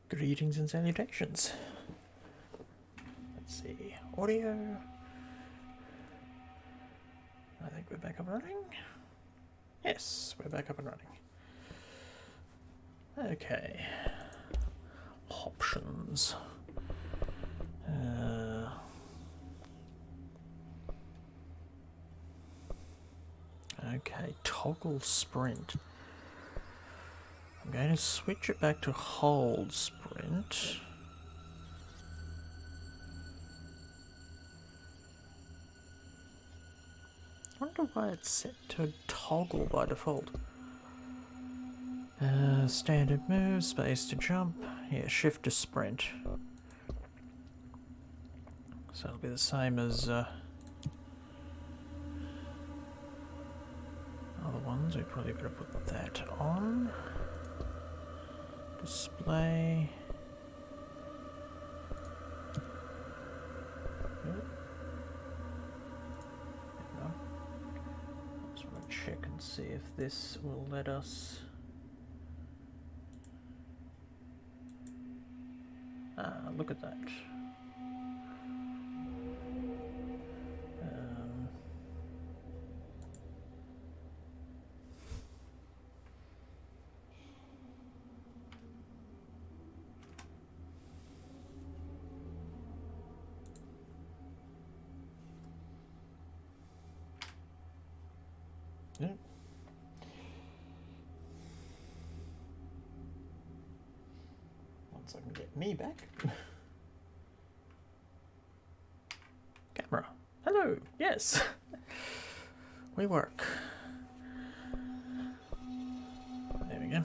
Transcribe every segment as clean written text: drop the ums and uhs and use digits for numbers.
Greetings and salutations. Let's see. Audio. I think we're back up and running. Yes, we're back up and running. Okay. Options. Okay, toggle sprint. I'm going to switch it back to hold sprint. I wonder why it's set to toggle by default. Standard move, space to jump. Yeah, shift to sprint. So it'll be the same as other ones. We probably better put that on. Display. Yep. Just want to check and see if this will let us. Look at that. Yeah. Once I can get me back. Camera. Hello. Yes. We work. There we go.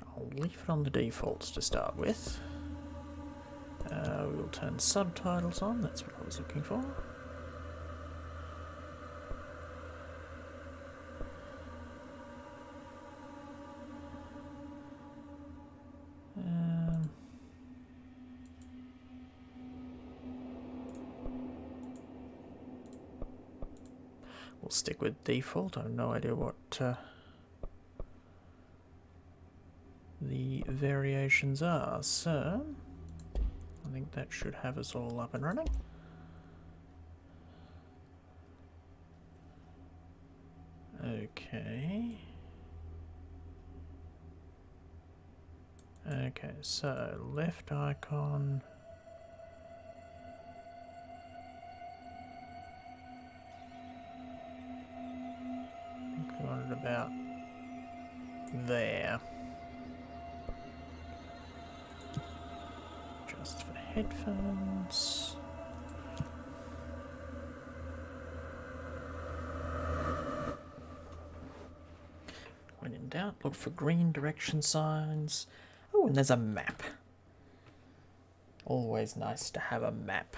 I'll leave it on the defaults to start with. We'll turn subtitles on, that's what I was looking for. We'll stick with default. I have no idea what the variations are, so I think that should have us all up and running. Okay. Okay, so left icon. I think we want it about there. Just for headphones. When in doubt, look for green direction signs. Oh, and there's a map. Always nice to have a map.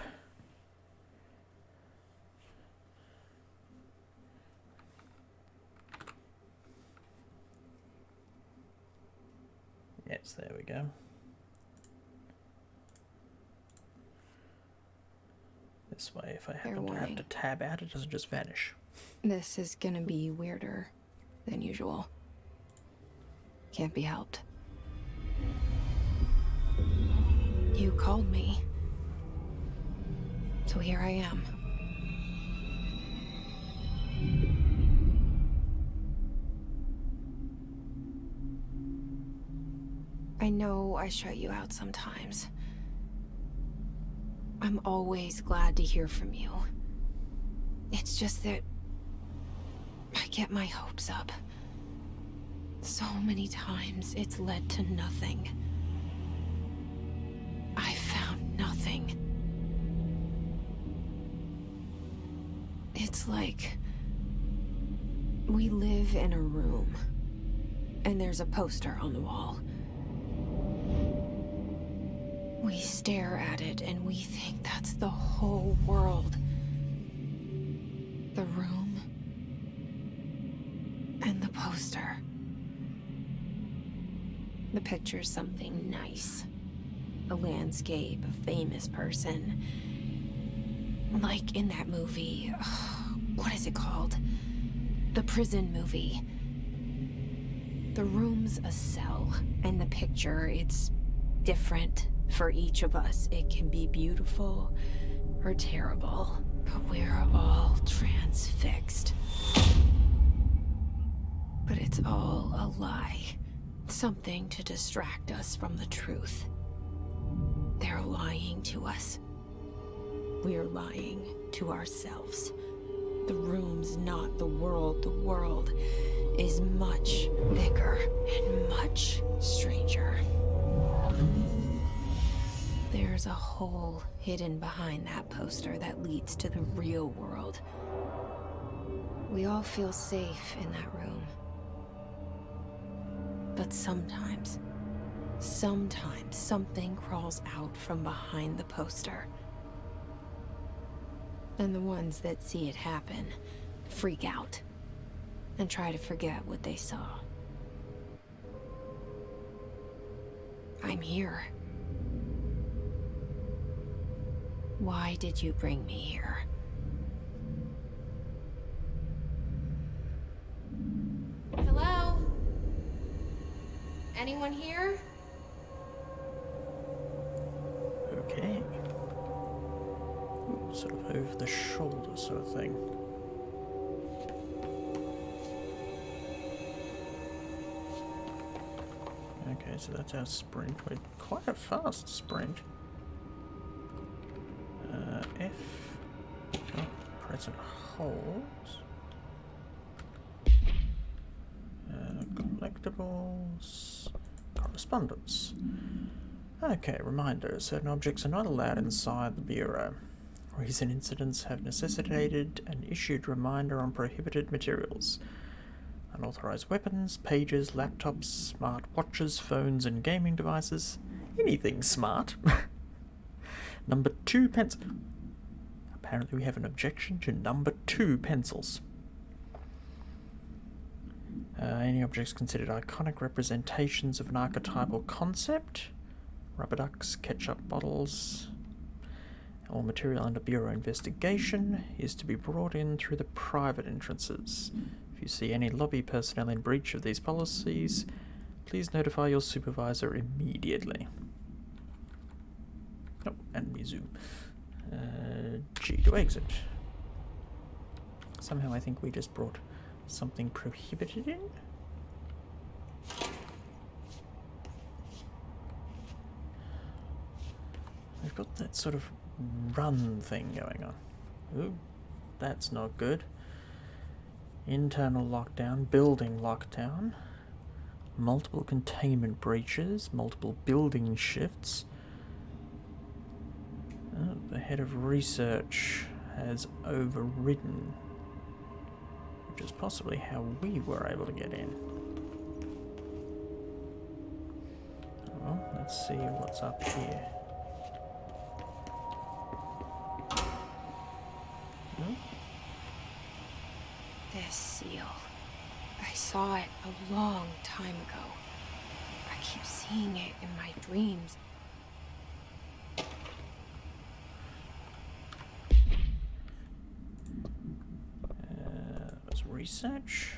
Yes, there we go. This way, if I happen to have to tab out, it doesn't just vanish. This is gonna be weirder than usual. Can't be helped. You called me. So here I am. I know I shut you out sometimes. I'm always glad to hear from you. It's just that I get my hopes up. So many times it's led to nothing. I found nothing. It's like we live in a room and there's a poster on the wall. We stare at it and we think that's the whole world. The room and the poster. The picture's something nice. A landscape, a famous person. Like in that movie, what is it called? The prison movie. The room's a cell, and the picture, it's different for each of us. It can be beautiful or terrible, but we're all transfixed. But it's all a lie. Something to distract us from the truth. They're lying to us. We're lying to ourselves. The room's not the world. The world is much bigger and much stranger. There's a hole hidden behind that poster that leads to the real world. We all feel safe in that room. But sometimes something crawls out from behind the poster. And the ones that see it happen freak out and try to forget what they saw. I'm here. Why did you bring me here? Hello? Anyone here? Okay. Ooh, sort of over the shoulder sort of thing. Okay, so that's our sprint. We're quite a fast sprint. F. Oh, press and hold. Collectibles. Correspondence. Okay, reminder. Certain objects are not allowed inside the Bureau. Recent incidents have necessitated an issued reminder on prohibited materials. Unauthorized weapons, pages, laptops, smart watches, phones, and gaming devices. Anything smart. Number 2 pencil. Apparently we have an objection to number 2 pencils. Any objects considered iconic representations of an archetypal concept. Rubber ducks, ketchup bottles. All material under Bureau investigation is to be brought in through the private entrances. If you see any lobby personnel in breach of these policies, please notify your supervisor immediately. Oh, and we zoom. G to exit. Somehow I think we just brought something prohibited in. We've got that sort of run thing going on. Ooh, that's not good. Internal lockdown, building lockdown, multiple containment breaches, multiple building shifts. Oh, the head of research has overridden, which is possibly how we were able to get in. Well, let's see what's up here. No? This seal. I saw it a long time ago. I keep seeing it in my dreams. That was research.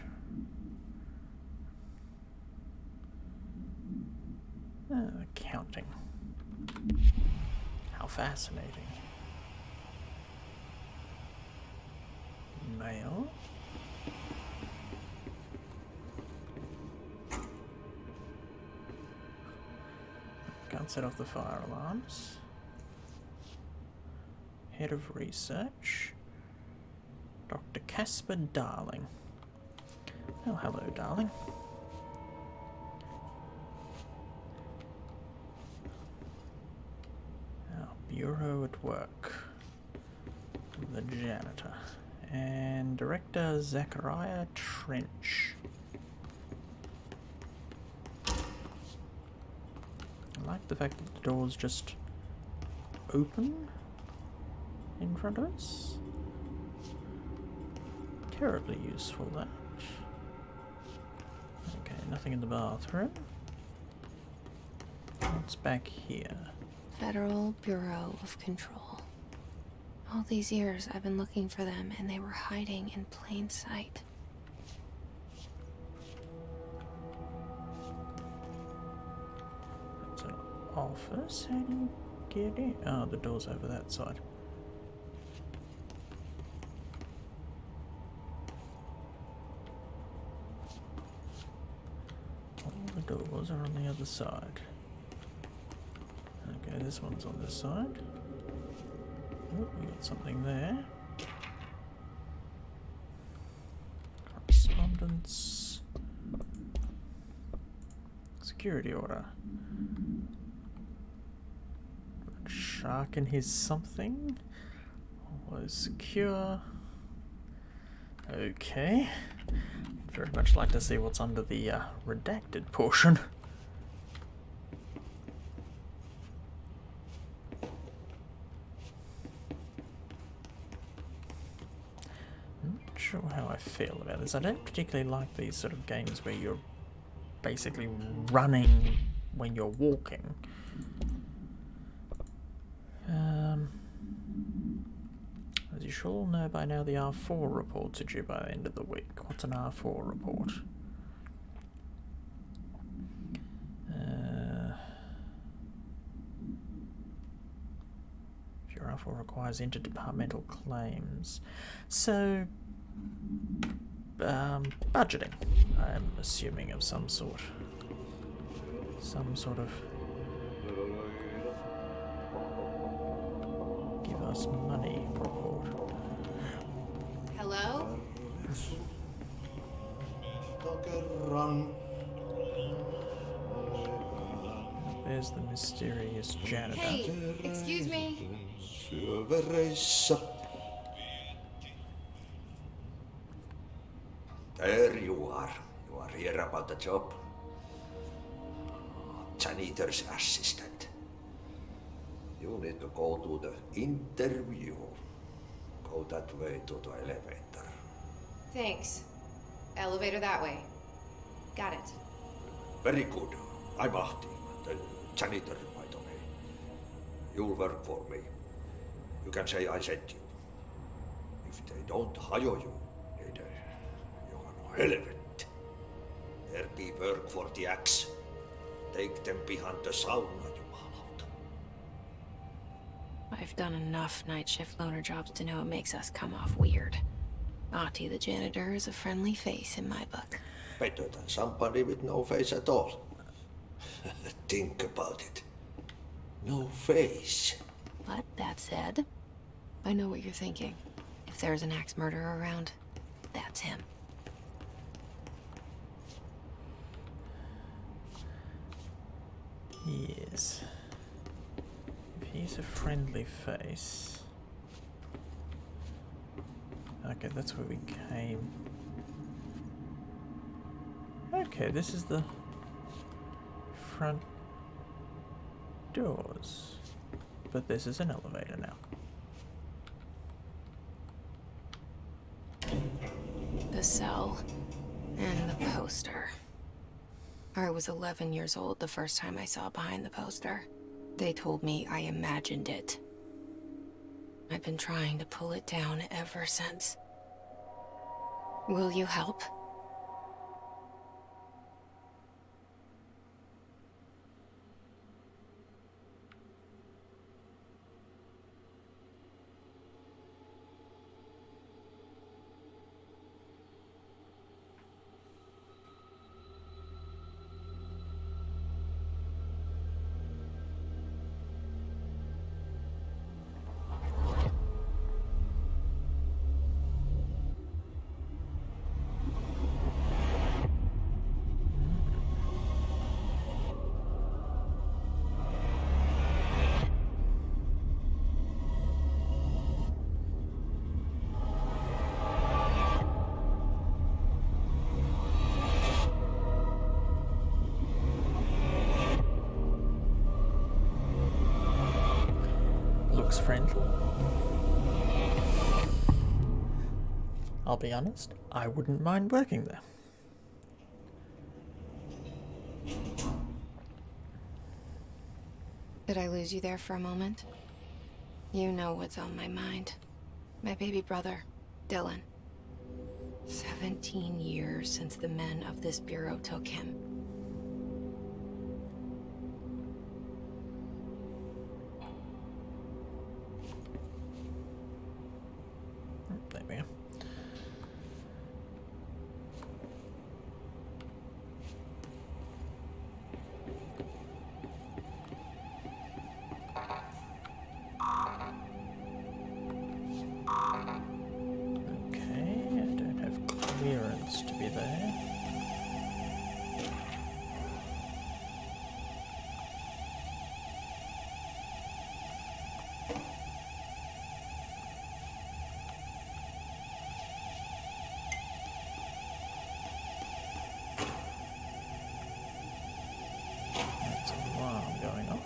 Accounting. How fascinating. Mail. Can't set off the fire alarms. Head of research. Dr. Casper Darling. Oh, hello, darling. Our bureau at work. The janitor. And Director Zachariah Trench. I like the fact that the door's just open in front of us. Terribly useful, that. Okay, nothing in the bathroom. What's back here? Federal Bureau of Control. All these years I've been looking for them and they were hiding in plain sight. office. How do you get in? Oh, the door's over that side. All the doors are on the other side. Okay, this one's on this side. Oh, we got something there. Correspondence. Security order. Shark and his something. Was secure. Okay. Very much like to see what's under the redacted portion. I'm not sure how I feel about this. I don't particularly like these sort of games where you're basically running when you're walking. As you should all know by now, the R4 reports are due by the end of the week. What's an R4 report? If your R4 requires interdepartmental claims. So, budgeting, I'm assuming, of some sort. Some sort of give us money report. Hello? There's the mysterious janitor. Hey, excuse me. There you are. You are here about the job. Janitor's assistant. You need to go to the interview. Go that way to the elevator. Thanks. Elevator that way. Got it. Very good. I'm Ahti, the janitor, by the way. You'll work for me. You can say I sent you. If they don't hire you, then you are no relevant. There be work for the axe. Take them behind the sauna, jumalauta. I've done enough night shift loner jobs to know it makes us come off weird. Ahti the janitor is a friendly face in my book. Better than somebody with no face at all. Think about it. No face. But that said, I know what you're thinking. If there's an axe murderer around, that's him. Yes. If he's a friendly face. Okay, that's where we came. Okay, this is the front doors. But this is an elevator now. The cell. And the poster. I was 11 years old the first time I saw behind the poster. They told me I imagined it. I've been trying to pull it down ever since. Will you help? Looks friendly. I'll be honest, I wouldn't mind working there. Did I lose you there for a moment? You know what's on my mind. My baby brother, Dylan. 17 years since the men of this bureau took him. clearance to be there. That's an alarm going off.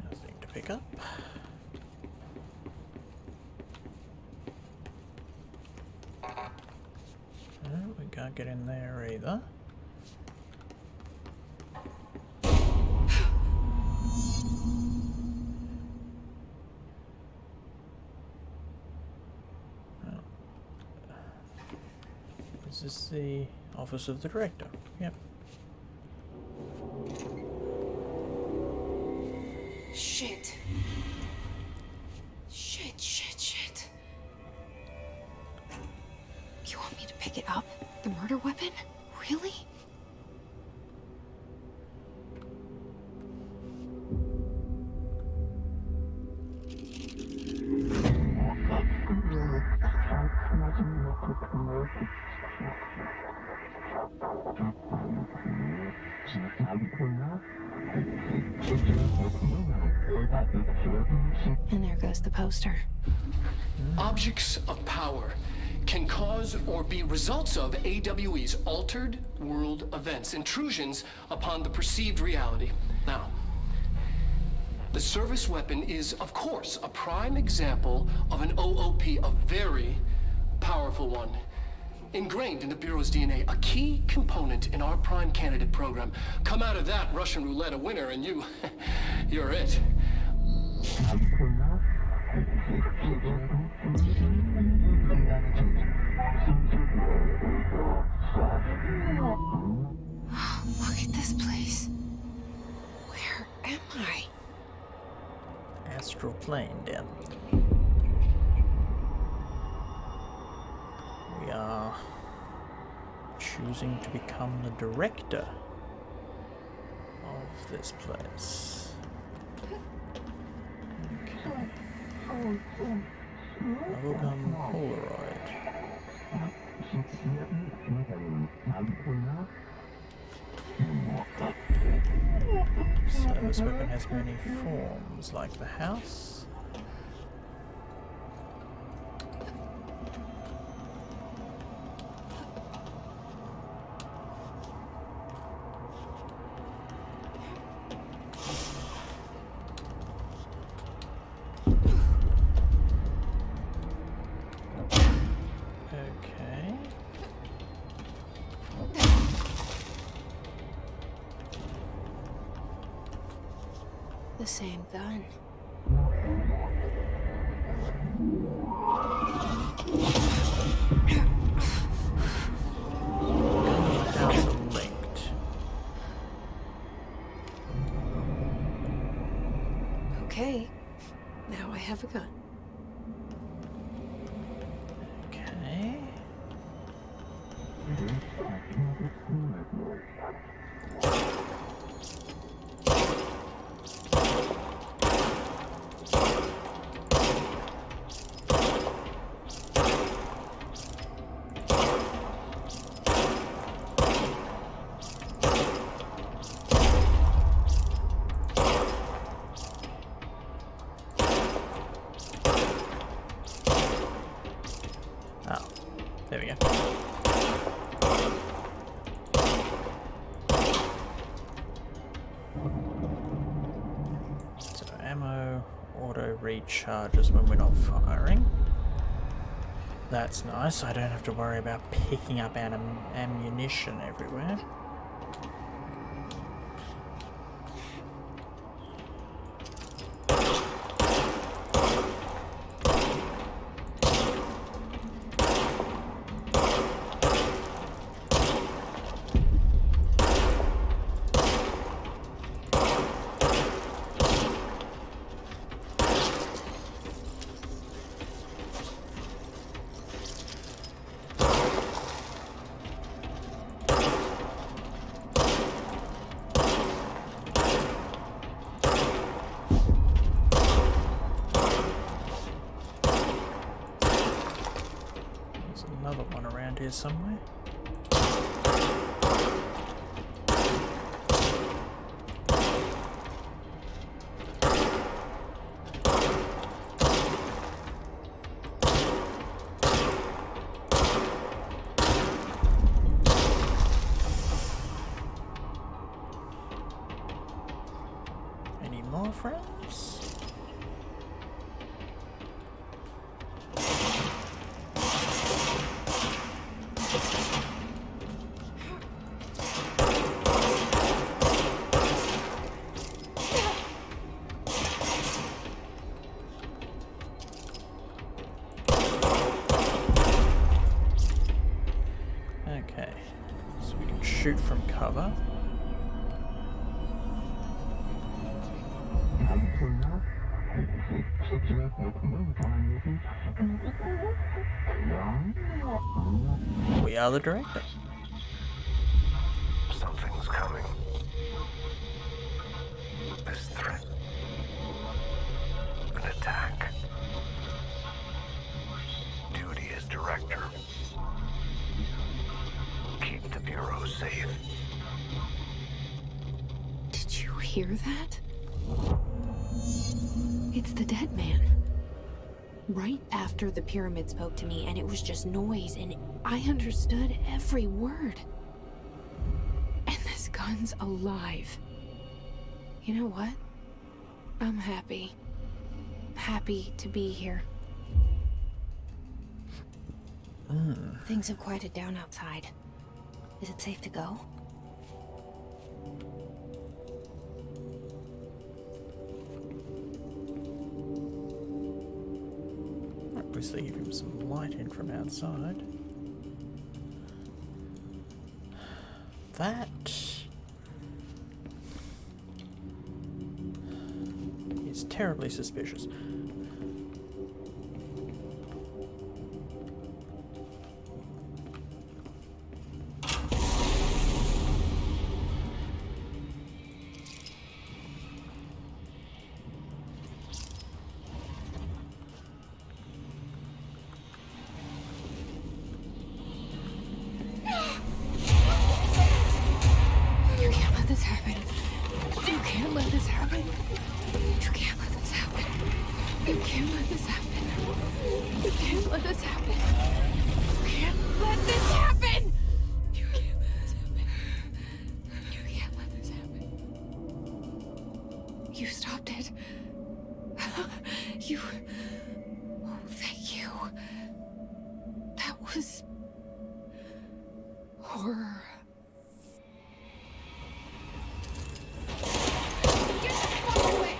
Nothing to pick up. No, we can't get in there either. Oh. Is this the office of the director? Yep. Shit. Shit. You want me to pick it up? The murder weapon? Really? And there goes the poster. Objects of power can cause or be results of AWE's altered world events, intrusions upon the perceived reality. Now, the service weapon is, of course, a prime example of an OOP, a very powerful one. Ingrained in the Bureau's DNA, a key component in our prime candidate program. Come out of that Russian roulette a winner and you're it. Look at this place. Where am I? Astral plane down. We are choosing to become the director of this place. Okay. Bubblegum Polaroid. Service weapon has many forms, like the house. Okay. The same gun. House are linked. Okay. Now I have a gun. Okay. Oh, there we go. So ammo auto recharges when we're not firing. That's nice. I don't have to worry about picking up ammunition everywhere. got one around here somewhere. Any more friends? Okay, so we can shoot from cover. We are the director. Something's coming. This threat. An attack. Duty as director. Keep the Bureau safe. Did you hear that? It's the dead man. Right after the pyramid spoke to me, and it was just noise, and I understood every word. And this gun's alive. You know what? I'm happy. Happy to be here. Things have quieted down outside. Is it safe to go? Obviously give him some light in from outside. That is terribly suspicious. You can't let this happen. You can't let this happen. You can't let this happen. You can't let this happen. You can't let this happen. You can't let this happen. You can't let this happen. You can't let this happen. You stopped it. You. Oh, thank you. That was horror. Get the fuck away!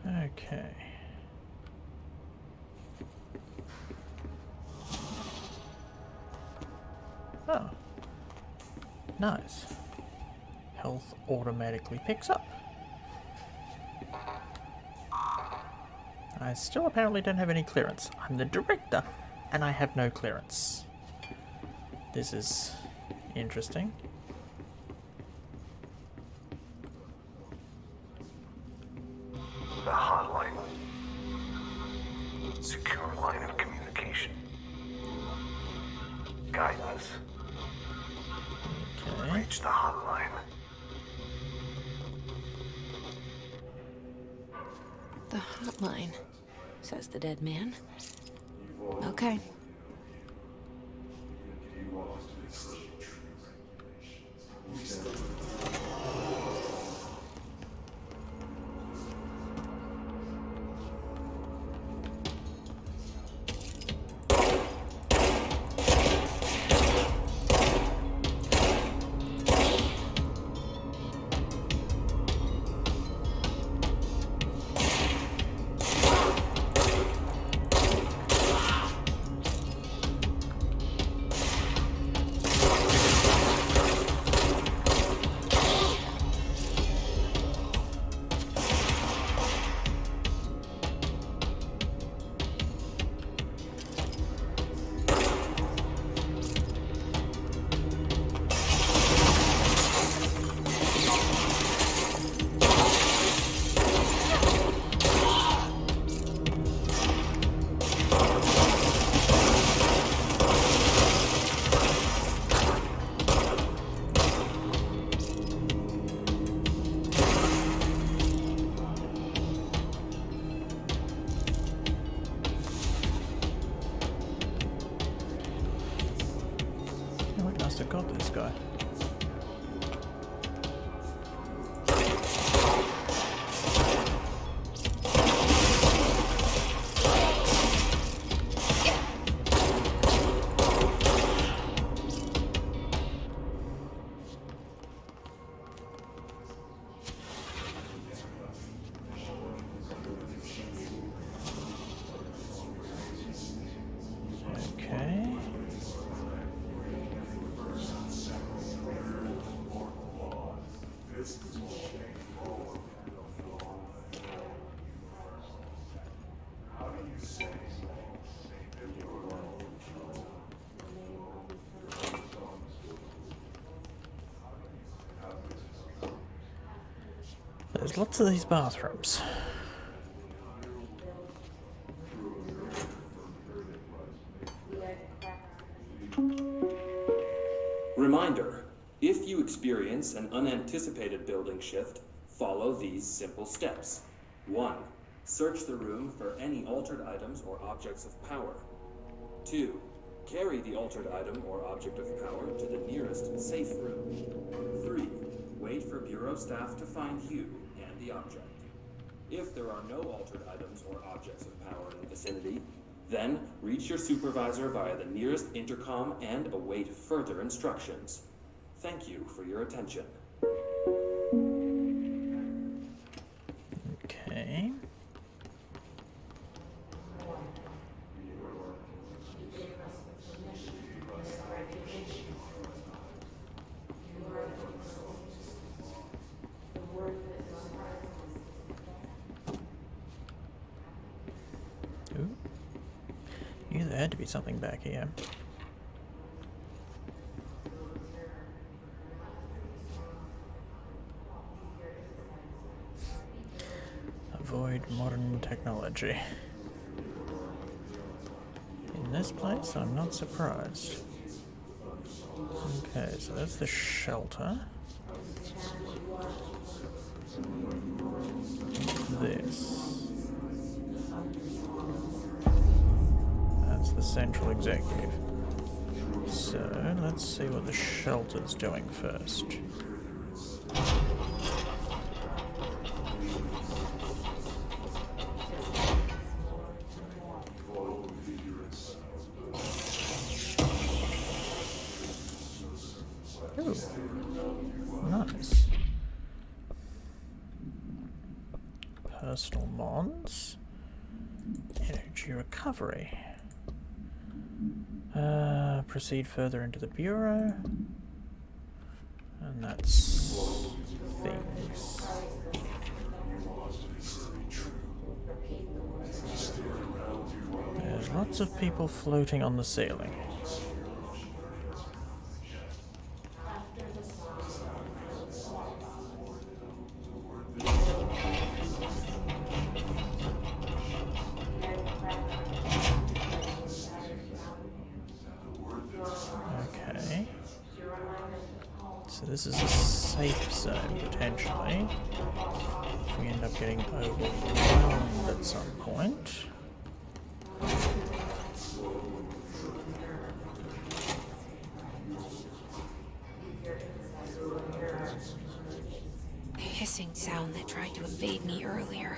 Okay. Oh. Nice. Health automatically picks up. I still apparently don't have any clearance. I'm the director, and I have no clearance. This is interesting. The hotline. Secure line of communication. Guidance. Okay. Reach the hotline. The hotline, says the dead man. Okay. There's lots of these bathrooms. Reminder, if you experience an unanticipated building shift, follow these simple steps. 1. Search the room for any altered items or objects of power. 2. Carry the altered item or object of power to the nearest safe room. 3. Wait for Bureau staff to find you and the object. If there are no altered items or objects of power in the vicinity, then reach your supervisor via the nearest intercom and await further instructions. Thank you for your attention. Okay. Ooh. Knew there had to be something back here. Avoid modern technology. In this place, I'm not surprised. Okay, so that's the shelter. This. That's the central executive. So, let's see what the shelter's doing first. Ooh, nice. Personal mons. Energy recovery. Proceed further into the bureau. And that's things. There's lots of people floating on the ceiling. Okay. So this is a safe zone, potentially. If we end up getting overwhelmed at some point. The hissing sound that tried to invade me earlier.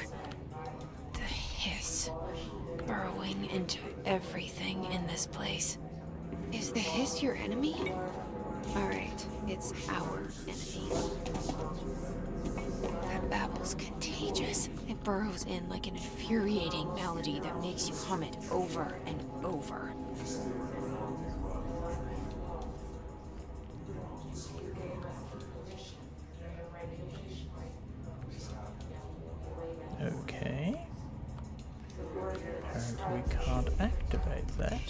The hiss. Burrowing into everything in this place. Is the hiss your enemy? Alright, it's our enemy. That babble's contagious. It burrows in like an infuriating melody that makes you hum it over and over. Okay. Apparently we can't activate that.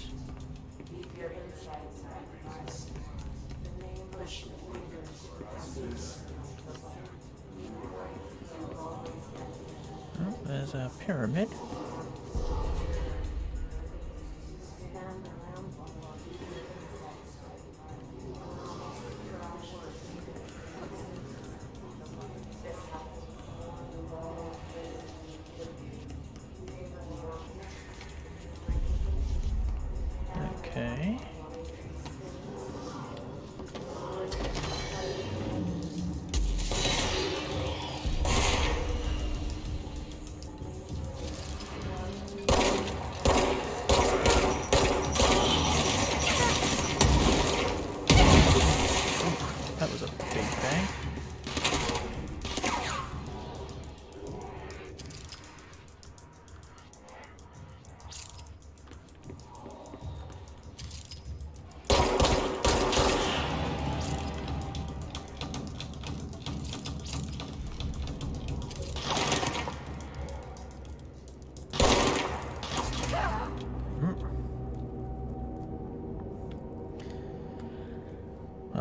Oh, there's a pyramid. Okay.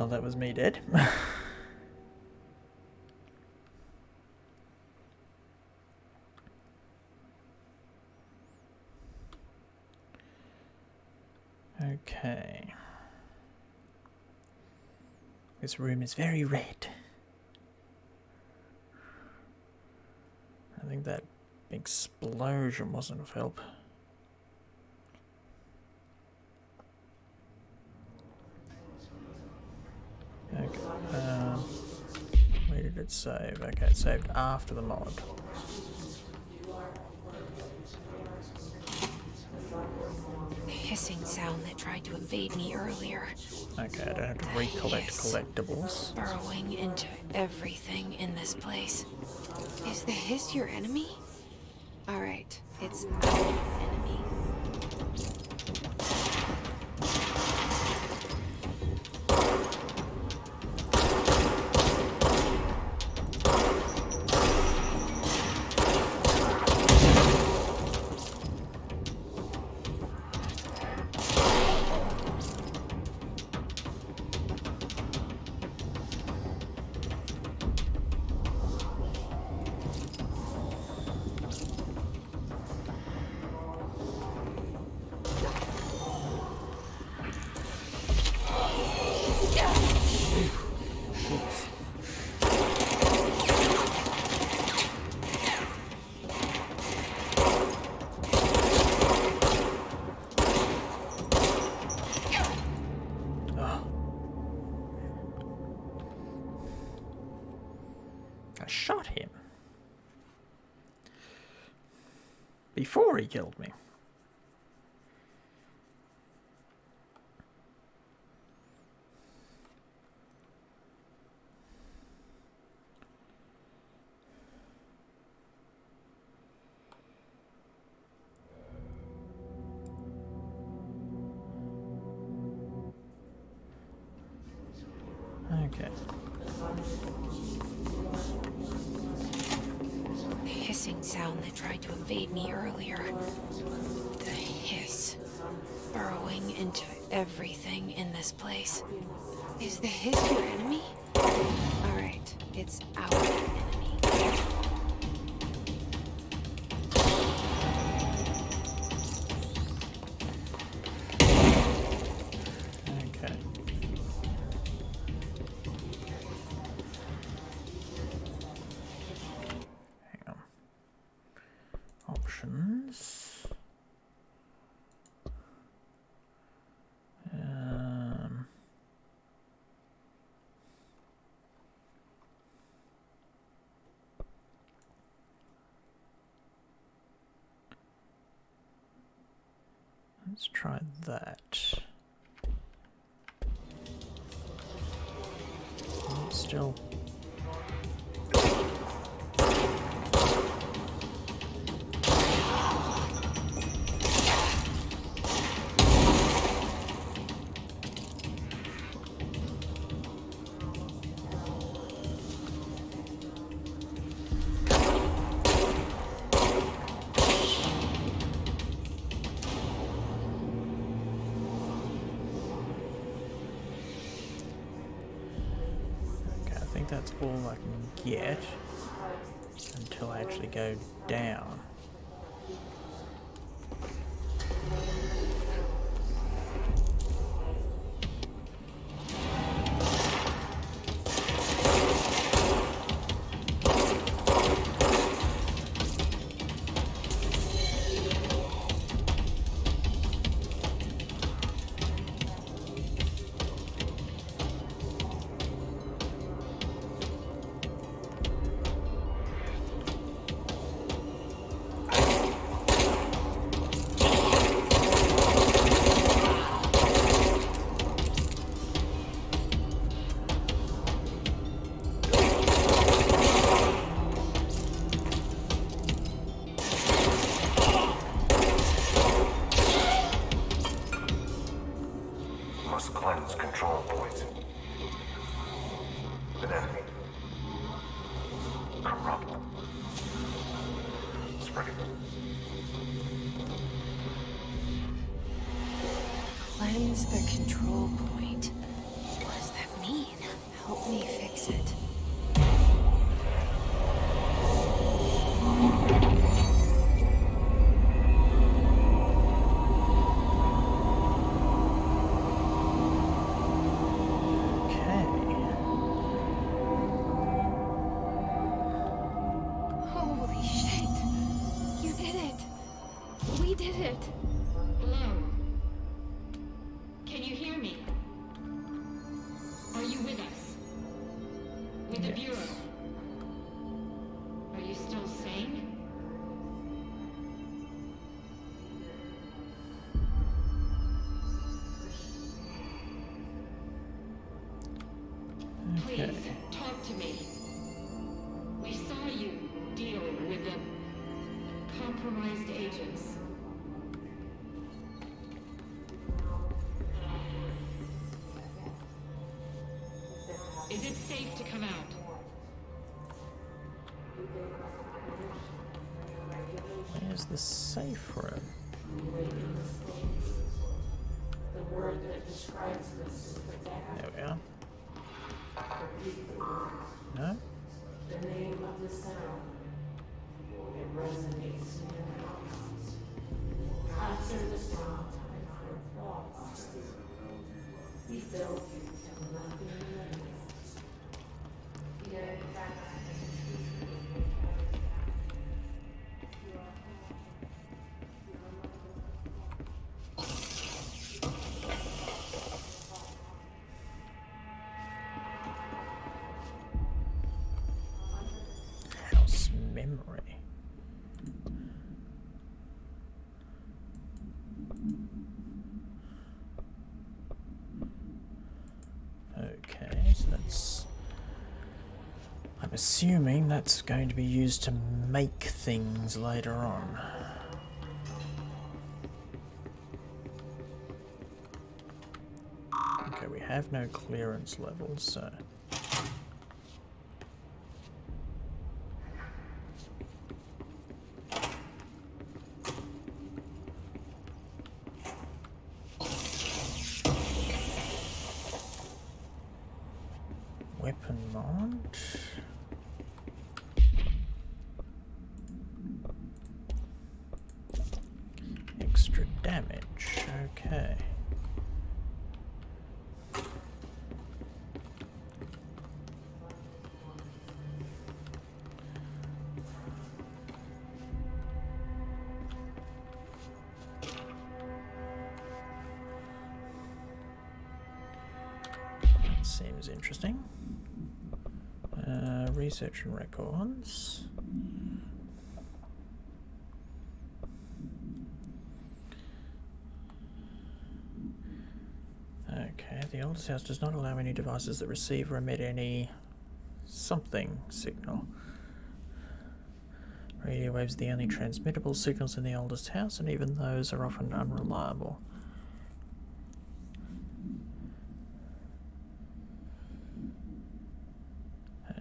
Oh, that was me dead. Okay. This room is very red. I think that explosion wasn't of help. Okay. Where did it save? Okay, it saved after the mod. The hissing sound that tried to invade me earlier. Okay, I don't have to recollect collectibles. Burrowing into everything in this place. Is the hiss your enemy? Alright, it's our enemy. I shot him before he killed me. Okay. The hissing sound that tried to invade me earlier. The hiss. Burrowing into everything in this place. Is the hiss your enemy? Alright, it's our enemy. Okay. Hang on. Options. Let's try that. Still. I think that's all I can get until I actually go down. Must cleanse control points. An enemy. Corrupt. Spreading. Cleanse the control point. What does that mean? is it? Hello? Can you hear me? Are you with us? With the Bureau? Are you still sane? Okay. Please, talk to me. We saw you deal with the compromised agents. Is it safe to come out? Where's the safe room? There we are. No? House memory. Okay, so that's... I'm assuming that's going to be used to make things later on. Okay, we have no clearance levels, so... Weapon mod. Extra damage, okay. That seems interesting. Research and records. Okay, the oldest house does not allow any devices that receive or emit any something signal. Radio waves are the only transmittable signals in the oldest house, and even those are often unreliable.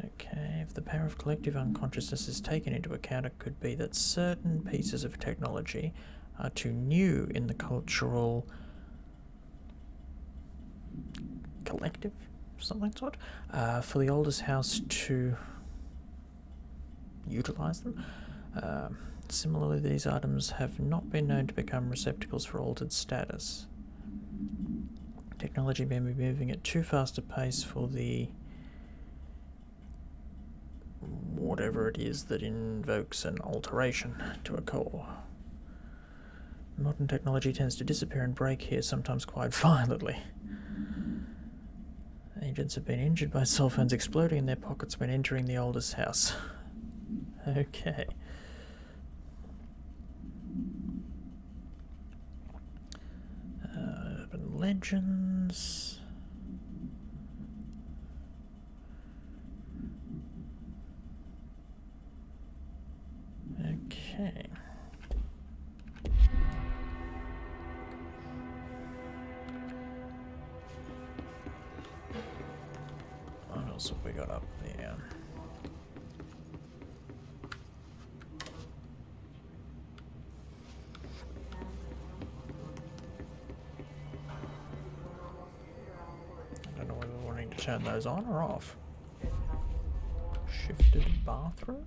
Okay, if the power of collective unconsciousness is taken into account, it could be that certain pieces of technology are too new in the cultural collective, something sort, for the oldest house to utilize them. Similarly, these items have not been known to become receptacles for altered status. Technology may be moving at too fast a pace for the whatever it is that invokes an alteration to occur. Modern technology tends to disappear and break here, sometimes quite violently. Agents have been injured by cell phones exploding in their pockets when entering the oldest house. Okay. Urban legends. Okay. What else have we got up there? I don't know whether we're wanting to turn those on or off. Shifted bathroom?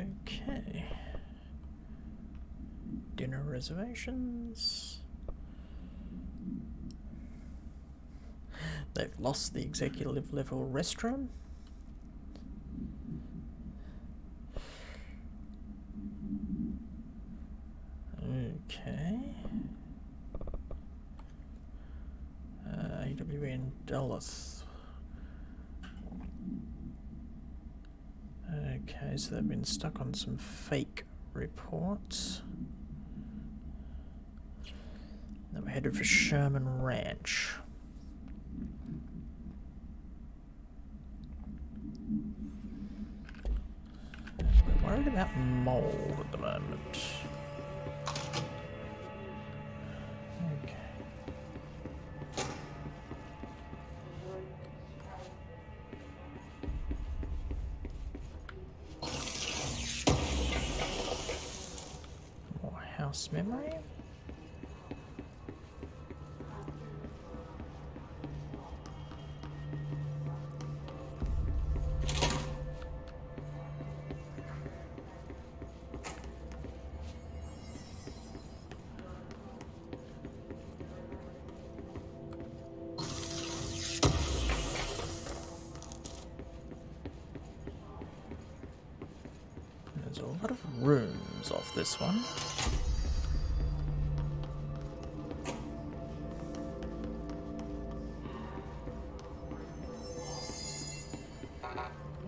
Okay. Dinner reservations. They've lost the executive level restroom. Okay. AWN Dulles. Okay, so they've been stuck on some fake reports. Now we're headed for Sherman Ranch. We're worried about mold at the moment. Okay. More house memory. There's a lot of rooms off this one.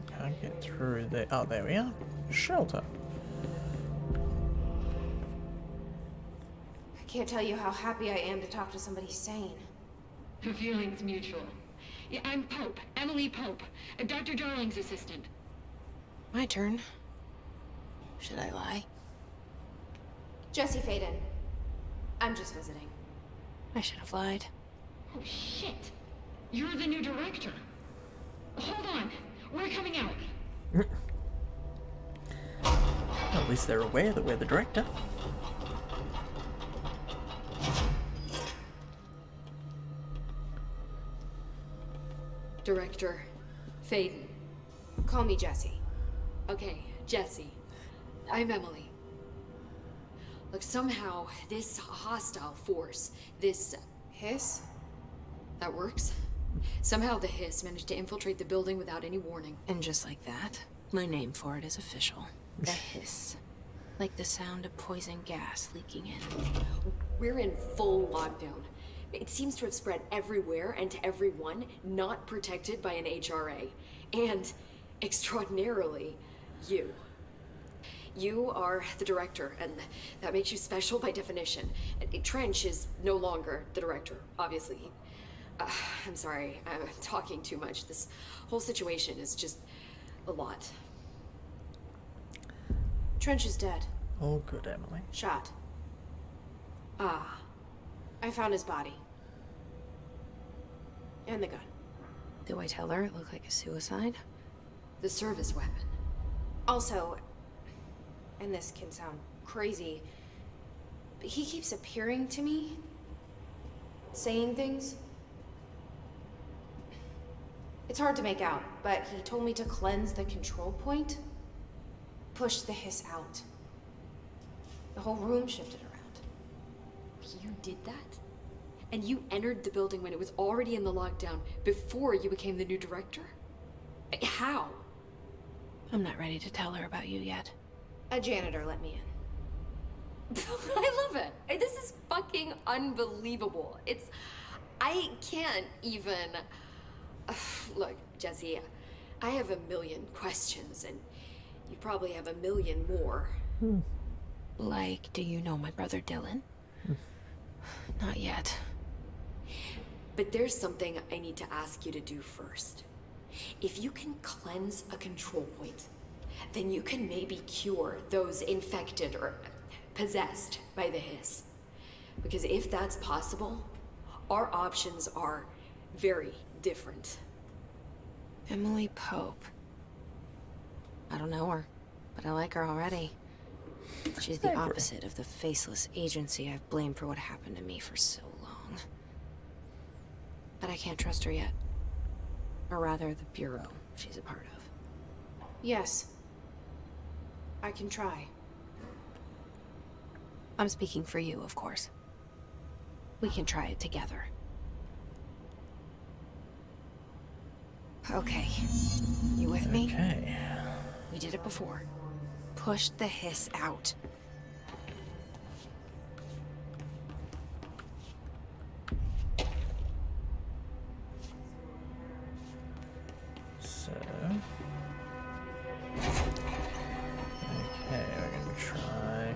Can't get through there. Oh, there we are. Shelter. I can't tell you how happy I am to talk to somebody sane. The feeling's mutual. Yeah, I'm Pope, Emily Pope, Dr. Darling's assistant. My turn. Should I lie? Jesse Faden. I'm just visiting. I should have lied. Oh, shit. You're the new director. Hold on. We're coming out. At least they're aware that we're the director. Director Faden. Call me Jesse. Okay, Jesse. I'm Emily. Look, somehow this hostile force, this Hiss? that works. Somehow the Hiss managed to infiltrate the building without any warning. And just like that, my name for it is official. The hiss. Like the sound of poison gas leaking in. We're in full lockdown. It seems to have spread everywhere and to everyone not protected by an HRA. And, extraordinarily, you. You are the director, and that makes you special by definition. Trench is no longer the director, obviously. I'm sorry, I'm talking too much. This whole situation is just a lot. Trench is dead. All good, Emily. Shot. Ah, I found his body. And the gun. Do I tell her it looked like a suicide? the service weapon. Also, and this can sound crazy, but he keeps appearing to me, saying things. It's hard to make out, but he told me to cleanse the control point, push the hiss out. The whole room shifted around. You did that? And you entered the building when it was already in the lockdown before you became the new director? How? I'm not ready to tell her about you yet. A janitor let me in. I love it. This is fucking unbelievable. I can't even... Look, Jesse, I have a million questions, and you probably have a million more. Like, do you know my brother Dylan? Not yet. But there's something I need to ask you to do first. If you can cleanse a control point, then you can maybe cure those infected or possessed by the hiss. Because if that's possible, our options are very different. Emily Pope. I don't know her, but I like her already. She's the opposite of the faceless agency I've blamed for what happened to me for so long. But I can't trust her yet. Or rather, the Bureau she's a part of. Yes. I can try. I'm speaking for you, of course. We can try it together. Okay. You with me? Okay. We did it before. Push the hiss out. So... Okay, we're gonna try...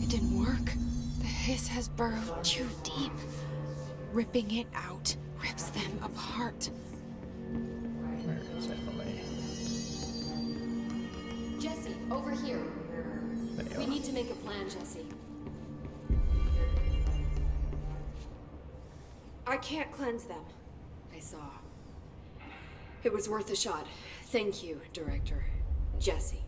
It didn't work. The hiss has burrowed too deep. Ripping it out rips them apart. Where is Emily? Jesse, over here. There you We are. need to make a plan, Jesse. I can't cleanse them. I saw. It was worth a shot. Thank you, Director. Jesse.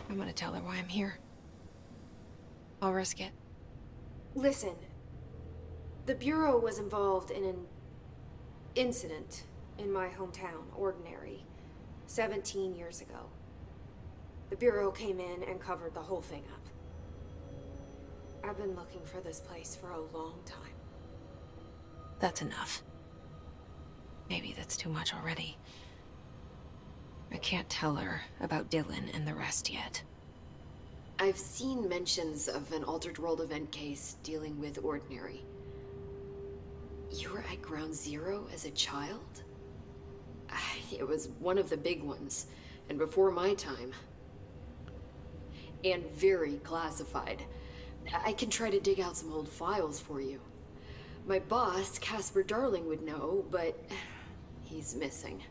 I'm gonna tell her why I'm here. I'll risk it. Listen, the Bureau was involved in an incident in my hometown, Ordinary, 17 years ago. The Bureau came in and covered the whole thing up. I've been looking for this place for a long time. That's enough. Maybe that's too much already. I can't tell her about Dylan and the rest yet. I've seen mentions of an Altered World event case dealing with Ordinary. You were at Ground Zero as a child? It was one of the big ones, and before my time. And very classified. I can try to dig out some old files for you. My boss, Casper Darling, would know, but he's missing.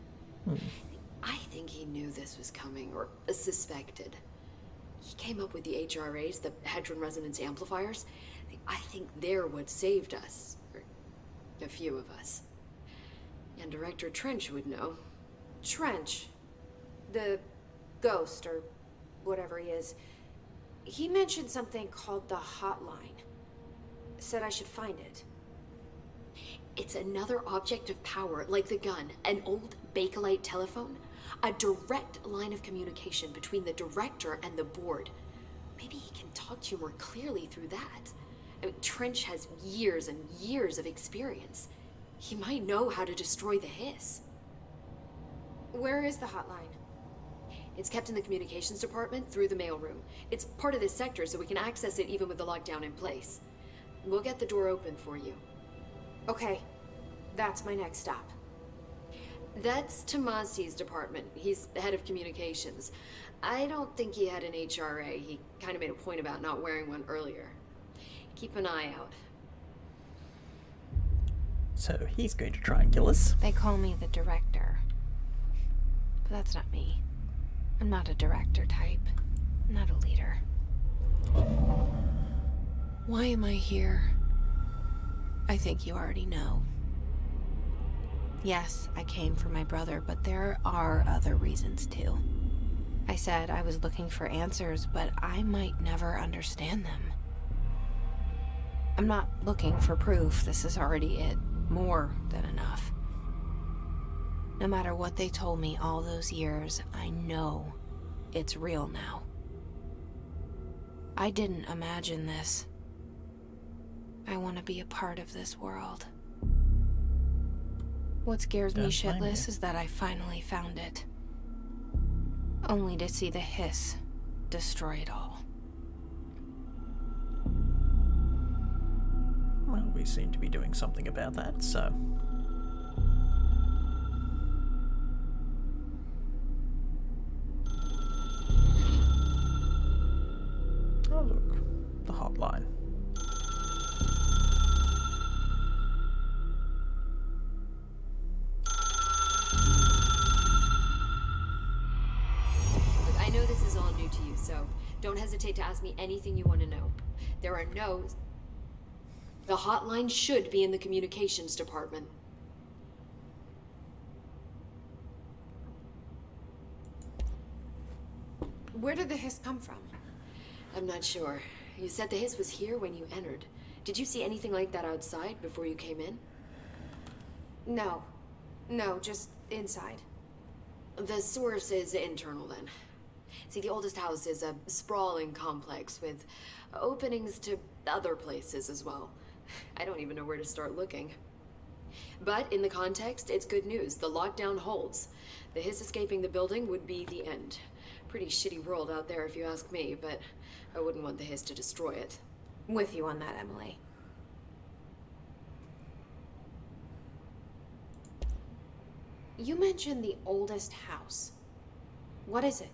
I think he knew this was coming, or suspected. He came up with the HRAs, the Hadron Resonance Amplifiers. I think they're what saved us. Or a few of us. And Director Trench would know. Trench, the ghost, or whatever he is, he mentioned something called the Hotline. Said I should find it. It's another object of power, like the gun, an old Bakelite telephone. A direct line of communication between the director and the board. Maybe he can talk to you more clearly through that. I mean, Trench has years and years of experience. He might know how to destroy the hiss. Where is the hotline? It's kept in the communications department through the mailroom. It's part of this sector, so we can access it even with the lockdown in place. We'll get the door open for you. Okay, that's my next stop. That's Tomasi's department. He's the head of communications. I don't think he had an HRA. He kind of made a point about not wearing one earlier. Keep an eye out. So he's going to try and kill us. They call me the director. But that's not me. I'm not a director type. I'm not a leader. Why am I here? I think you already know. Yes, I came for my brother, but there are other reasons too. I said I was looking for answers, but I might never understand them. I'm not looking for proof. This is already it. More than enough. No matter what they told me all those years, I know it's real now. I didn't imagine this. I want to be a part of this world. What scares me Don't blame shitless you. is that I finally found it. Only to see the hiss destroy it all. Well, we seem to be doing something about that, so... Oh look, the hotline. Look, I know this is all new to you, so Don't hesitate to ask me anything you want to know. There are no... The hotline should be in the communications department. Where did the hiss come from? I'm not sure. You said the hiss was here when you entered. Did you see anything like that outside before you came in? No. No, just inside. The source is internal then. See, the oldest house is a sprawling complex with openings to other places as well. I don't even know where to start looking. But in the context, it's good news. The lockdown holds. The hiss escaping the building would be the end. Pretty shitty world out there if you ask me, but I wouldn't want the hiss to destroy it. With you on that, Emily. You mentioned the oldest house. What is it?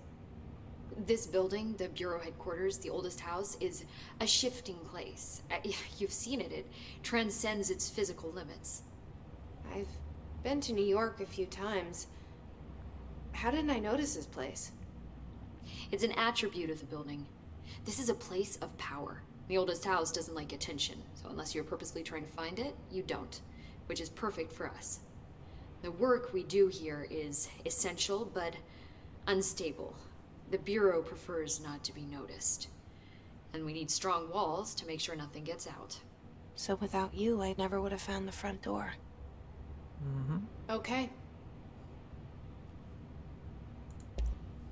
This building, the Bureau headquarters, the oldest house, is a shifting place. You've seen it. It transcends its physical limits. I've been to New York a few times. How didn't I notice this place? It's an attribute of the building. This is a place of power. The oldest house doesn't like attention, so unless you're purposely trying to find it, you don't, which is perfect for us. The work we do here is essential, but unstable. The Bureau prefers not to be noticed. And we need strong walls to make sure nothing gets out. So without you, I never would have found the front door. Okay.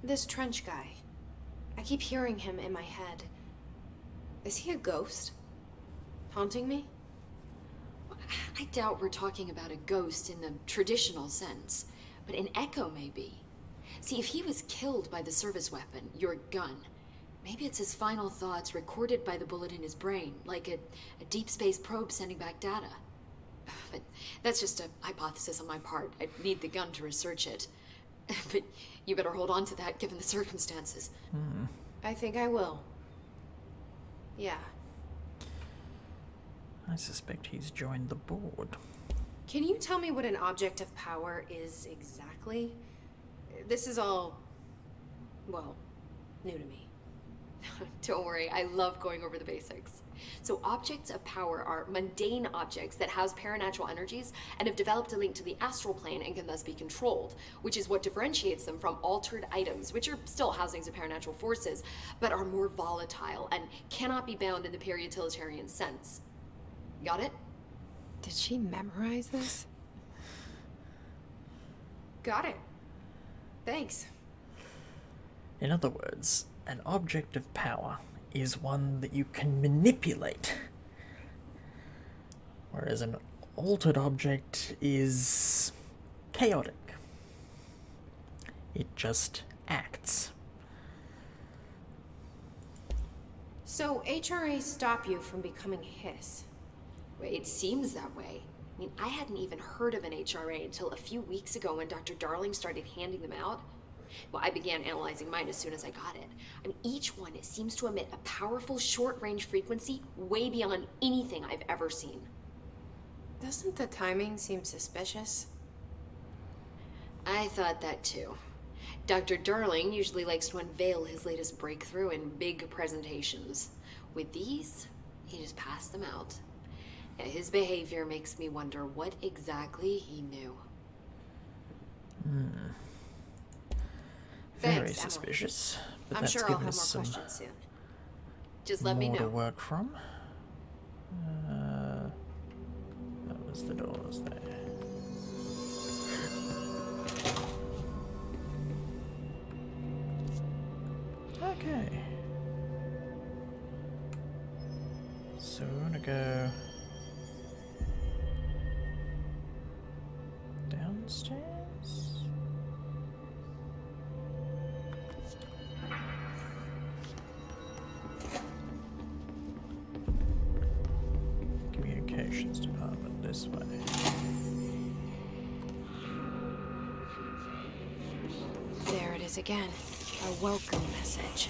This Trench guy. I keep hearing him in my head. Is he a ghost? Haunting me? I doubt we're talking about a ghost in the traditional sense, but an echo maybe. See, if he was killed by the service weapon, your gun, maybe it's his final thoughts recorded by the bullet in his brain, like a deep space probe sending back data. But that's just a hypothesis on my part. I need the gun to research it. But you better hold on to that given the circumstances. I think I will. Yeah. I suspect he's joined the board. Can you tell me what an object of power is exactly? This is all, well, new to me. Don't worry, I love going over the basics. So objects of power are mundane objects that house paranatural energies and have developed a link to the astral plane and can thus be controlled, which is what differentiates them from altered items, which are still housings of paranatural forces, but are more volatile and cannot be bound in the pure utilitarian sense. Got it? Did she memorize this? Got it. Thanks. In other words, an object of power is one that you can manipulate, whereas an altered object is chaotic. It just acts. So HRA stop you from becoming Hiss? It seems that way. I mean, I hadn't even heard of an HRA until a few weeks ago when Dr. Darling started handing them out. Well, I began analyzing mine as soon as I got it. I mean, each one seems to emit a powerful short-range frequency way beyond anything I've ever seen. Doesn't the timing seem suspicious? I thought that too. Dr. Darling usually likes to unveil his latest breakthrough in big presentations. With these, he just passed them out. His behavior makes me wonder what exactly he knew. Very Thanks, suspicious. But I'm that's sure I'll given have us more some questions soon. Just let me more to know. work from. That was the doors there. Okay. So we're gonna go downstairs. Communications department this way. There it is again. A welcome message.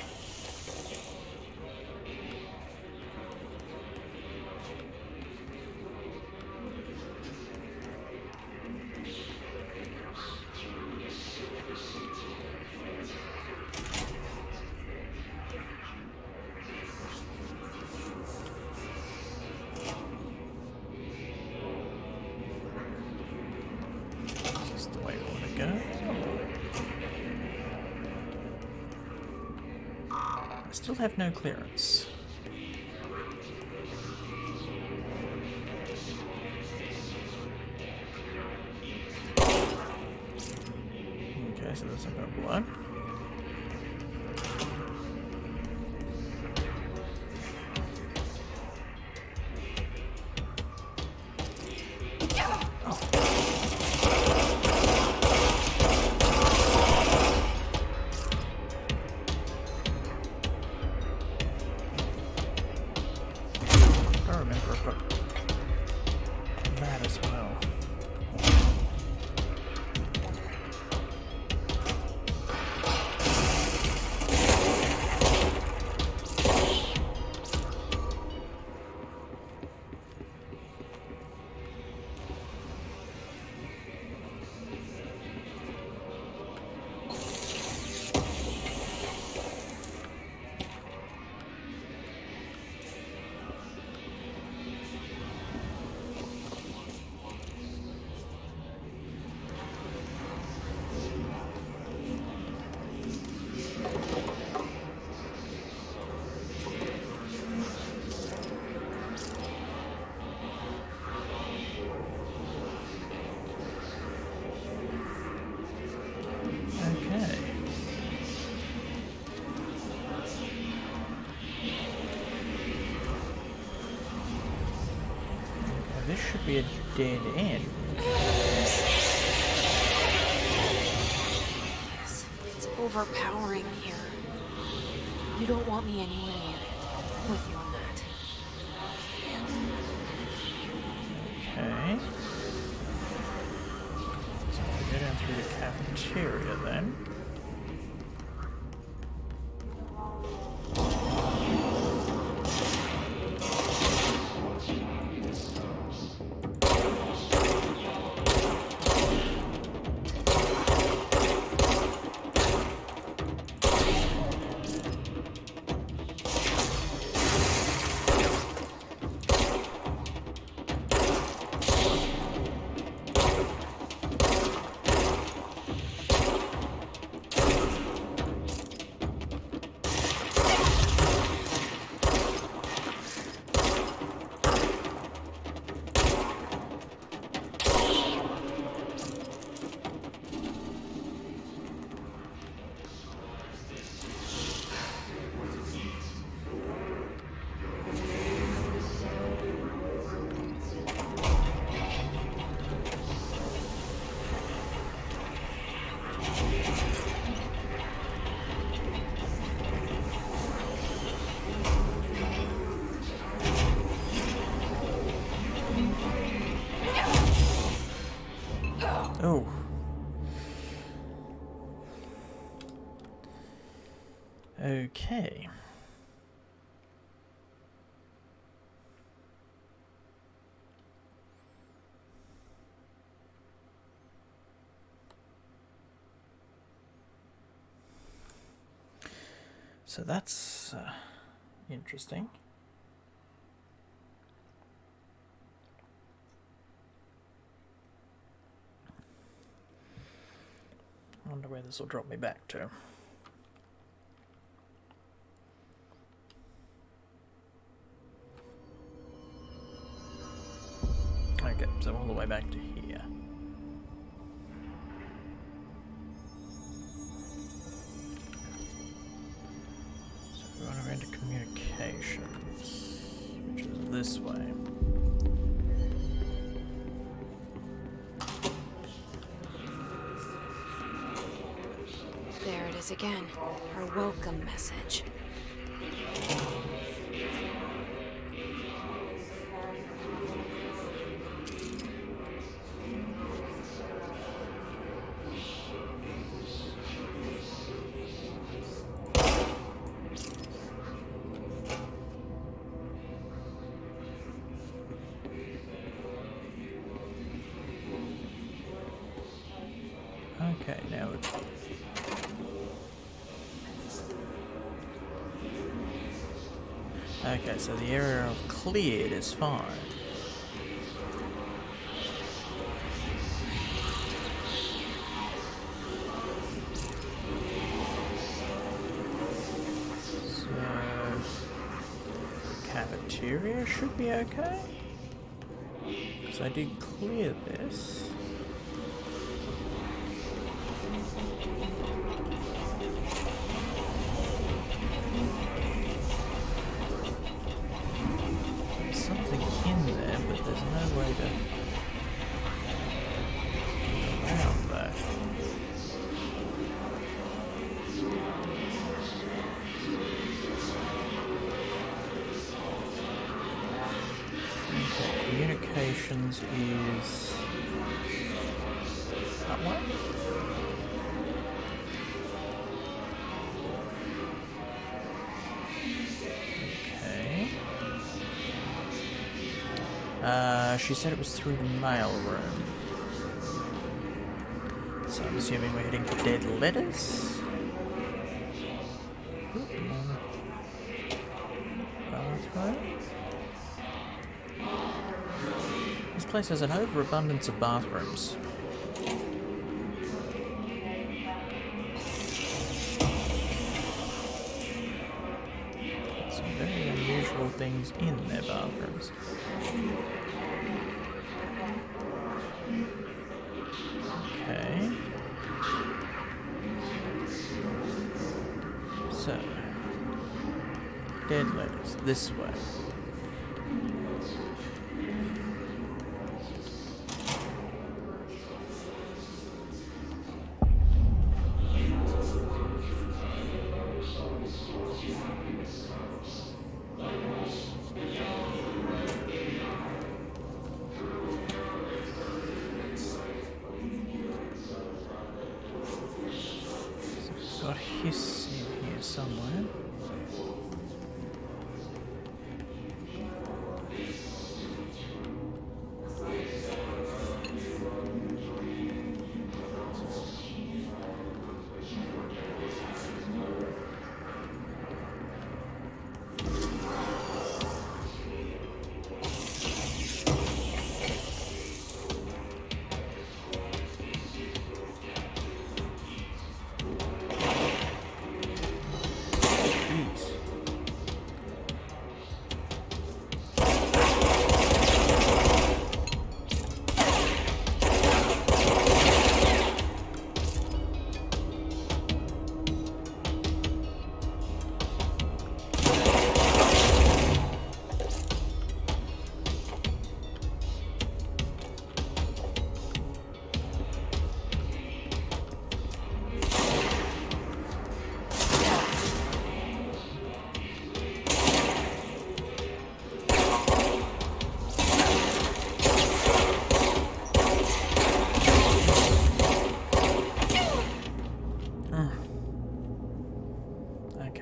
Wait, I want to go. I still have no clearance. Okay, so there's no blood. This should be a dead end. It's overpowering here. You don't want me anywhere near it. I'm with you on that. Okay. So we go down through the cafeteria then. Oh. Okay. So that's interesting. I wonder where this will drop me back to. Okay, so all the way back to here. So we're going around to communications, which is this way. There it is again. Our welcome message. Okay, now it's... Okay, so the area I've cleared is fine. interior should be okay. Because I did clear this. There's something in there, but there's no way to get around that. Communications is that way. Okay. She said it was through the mail room. So I'm assuming we're heading for dead letters. Bathroom. This place has an overabundance of bathrooms. Some very unusual things in their bathrooms. Okay. So, dead letters this way. Got hiss in here somewhere.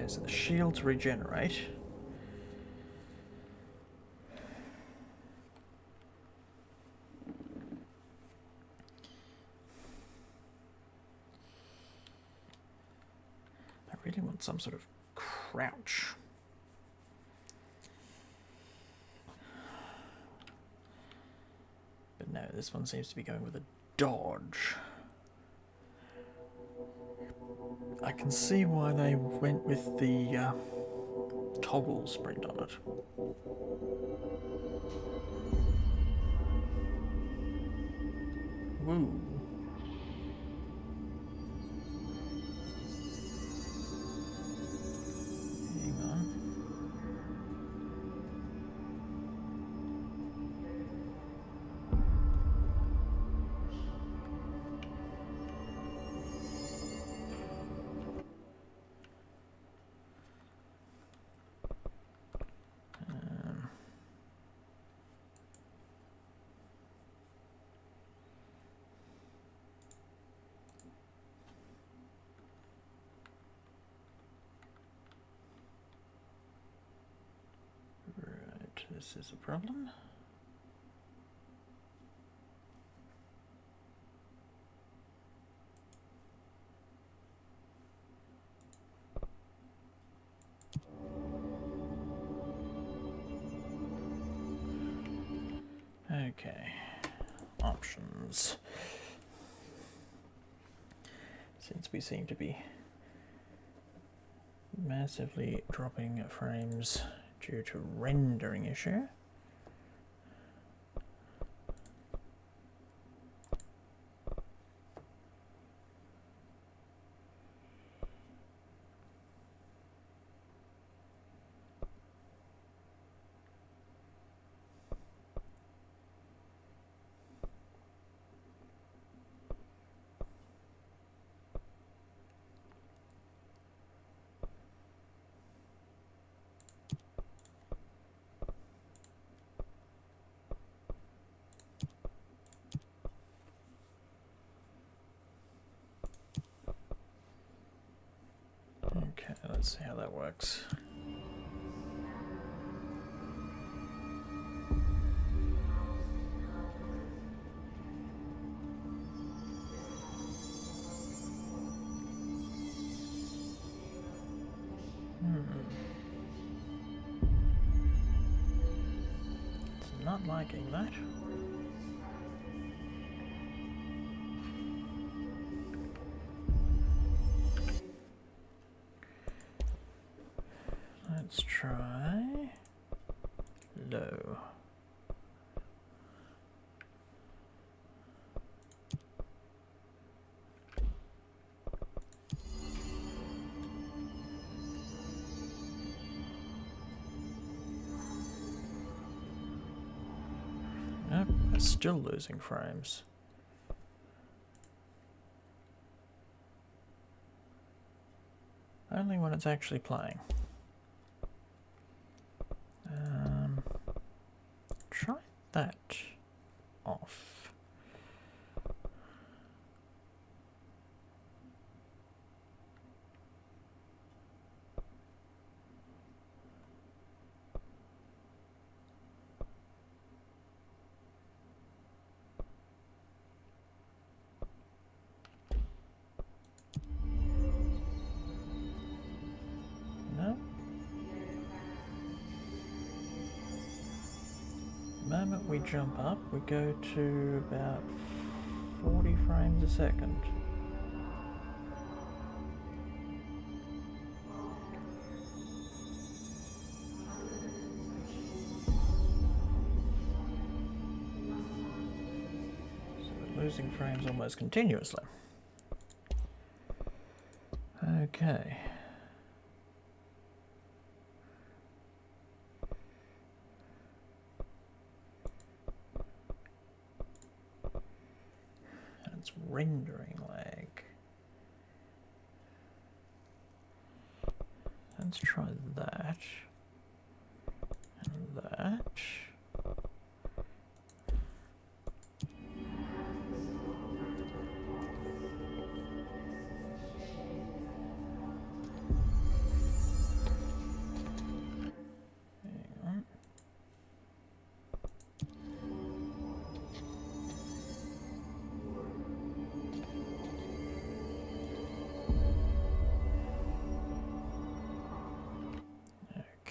So the shields regenerate. I really want some sort of crouch. But no, this one seems to be going with a dodge. I can see why they went with the toggle sprint on it. Woo. Hang on. This is a problem. Okay, options. Since we seem to be massively dropping frames due to rendering issue. Okay, let's see how that works. It's not liking that. Let's try low. Nope, it's still losing frames. Only when it's actually playing. Try that off. No. The moment we jump up, we go to about 40 frames a second. So we're losing frames almost continuously. Okay. It's rendering lag. Let's try that and that. Hang on.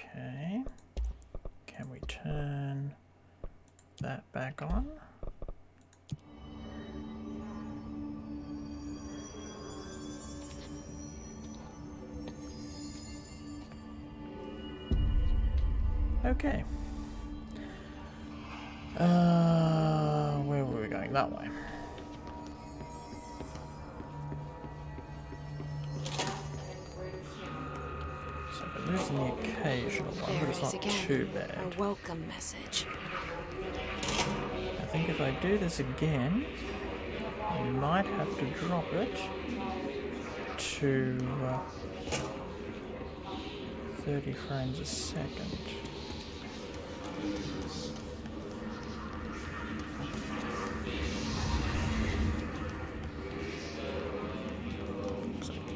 Okay, can we turn that back on? Okay. Where were we going? That way. Losing the occasional one, but it's not too bad. A welcome message. I think if I do this again, I might have to drop it to 30 frames a second.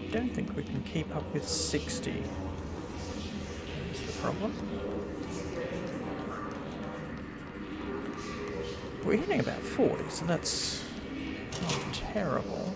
I don't think we can keep up with 60. Problem. We're hitting about 40, so that's not terrible.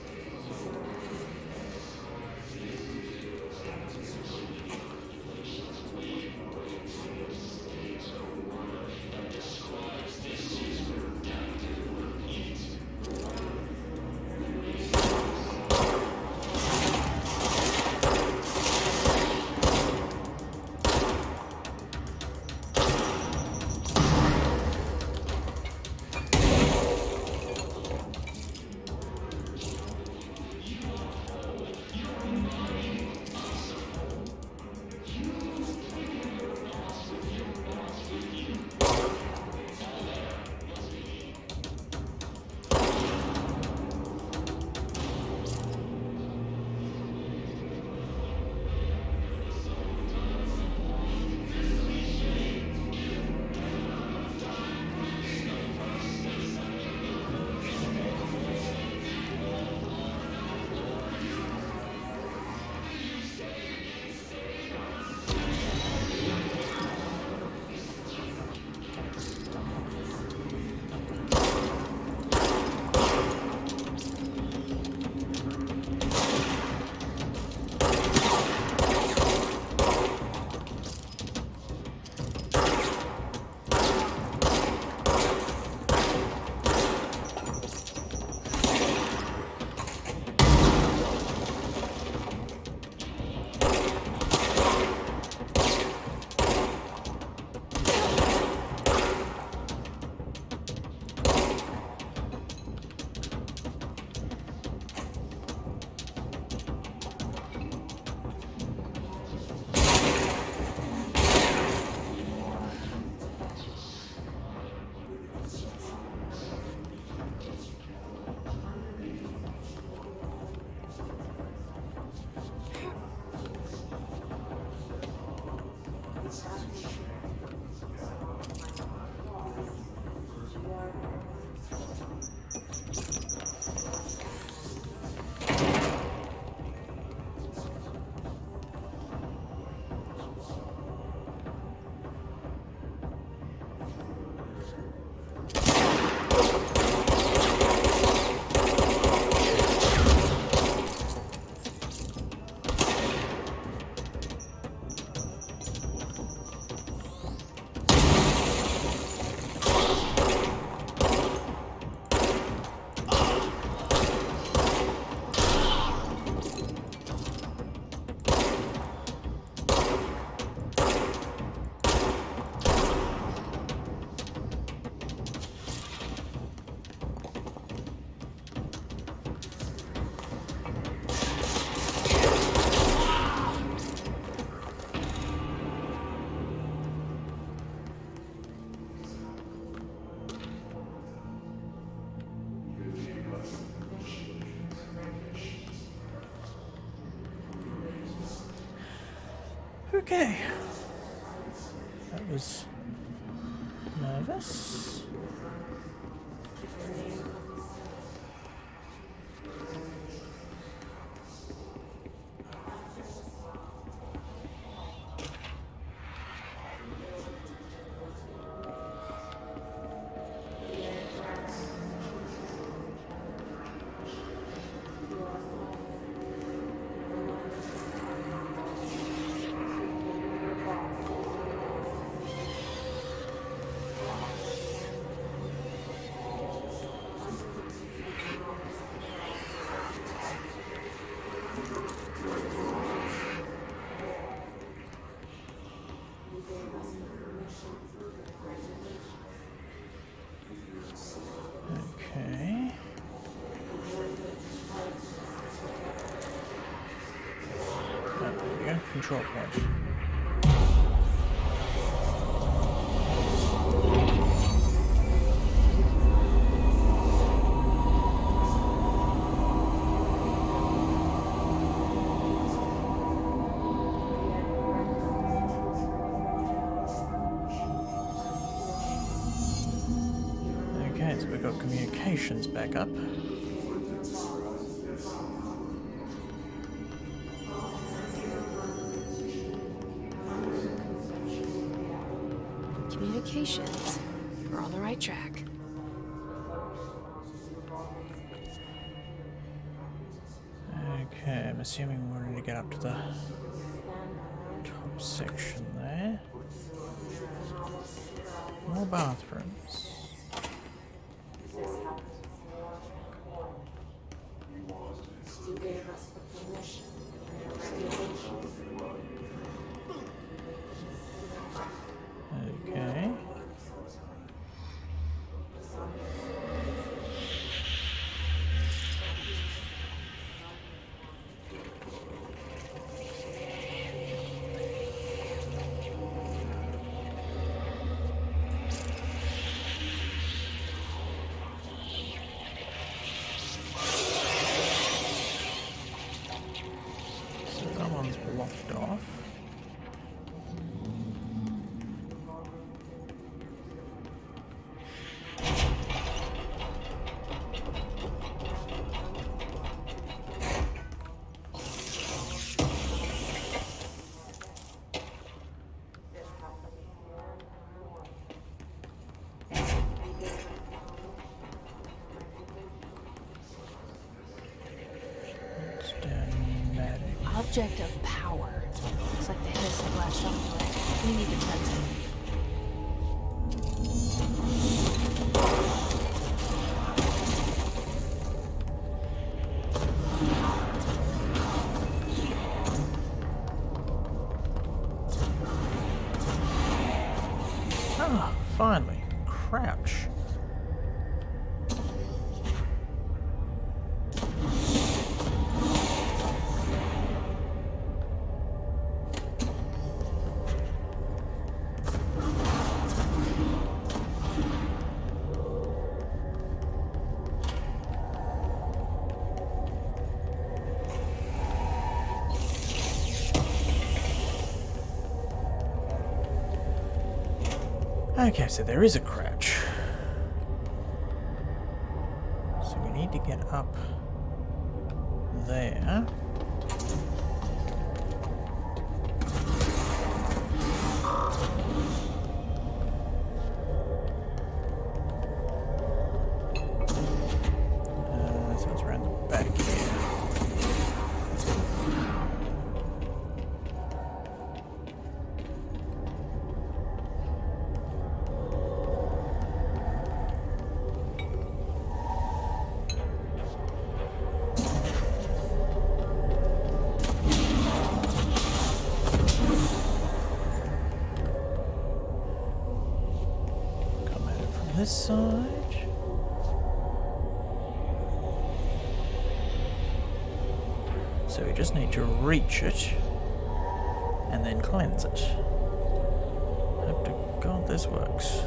Okay. That was nervous. Okay. Oh, there we go. Control point. Okay, so we've got communications back up. Communications. We're on the right track. Okay, I'm assuming we're ready to get up to the top section there. More bathrooms. Okay. So that one's blocked off. It's dynamic. Object of power. Looks like the hiss had latched onto it. We need to prep it. Ah, finally. Crouch. Okay, so there is a crouch. So we need to get up there. So it's around the back here. Come at it from this side. So we just need to reach it and then cleanse it. Hope to God this works.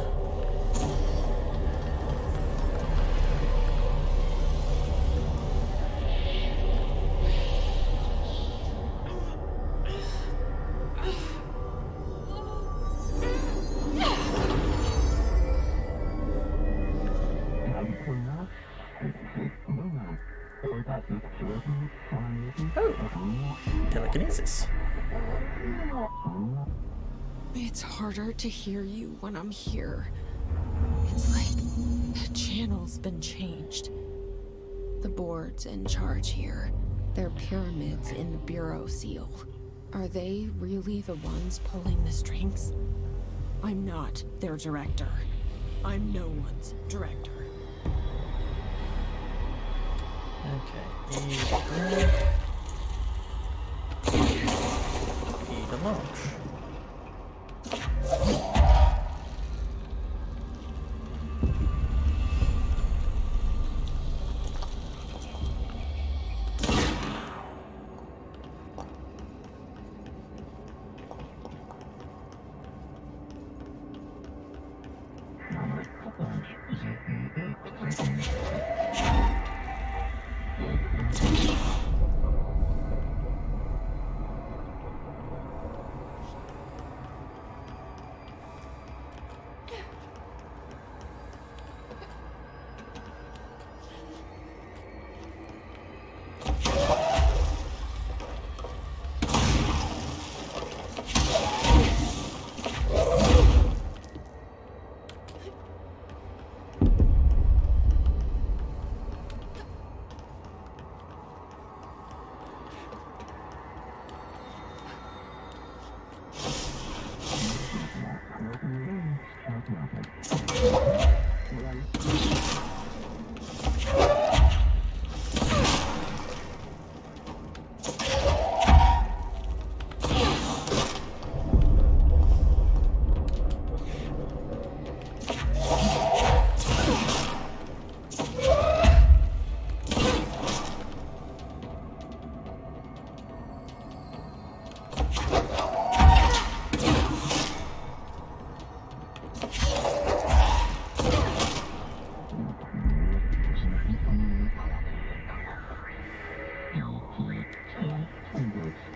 Oh, telekinesis. It's harder to hear you when I'm here. It's like the channel's been changed. The board's in charge here. They're pyramids in the Bureau seal. Are they really the ones pulling the strings? I'm not their director. I'm no one's director. Okay, eat a lunch.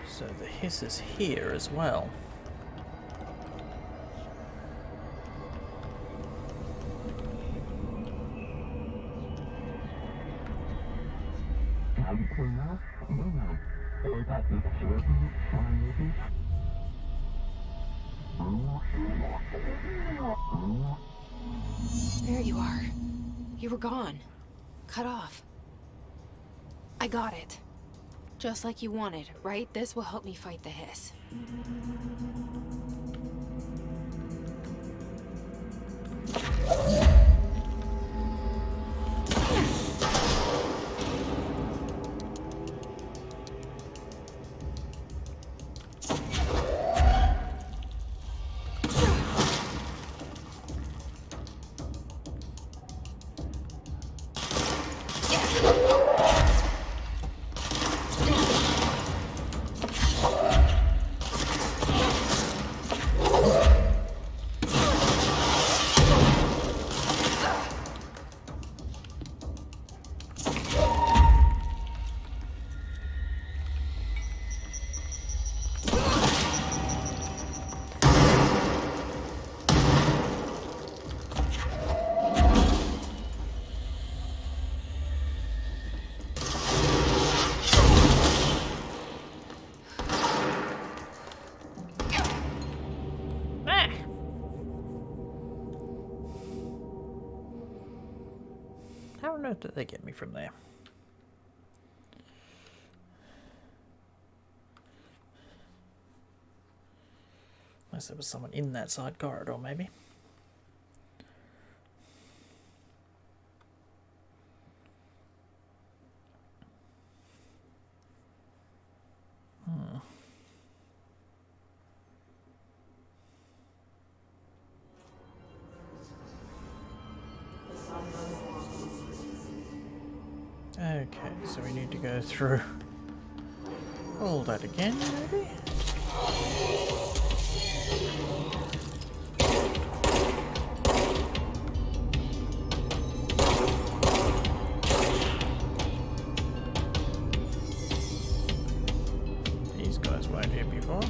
So the hiss is here as well. There you are. You were gone. Cut off. I got it. Just like you wanted, right? This will help me fight the hiss. How on earth did they get me from there? Unless there was someone in that side corridor, maybe. Okay, so we need to go through all that again, maybe? These guys weren't here before.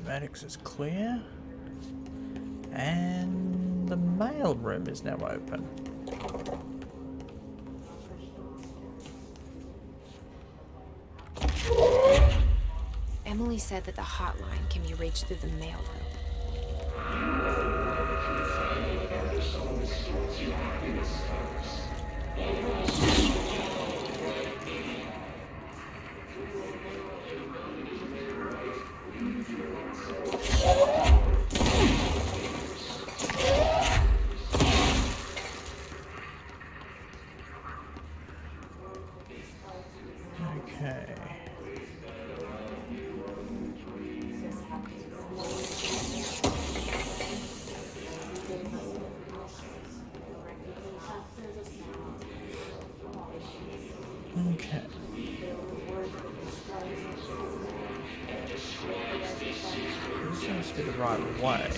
Schematics is clear. And the mail room is now open. Emily said that the hotline can be reached through the mail room. Okay. Okay. This seems to be the right way.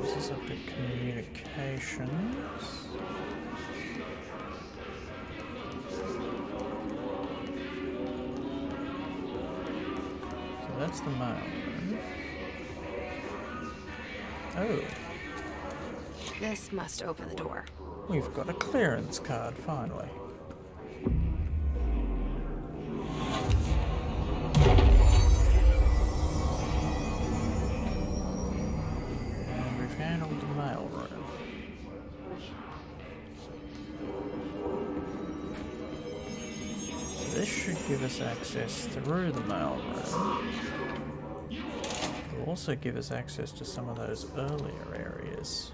This is up to communications. So that's the mail room. Oh. This must open the door. We've got a clearance card, finally. And we've handled the mail room. So this should give us access through the mail room. It'll also give us access to some of those earlier areas.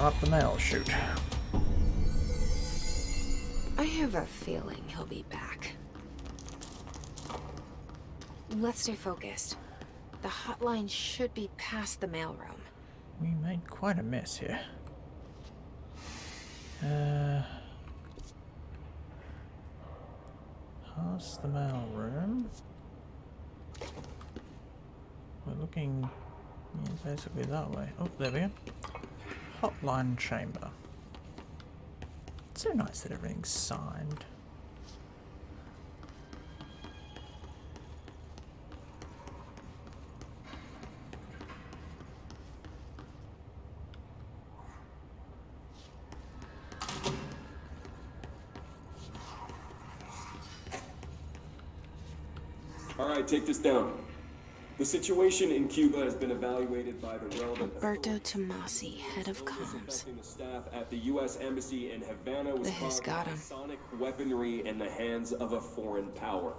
up the mail chute. I have a feeling he'll be back. Let's stay focused. The hotline should be past the mailroom. We made quite a mess here. Past the mailroom. We're looking basically that way. Oh, there we go. Hotline chamber. It's so nice that everything's signed. All right, take this down. The situation in Cuba has been evaluated by the relevant Roberto Tomasi, head of comms. The staff at the U.S. Embassy in Havana was This got him. sonic weaponry in the hands of a foreign power.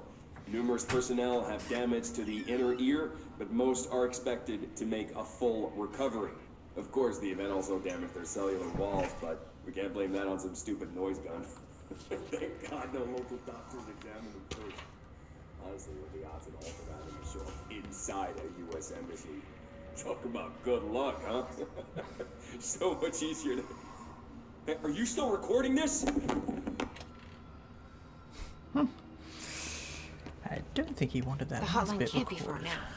Numerous personnel have damage to the inner ear, but most are expected to make a full recovery. Of course, the event also damaged their cellular walls, but we can't blame that on some stupid noise gun. Thank God no local doctors examined them first. Honestly, with the odds and all around them to show up inside a U.S. embassy. Talk about good luck, huh? So much easier to... Hey, are you still recording this? I don't think he wanted that. The last hotline bit can't be recorded. far now.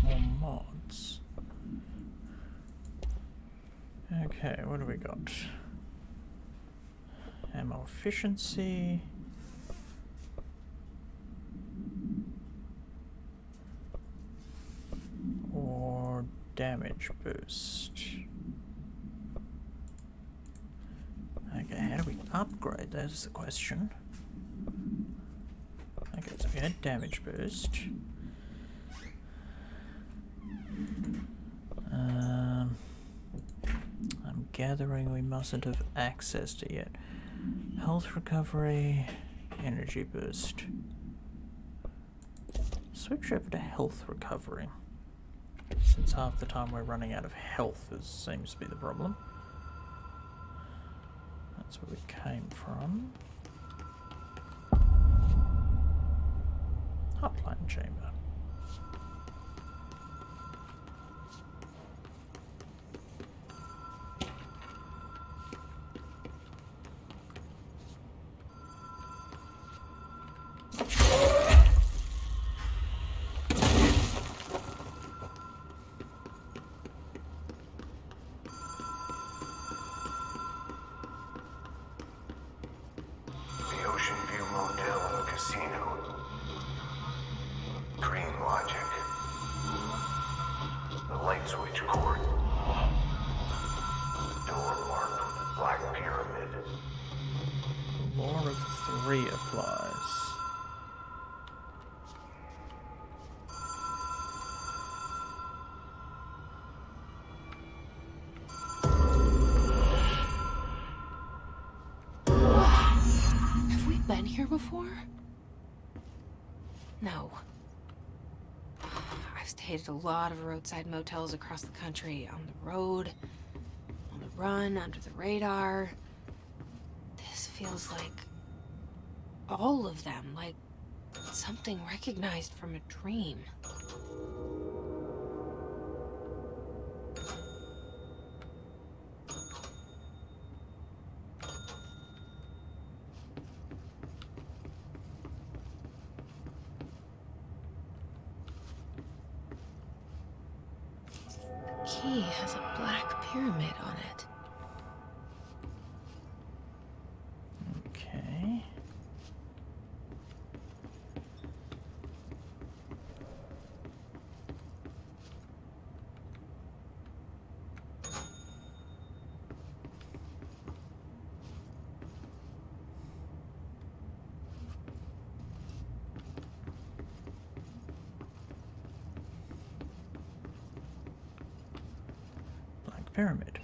More mods. Okay, what do we got? Ammo efficiency. Or damage boost. Okay, how do we upgrade? That is the question. Okay, so we had damage boost. I'm gathering we mustn't have accessed it yet. Health recovery, energy boost. Switch over to health recovery. Since half the time we're running out of health, seems to be the problem. That's where we came from. Hotline chamber. The Ocean View Motel and Casino. Dream Logic. The Light Switch Court. Door marked with Black Pyramid. Law of 3 applies. Have we been here before? No. I've stayed at a lot of roadside motels across the country, on the road, on the run, under the radar. This feels like all of them, like something recognized from a dream. Key has a black pyramid on it. Okay. Black pyramid.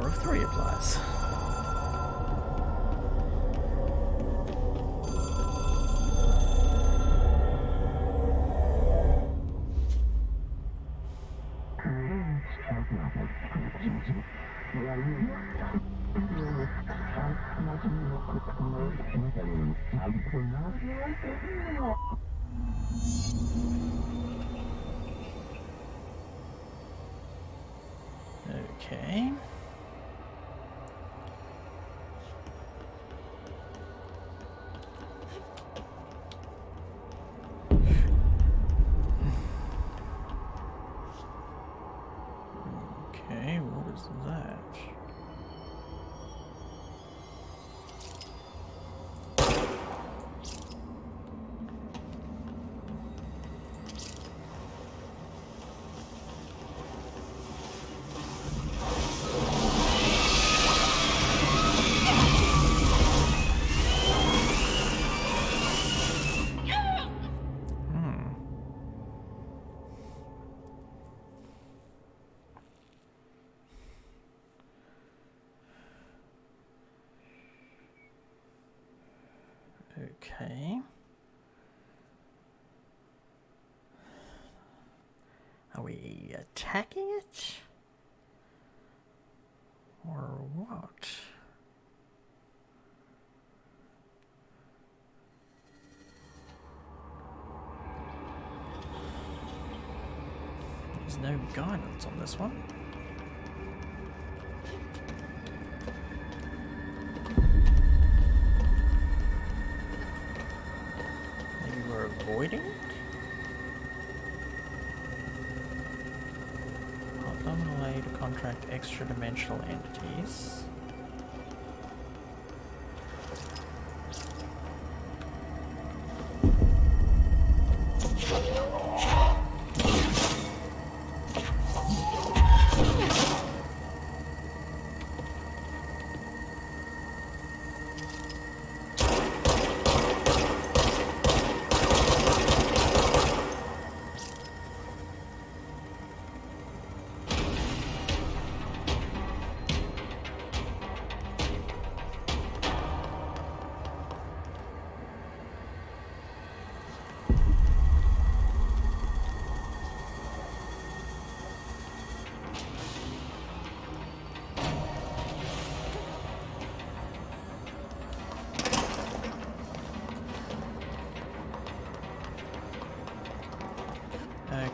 Law of 3 applies. Okay. Okay, what is that? Okay. Are we attacking it? Or what? There's no guidance on this one. Avoiding it? Hotline will allow you to contract extra-dimensional entities.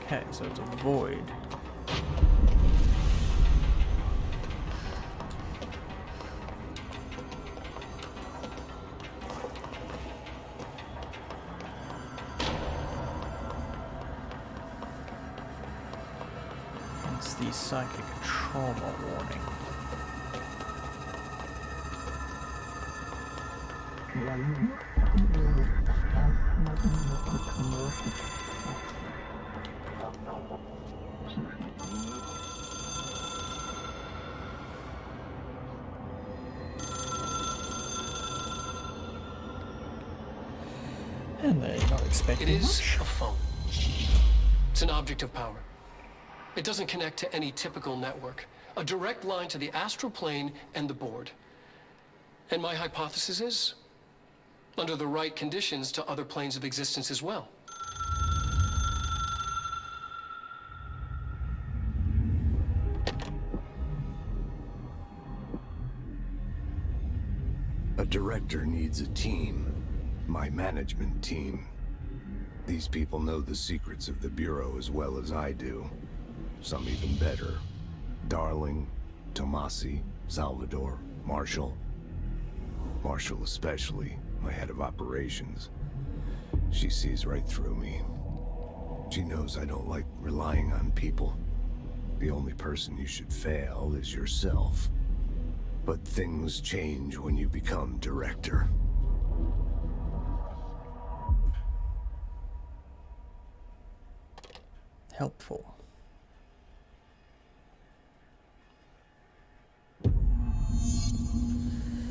Okay, so it's a void. It's the psychic trauma warning. And they're not expecting It is much. a phone. It's an object of power. It doesn't connect to any typical network. A direct line to the astral plane and the board. And my hypothesis is, under the right conditions, to other planes of existence as well. A director needs a team. My management team. These people know the secrets of the Bureau as well as I do. Some even better. Darling, Tomasi, Salvador, Marshall. Marshall especially, my head of operations. She sees right through me. She knows I don't like relying on people. The only person you should fail is yourself. But things change when you become director. Helpful.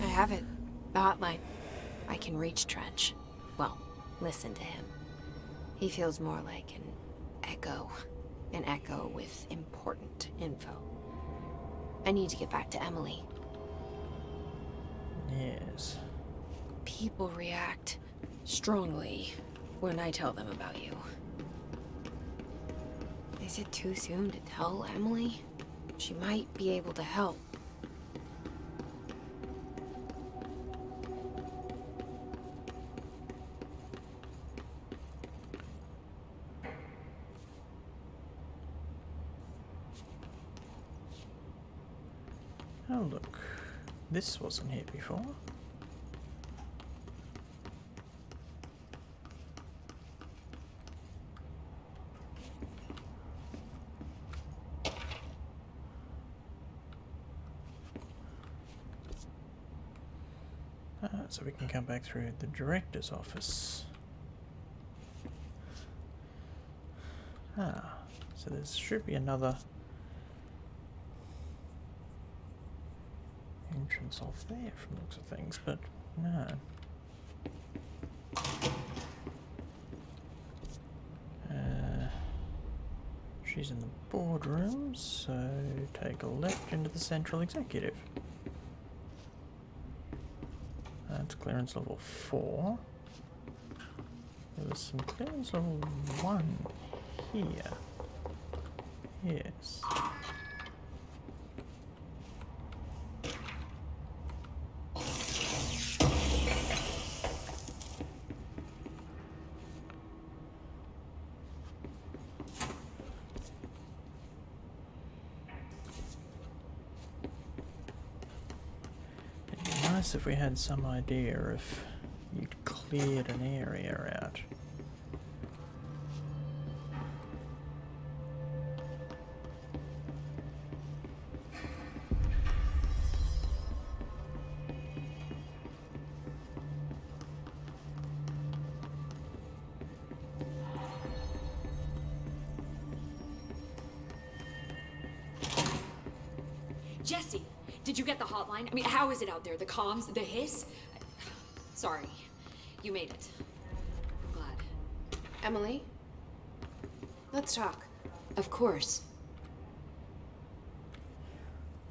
I have it. The hotline. I can reach Trench. Well, listen to him. He feels more like an echo. An echo with important info. I need to get back to Emily. Yes. People react strongly when I tell them about you. Is it too soon to tell Emily? She might be able to help. Oh look, this wasn't here before. So we can come back through the director's office. So there should be another entrance off there from the looks of things, but no. She's in the boardroom, so take a left into the central executive. That's clearance level 4. There was some clearance level 1 here. Yes. If we had some idea if you'd cleared an area out. Jesse, did you get the hotline? I mean, how is it out there? The comms, the hiss? Sorry, you made it. I'm glad. Emily? Let's talk. Of course.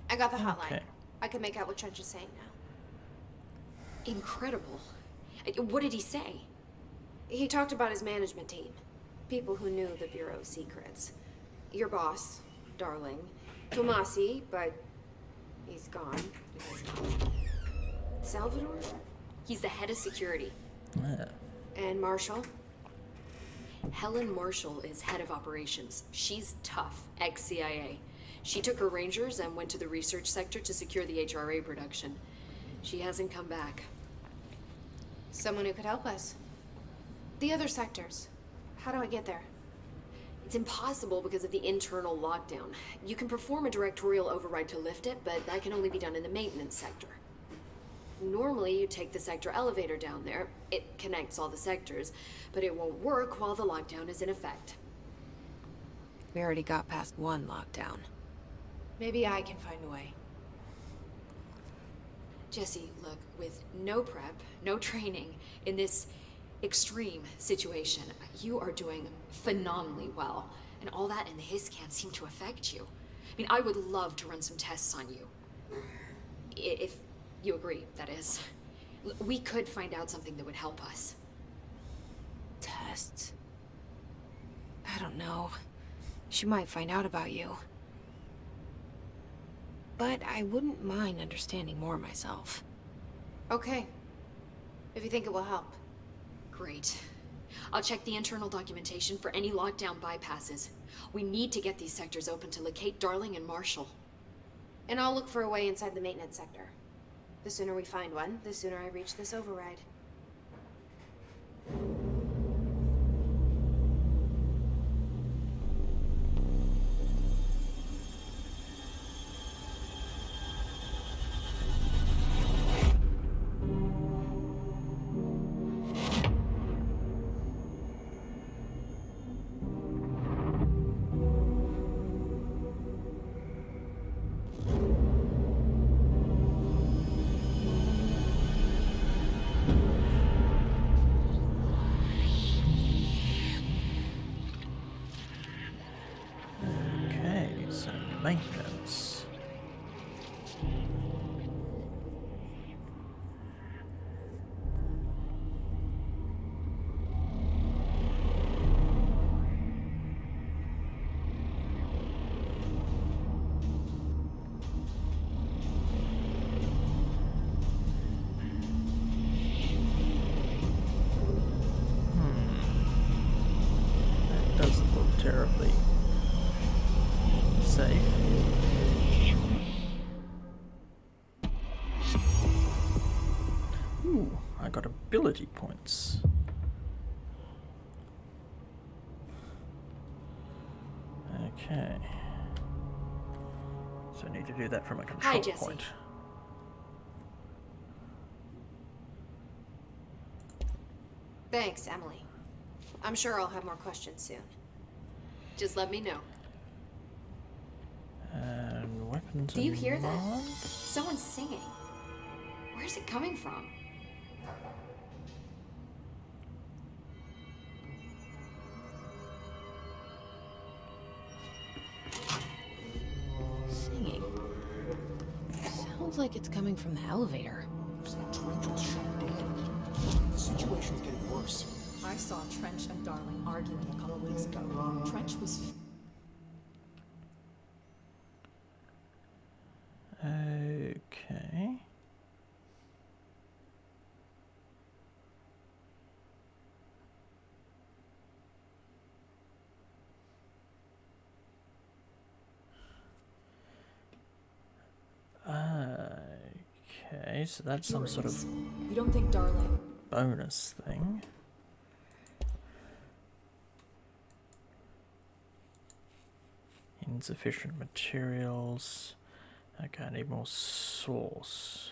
I got the hotline. Okay. I can make out what Trench is saying now. Incredible. What did he say? He talked about his management team. People who knew the Bureau's secrets. Your boss, Darling. Tomasi, but he's gone. Salvador? He's the head of security. Yeah. And Marshall? Helen Marshall is head of operations. She's tough, ex-CIA. She took her Rangers and went to the research sector to secure the HRA production. She hasn't come back. Someone who could help us. The other sectors. How do I get there? It's impossible because of the internal lockdown. You can perform a directorial override to lift it, but that can only be done in the maintenance sector. Normally, you take the sector elevator down there. It connects all the sectors, but it won't work while the lockdown is in effect. We already got past one lockdown. Maybe I can find a way. Jesse, look, with no prep, no training, in this extreme situation, you are doing phenomenally well. And all that and the hiss can't seem to affect you. I mean, I would love to run some tests on you. If you agree, that is. We could find out something that would help us. Tests? I don't know. She might find out about you. But I wouldn't mind understanding more myself. Okay. If you think it will help. Great. I'll check the internal documentation for any lockdown bypasses. We need to get these sectors open to locate Darling and Marshall. And I'll look for a way inside the maintenance sector. The sooner we find one, the sooner I reach this override. I got ability points. Okay. So I need to do that from a control Hi, Jesse. point. Thanks, Emily. I'm sure I'll have more questions soon. Just let me know. And weapons. Do you hear that? unlocked. Someone's singing. Where's it coming from? Singing. Sounds like it's coming from the elevator. Trench was shot dead. The situation's getting worse. I saw Trench and Darling arguing a couple weeks ago. Trench was... Okay. Okay, so that's some sort of You don't think Darling... bonus thing. Insufficient materials. Okay, I need more sauce.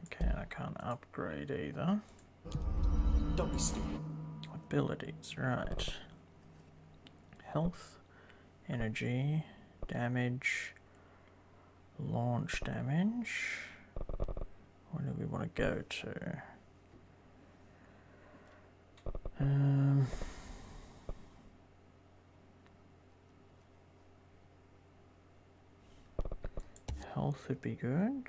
Okay, I can't upgrade either. Don't be stupid. Abilities, right. Health, energy, damage, launch damage. Where do we want to go to? Health would be good.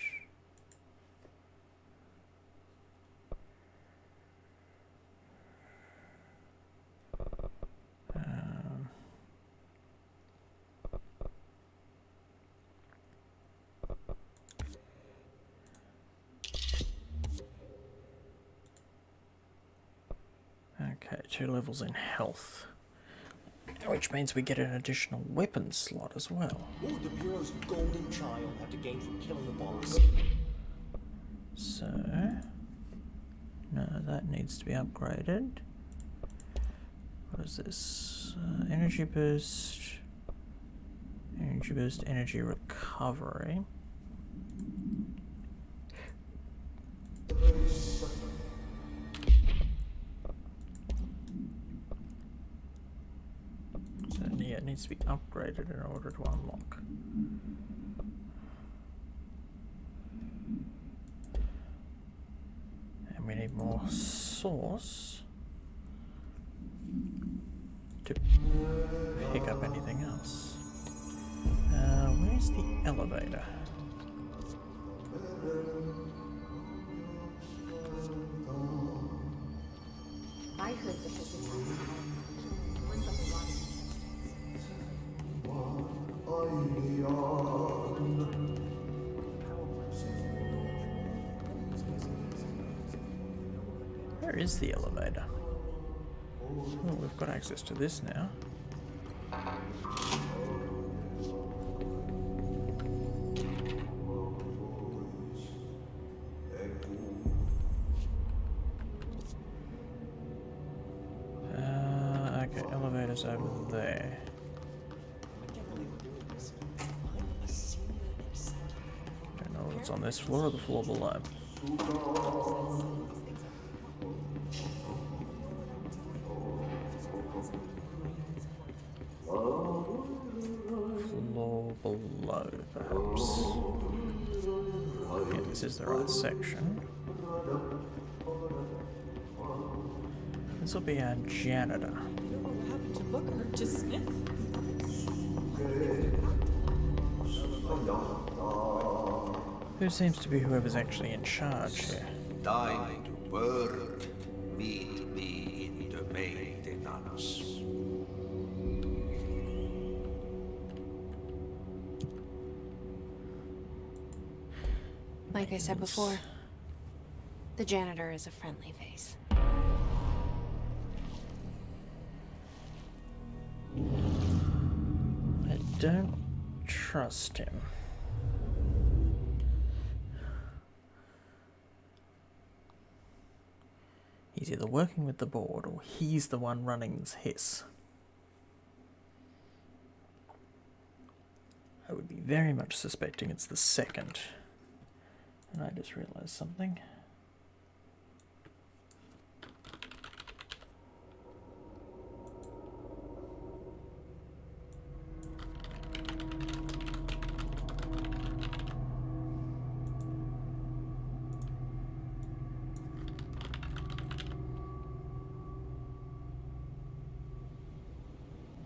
Okay, 2 levels in health. Which means we get an additional weapon slot as well. What would the Bureau's golden child have to gain from killing the boss? So... no, that needs to be upgraded. What is this? Energy boost. Energy boost, energy recovery. So yeah, it needs to be upgraded in order to unlock. And we need more sauce to pick up anything else. Where's the elevator? I heard the hissing sound. Brings up a lot Where is the elevator? Oh, we've got access to this now. Okay, elevator's over there. Don't know what's on this floor or the floor below. Floor below, perhaps. Yeah, this is the right section. This will be our janitor. What happened to Booker? Just Smith? Who seems to be whoever's actually in charge here? Time to burn. Meet me in the maintenance. Like I said before, The janitor is a friendly face. I don't trust him. He's either working with the board or he's the one running this hiss. I would be very much suspecting it's the second. And I just realized something.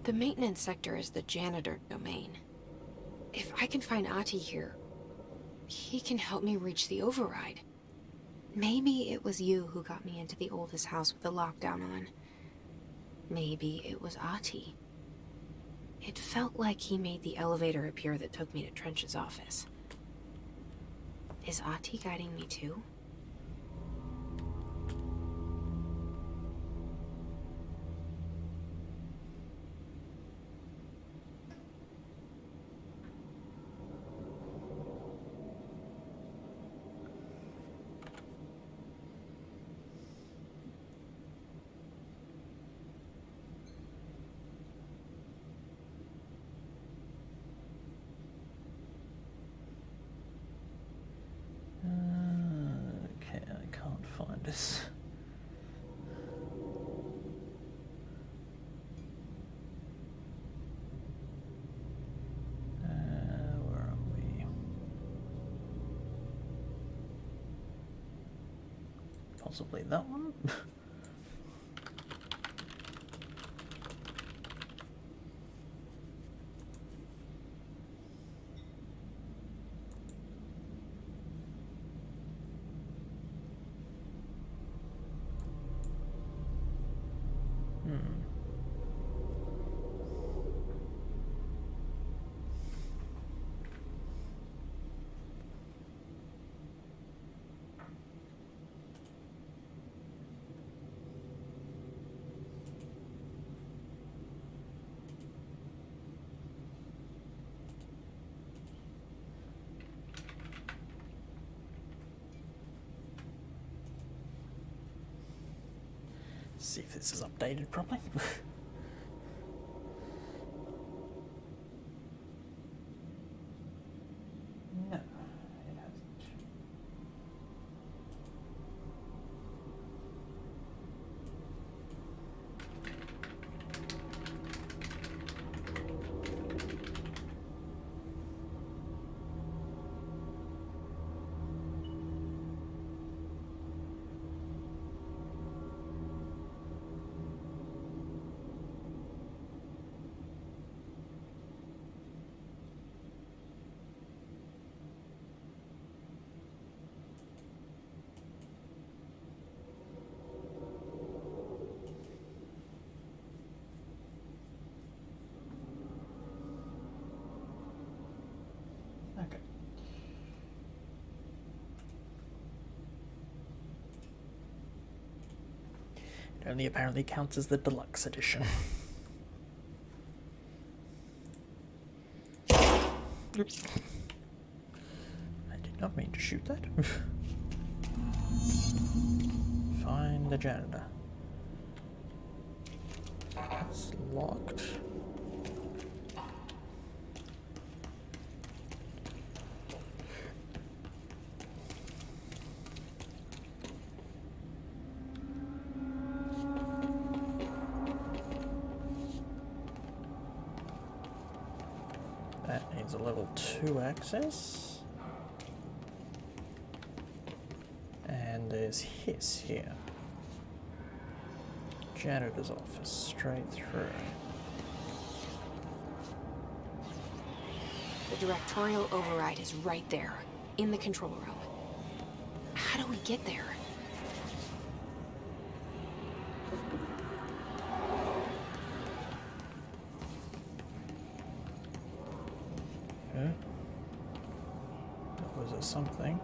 The maintenance sector is the janitor domain. If I can find Ahti here, he can help me reach the override. Maybe it was you who got me into the oldest house with the lockdown on. Maybe it was Ahti. It felt like he made the elevator appear that took me to Trench's office. Is Ahti guiding me too? Okay, I can't find us. Where are we? Possibly that one? See if this is updated properly. No, it hasn't. Okay. It only apparently counts as the deluxe edition. Oops. I did not mean to shoot that. Find the janitor. It's locked. That needs a level 2 access. And there's his here. Janitor's office, straight through. The directorial override is right there, in the control room. How do we get there? Okay. That was a something.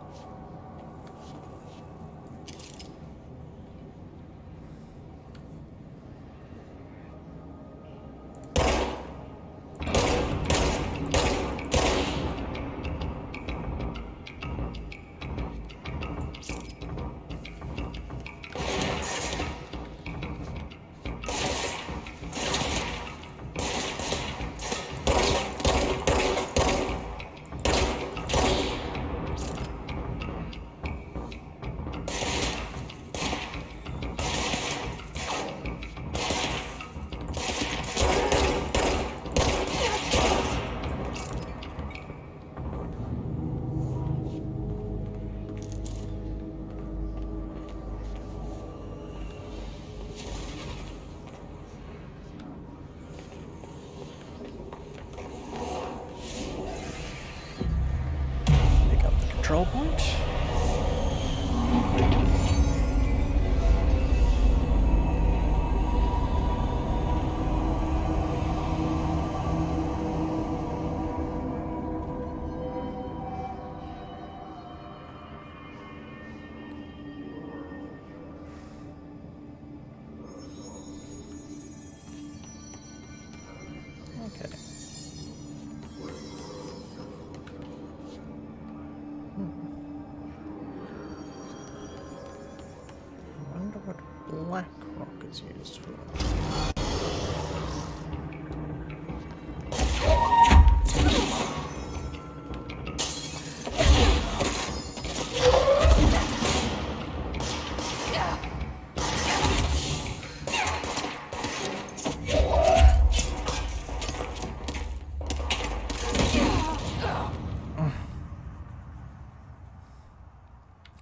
black rock is used for.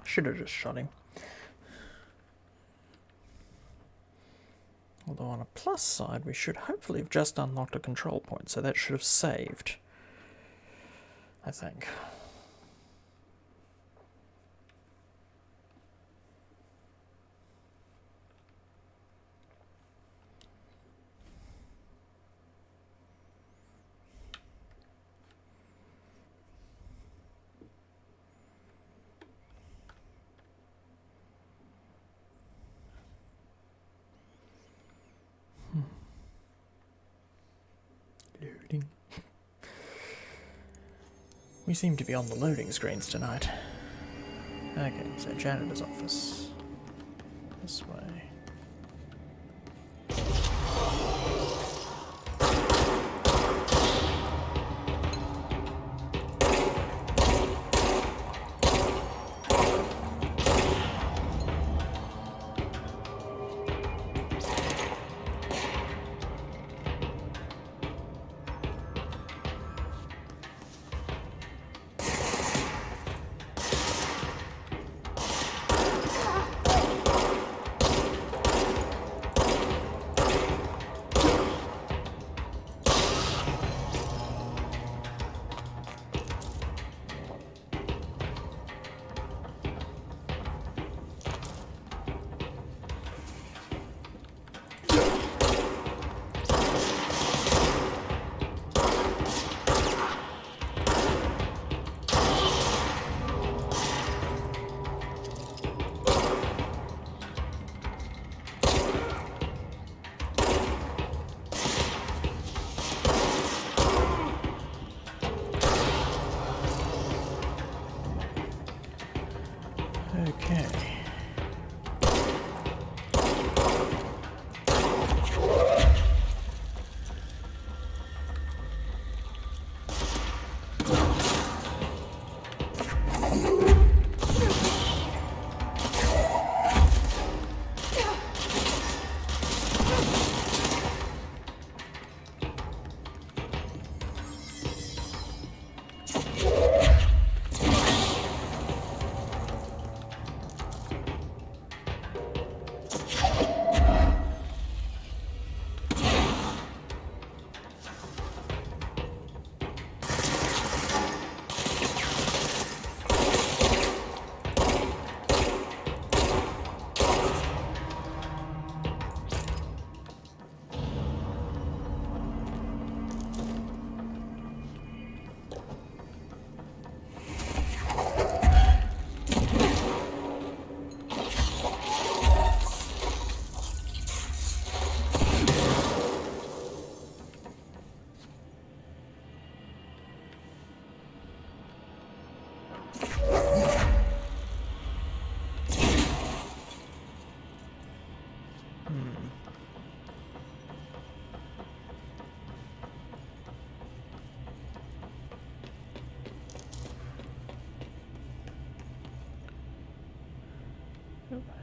Should have just shot him. Although on a plus side, we should hopefully have just unlocked a control point, so that should have saved, I think. Loading. We seem to be on the loading screens tonight. Okay, so janitor's office. This way. Okay.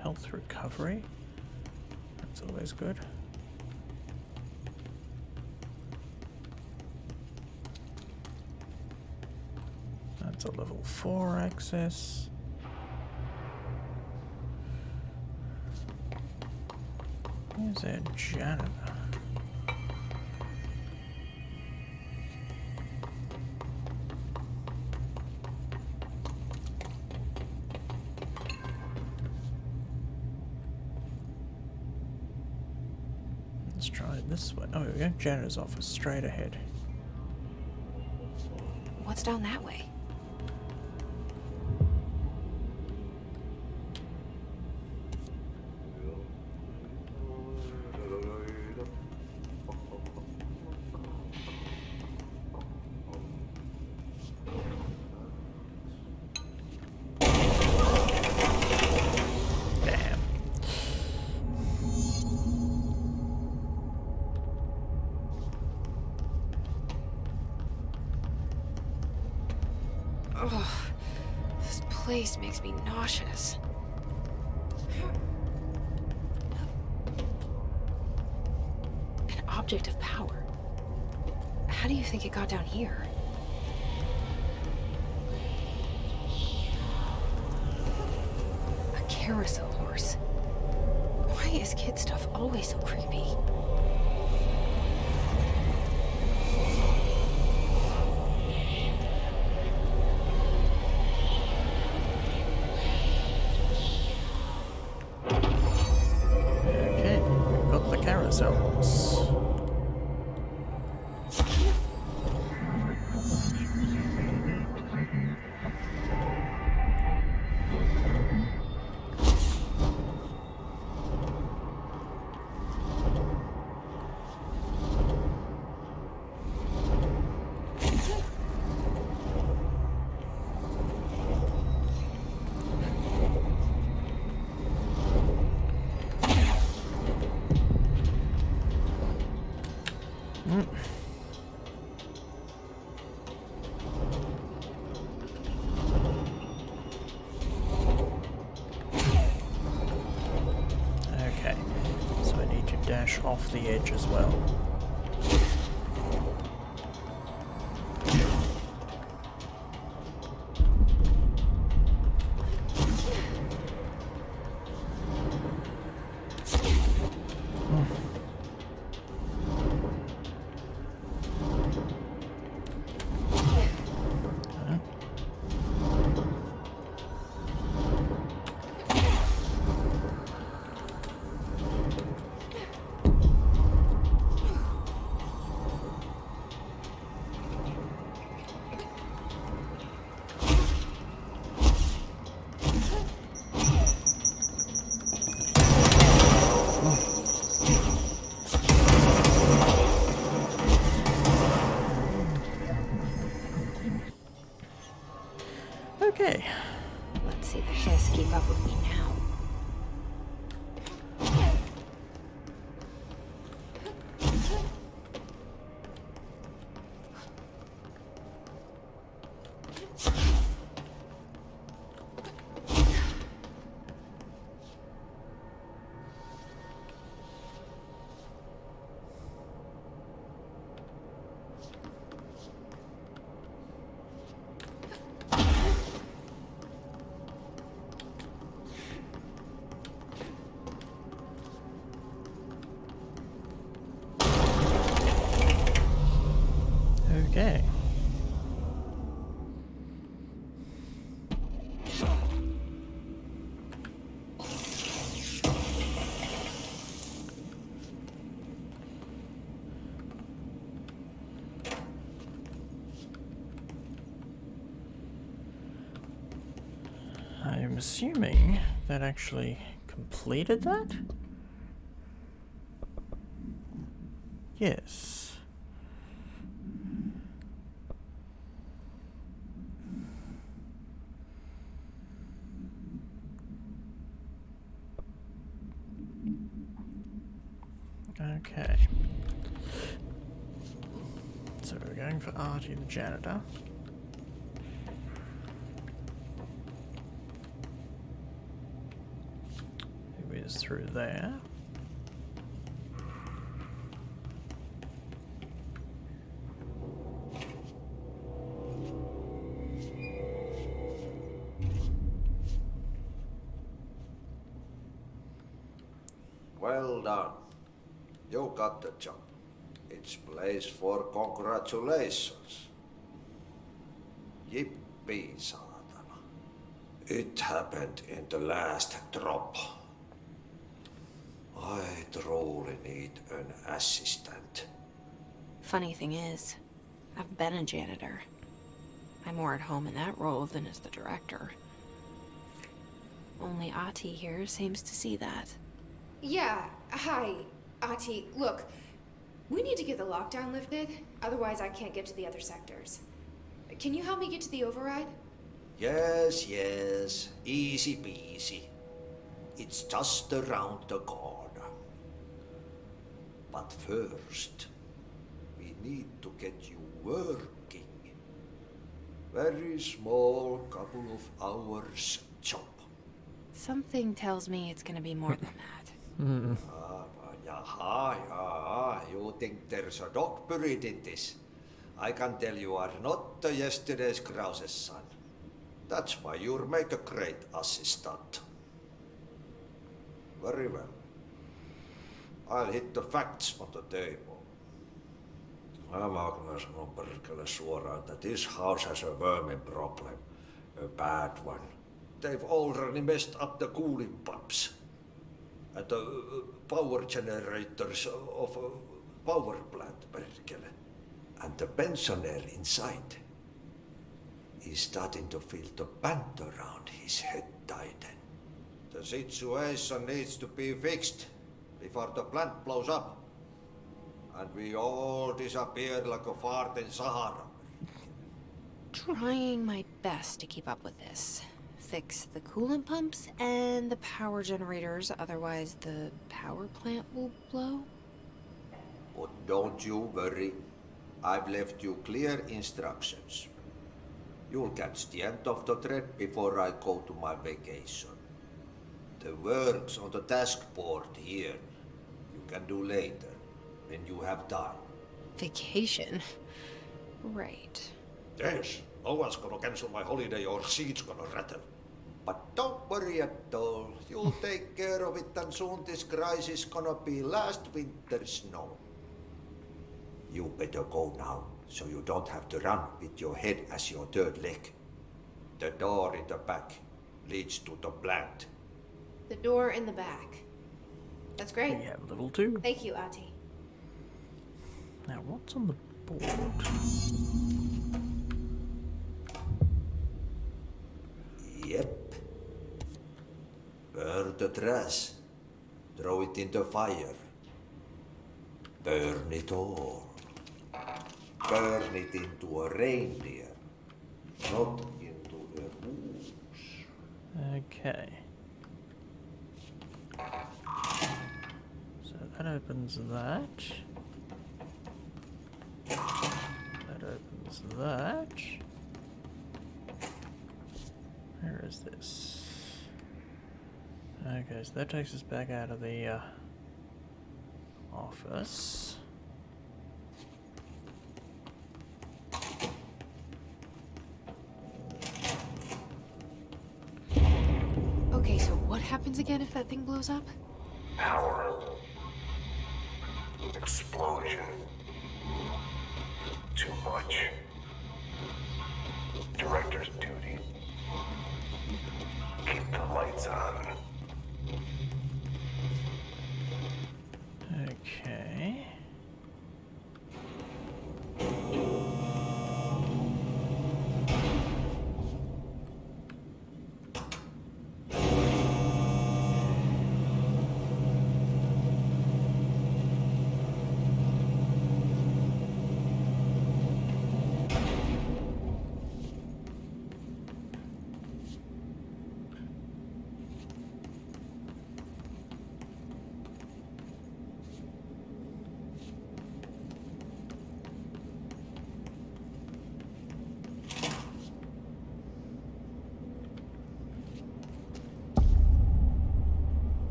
Health recovery. That's always good. That's a level 4 access. Where's our janitor? Let's try it this way. Oh, here we go. Janitor's office, straight ahead. What's down that way? place makes me nauseous. An object of power. How do you think it got down here? A carousel horse. Why is kid stuff always so creepy? Okay, we've got the carousel horse. Okay, so I need to dash off the edge as well. Okay. Let's see the Hiss keep up with me now. Okay. I'm assuming that actually completed that? Yes. Okay. So we're going for Artie the janitor. Who is through there. Well done. You got the job. It's place for congratulations. Yippee, saatana. It happened in the last drop. I truly need an assistant. Funny thing is, I've been a janitor. I'm more at home in that role than as the director. Only Ahti here seems to see that. Yeah, hi, Ahti. Look, we need to get the lockdown lifted, otherwise I can't get to the other sectors. Can you help me get to the override? Yes, easy peasy. It's just around the corner. But first, we need to get you working. Very small, couple of hours job. Something tells me it's gonna be more than that. Yaha, you think there's a dog buried in this? I can tell you are not the yesterday's Krause's son. That's why you'll make a great assistant. Very well. I'll hit the facts on the table. Mä kyllä sanon perkele suoraan, that this house has a vermin problem. A bad one. They've already messed up the cooling pumps. And the power generators of a power plant, perkele. And the pensioner inside is starting to feel the band around his head tighten. The situation needs to be fixed before the plant blows up. And we all disappear like a fart in Sahara. Trying my best to keep up with this. Fix the coolant pumps and the power generators, otherwise the power plant will blow. But don't you worry. I've left you clear instructions. You'll catch the end of the thread before I go to my vacation. The work's on the task board here. You can do later, when you have time. Vacation? Right. Yes, no one's gonna cancel my holiday or seat's gonna rattle. But don't worry at all. You'll take care of it and soon this crisis gonna be last winter's snow. You better go now, so you don't have to run with your head as your third leg. The door in the back leads to the plant. The door in the back. That's great. We have level 2. Thank you, Ati. Now, what's on the board? Yep. Burn the trash. Throw it in the fire. Burn it all. Burn it into a reindeer, not into a moose. Okay. So that opens that. That opens that. Where is this? Okay, so that takes us back out of the office. Okay, so what happens again if that thing blows up? Power. Explosion. Too much. Director's duty. Keep the lights on. Okay.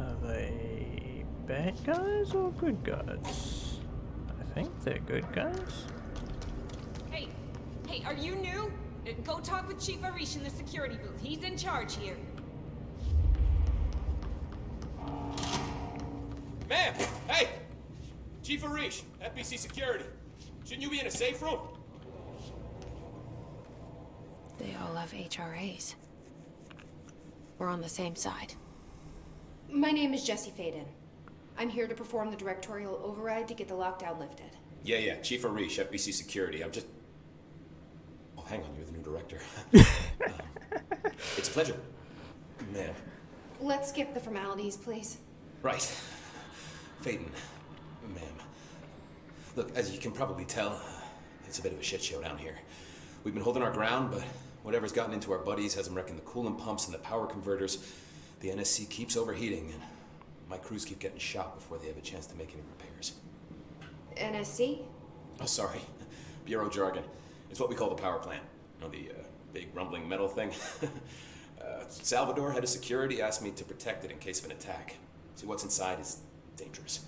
Are they bad guys or good guys? I think they're good guys. Hey, are you new? Go talk with Chief Arish in the security booth. He's in charge here. Ma'am! Hey! Chief Arish, FBC Security. Shouldn't you be in a safe room? They all have HRAs. We're on the same side. My name is Jesse Faden. I'm here to perform the directorial override to get the lockdown lifted. Yeah, Chief Arish, FBC Security. I'm just... Oh, hang on, you're the new director. It's a pleasure, ma'am. Let's skip the formalities, please. Right. Faden, ma'am. Look, as you can probably tell, it's a bit of a shit show down here. We've been holding our ground, but whatever's gotten into our buddies has them wrecking the coolant pumps and the power converters. The NSC keeps overheating, and my crews keep getting shot before they have a chance to make any repairs. NSC? Oh, sorry. Bureau jargon. It's what we call the power plant. You know, the big rumbling metal thing? Salvador, head of security, asked me to protect it in case of an attack. See, what's inside is dangerous.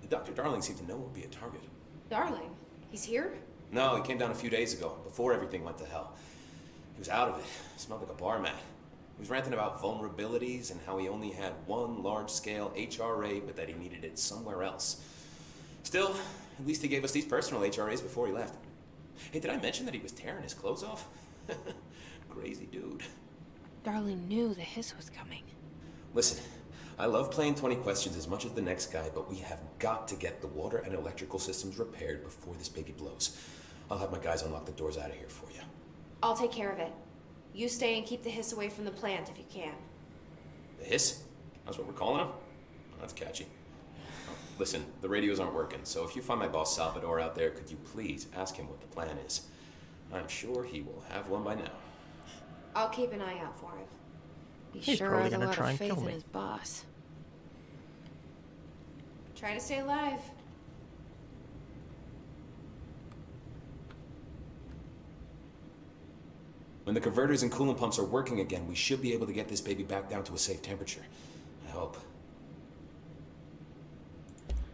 Dr. Darling seemed to know it would be a target. Darling? He's here? No, he came down a few days ago, before everything went to hell. He was out of it. Smelled like a bar mat. He was ranting about vulnerabilities and how he only had one large-scale HRA, but that he needed it somewhere else. Still, at least he gave us these personal HRAs before he left. Hey, did I mention that he was tearing his clothes off? Crazy dude. Darling knew the hiss was coming. Listen, I love playing 20 questions as much as the next guy, but we have got to get the water and electrical systems repaired before this baby blows. I'll have my guys unlock the doors out of here for you. I'll take care of it. You stay and keep the hiss away from the plant if you can. The hiss? That's what we're calling him? That's catchy. Listen, the radios aren't working, so if you find my boss Salvador out there, could you please ask him what the plan is? I'm sure he will have one by now. I'll keep an eye out for him. He sure has a lot of faith in his boss. Try to stay alive. When the converters and coolant pumps are working again, we should be able to get this baby back down to a safe temperature. I hope.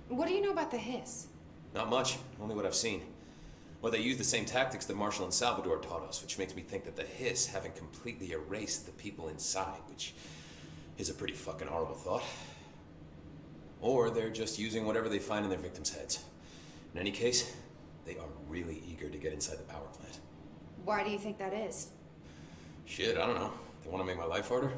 What do you know about the hiss? Not much, only what I've seen. Well, they use the same tactics that Marshall and Salvador taught us, which makes me think that the hiss haven't completely erased the people inside, which is a pretty fucking horrible thought. Or they're just using whatever they find in their victims' heads. In any case, they are really eager to get inside the power plant. Why do you think that is? Shit, I don't know. They want to make my life harder?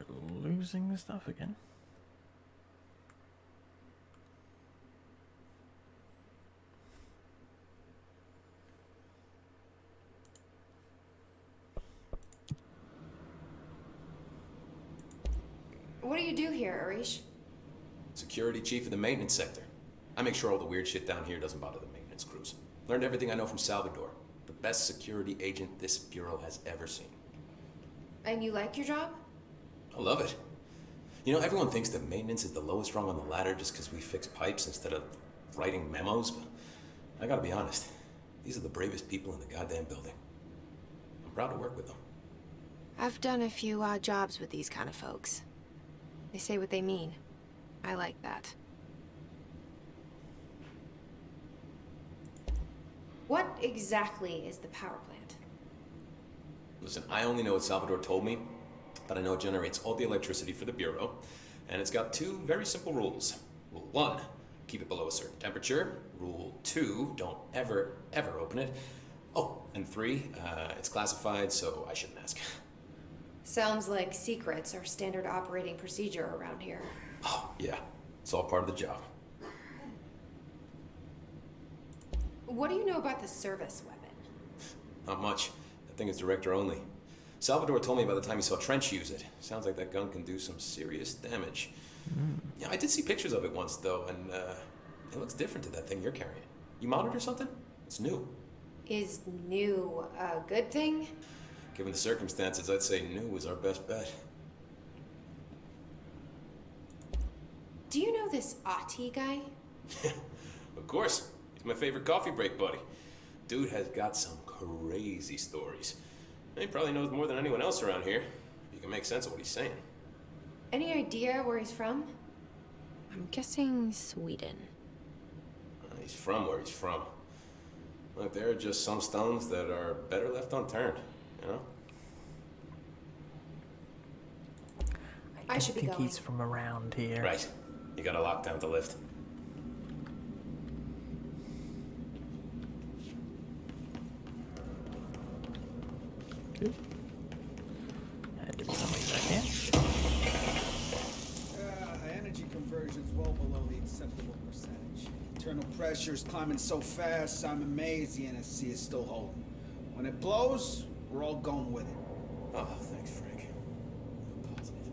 We're losing the stuff again. What do you do here, Arish? Security chief of the maintenance sector. I make sure all the weird shit down here doesn't bother the maintenance crews. Learned everything I know from Salvador. The best security agent this bureau has ever seen. And you like your job? I love it. You know, everyone thinks that maintenance is the lowest rung on the ladder just because we fix pipes instead of writing memos, but I gotta be honest. These are the bravest people in the goddamn building. I'm proud to work with them. I've done a few odd jobs with these kind of folks. They say what they mean. I like that. What exactly is the power plant? Listen, I only know what Salvador told me, but I know it generates all the electricity for the Bureau, and it's got two very simple rules. Rule 1, keep it below a certain temperature. Rule 2, don't ever open it. Oh, and 3, it's classified, so I shouldn't ask. Sounds like secrets are standard operating procedure around here. Oh, yeah. It's all part of the job. What do you know about the service weapon? Not much. That thing is director only. Salvador told me by the time he saw Trench use it. Sounds like that gun can do some serious damage. Yeah, I did see pictures of it once, though, and it looks different to that thing you're carrying. You monitor something? It's new. Is new a good thing? Given the circumstances, I'd say new is our best bet. Do you know this Ahti guy? Of course. He's my favorite coffee break buddy. Dude has got some crazy stories. He probably knows more than anyone else around here. You can make sense of what he's saying. Any idea where he's from? I'm guessing Sweden. He's from where he's from. Look, there are just some stones that are better left unturned, you know? I should be think going. he's from around here. Right. You got a lockdown to lift. Good. Do something back here. Energy conversion's well below the acceptable percentage. Internal pressure's climbing so fast, I'm amazed the NSC is still holding. When it blows, we're all going with it. Oh, thanks, Frank. Real positive.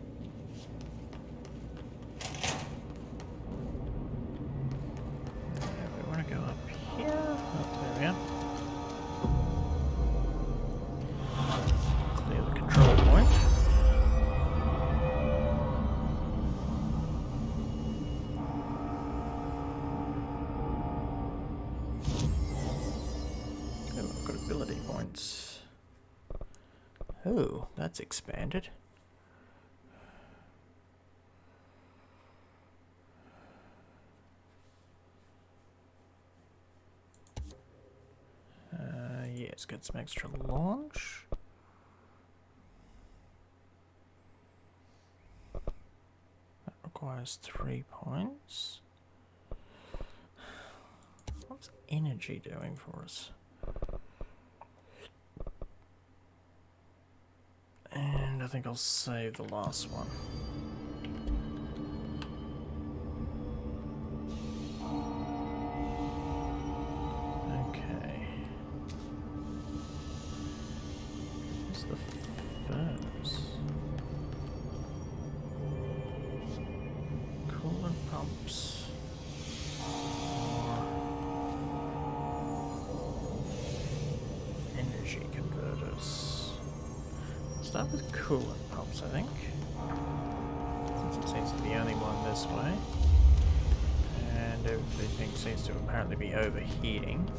ability points. Oh, that's expanded. Yeah, let's get some extra launch. That requires 3 points. What's energy doing for us? And I think I'll save the last one. Okay. What's the furnace? Coolant pumps. Energy converters. Start with coolant pumps, I think. Since it seems to be the only one this way. And everything seems to apparently be overheating.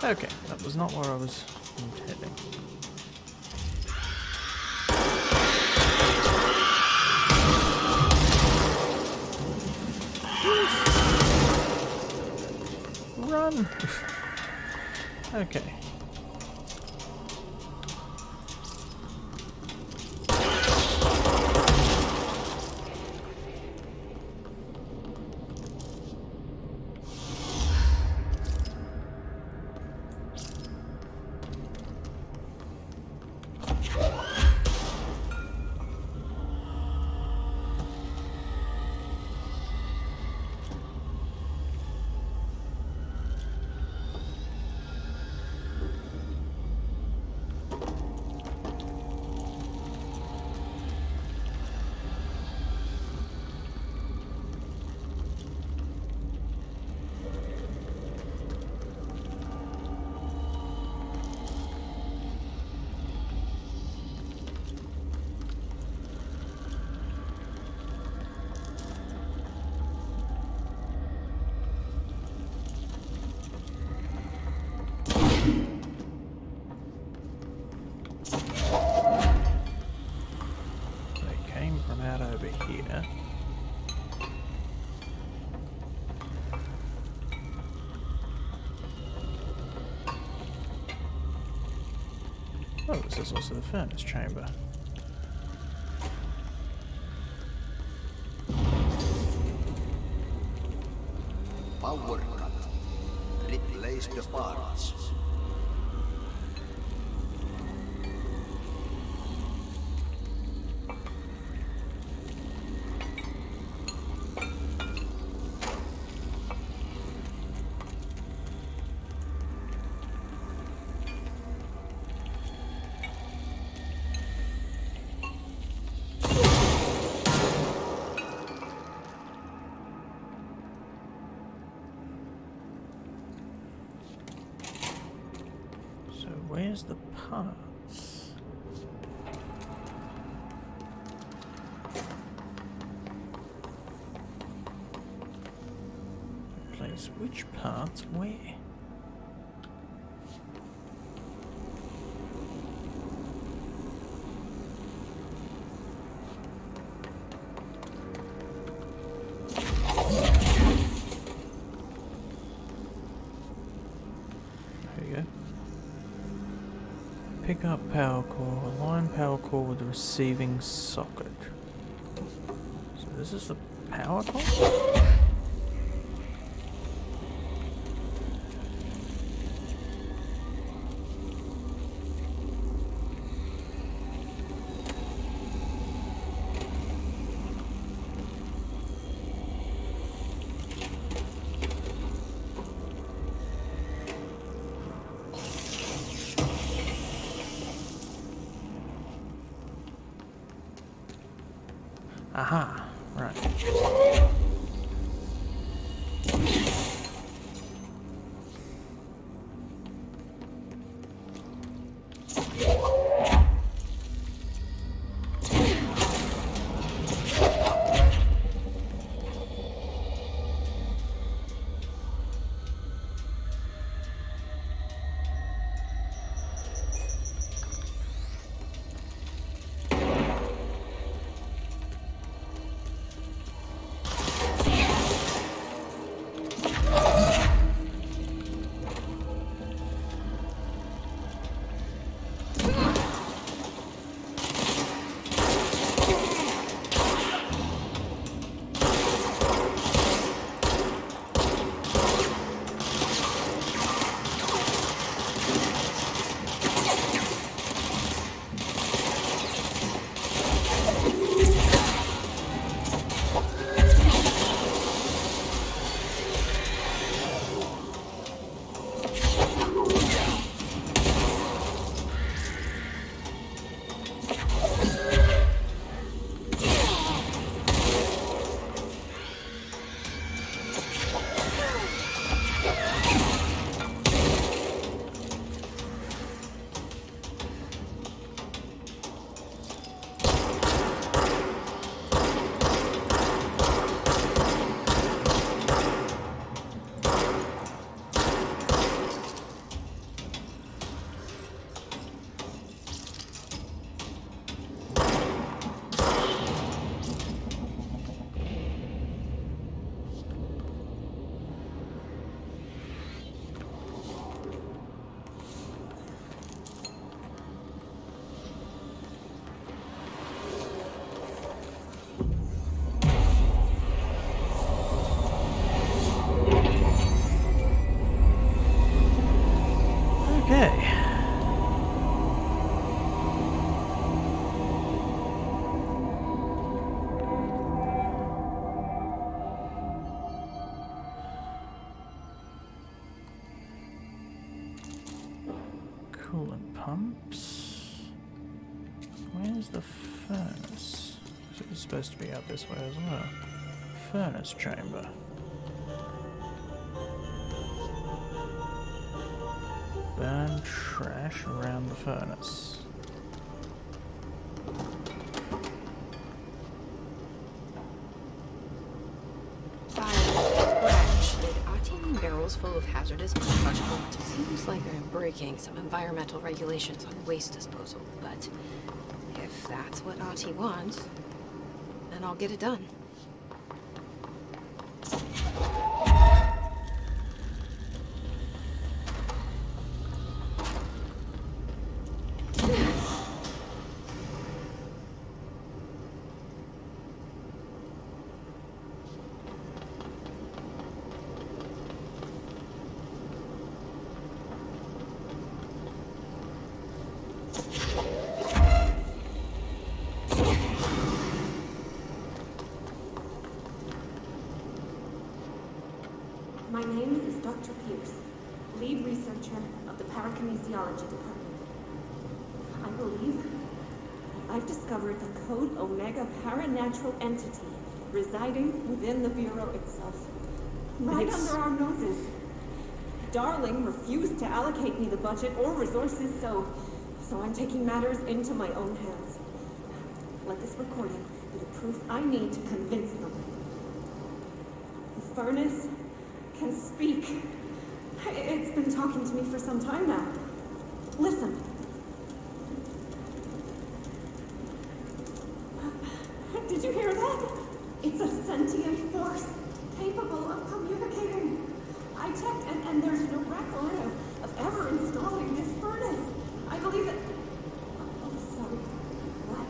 Okay, that was not where I was intending. Run! Okay. Here. Oh, this is also the furnace chamber. Power cut. Replace the parts. Where's the parts? Place which parts where? Pick up power core, align power core with the receiving socket. So this is the power core? Aha, right. Okay. Coolant pumps. Where's the furnace? It was supposed to be out this way as well. Furnace chamber. Burn trash around the furnace. Barrels full of hazardous combustibles. Seems like I'm breaking some environmental regulations on waste disposal, but if that's what Ahti wants, then I'll get it done. My name is Dr. Pierce, lead researcher of the Parakinesiology Department. I believe I've discovered the Code Omega paranatural entity residing within the Bureau itself. Right under our noses. Darling refused to allocate me the budget or resources, so I'm taking matters into my own hands. Let this recording be the proof I need to convince them. The furnace can speak. It's been talking to me for some time now. Listen. Did you hear that? It's a sentient force capable of communicating. I checked, and there's no record of ever installing this furnace. I believe that... Oh, sorry. What?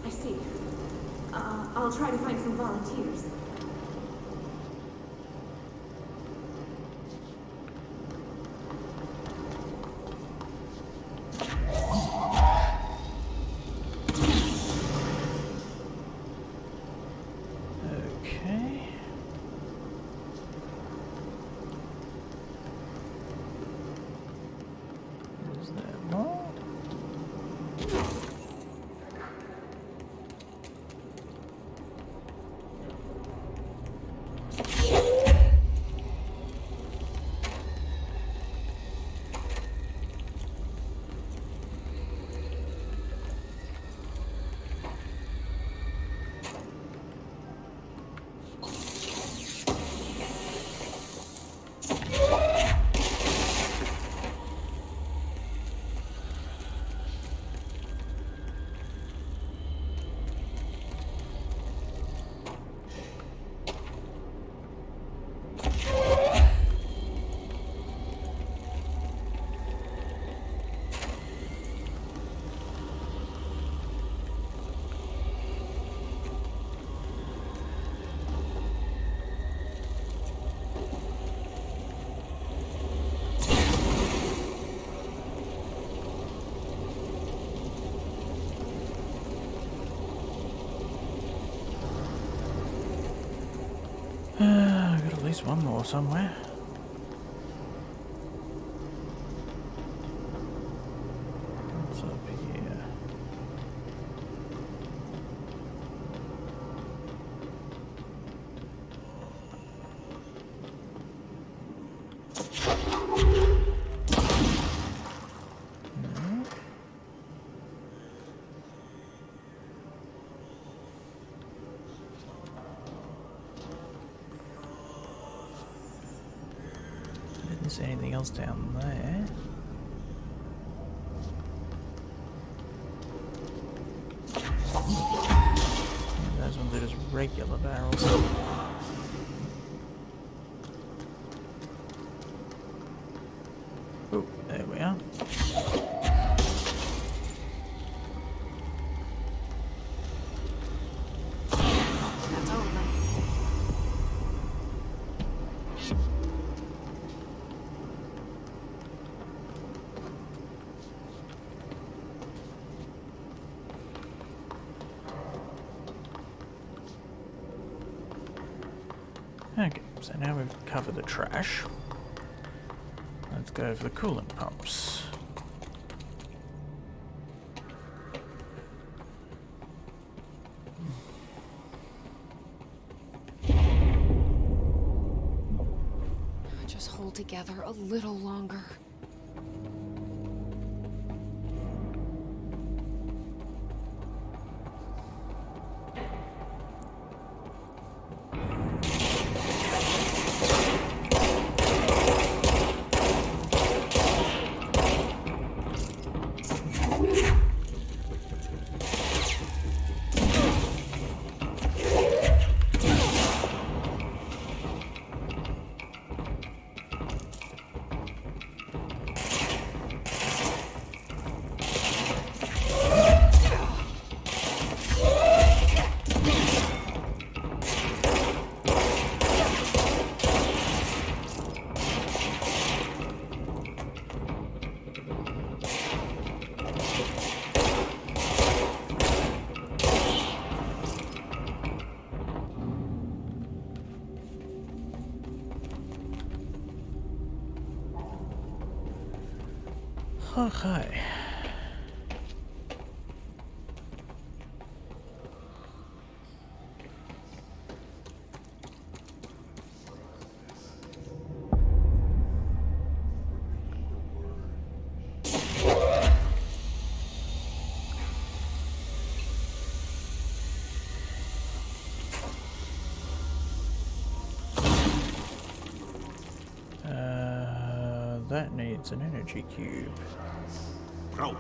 I see. I'll try to find some volunteers. Okay. Is there more? least one more somewhere. What's up here? No. Didn't see anything else down there. And those ones are just regular barrels. Oh, there we are. That's over. Okay, so now we've covered the trash. Let's go for the coolant pumps. Just hold together a little longer. Okay. That needs an energy cube. Bro,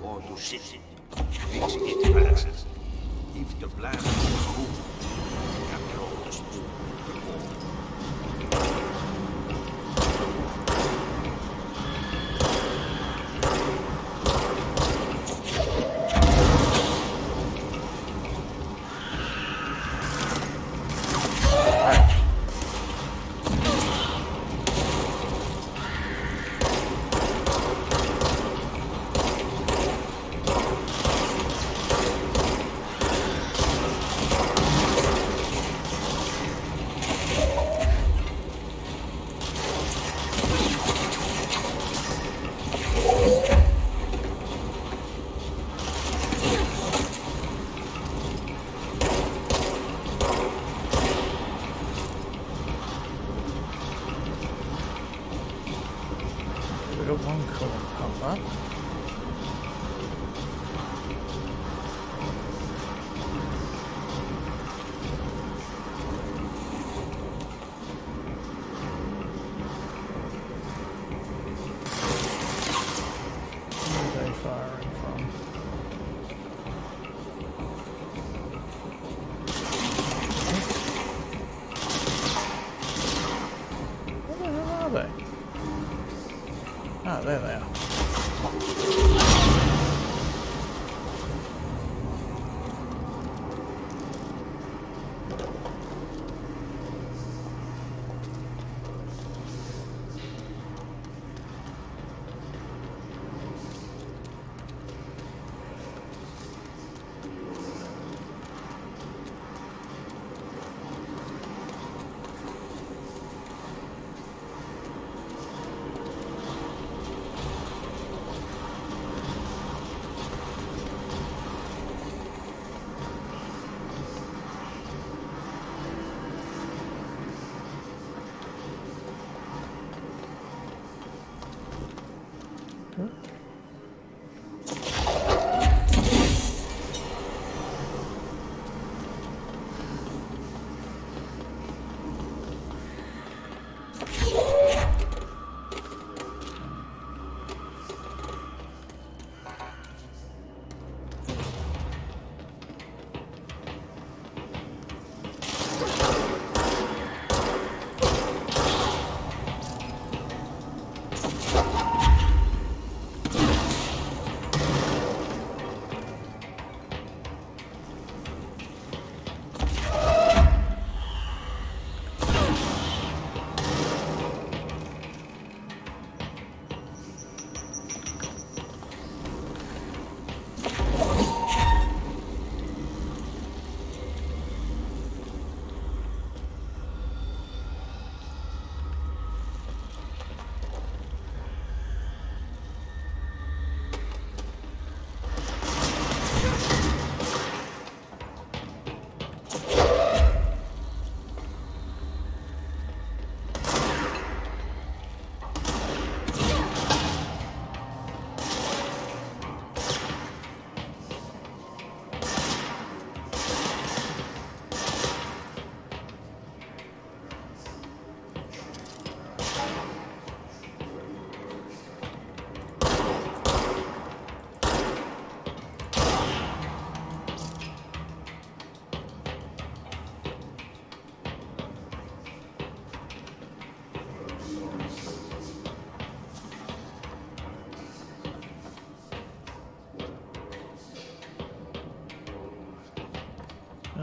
go to city. Fix it fast. If the plan goes good, control the spoon. We got one coolant pump up. Where are they firing from? Where the hell are they? Ah, there they are.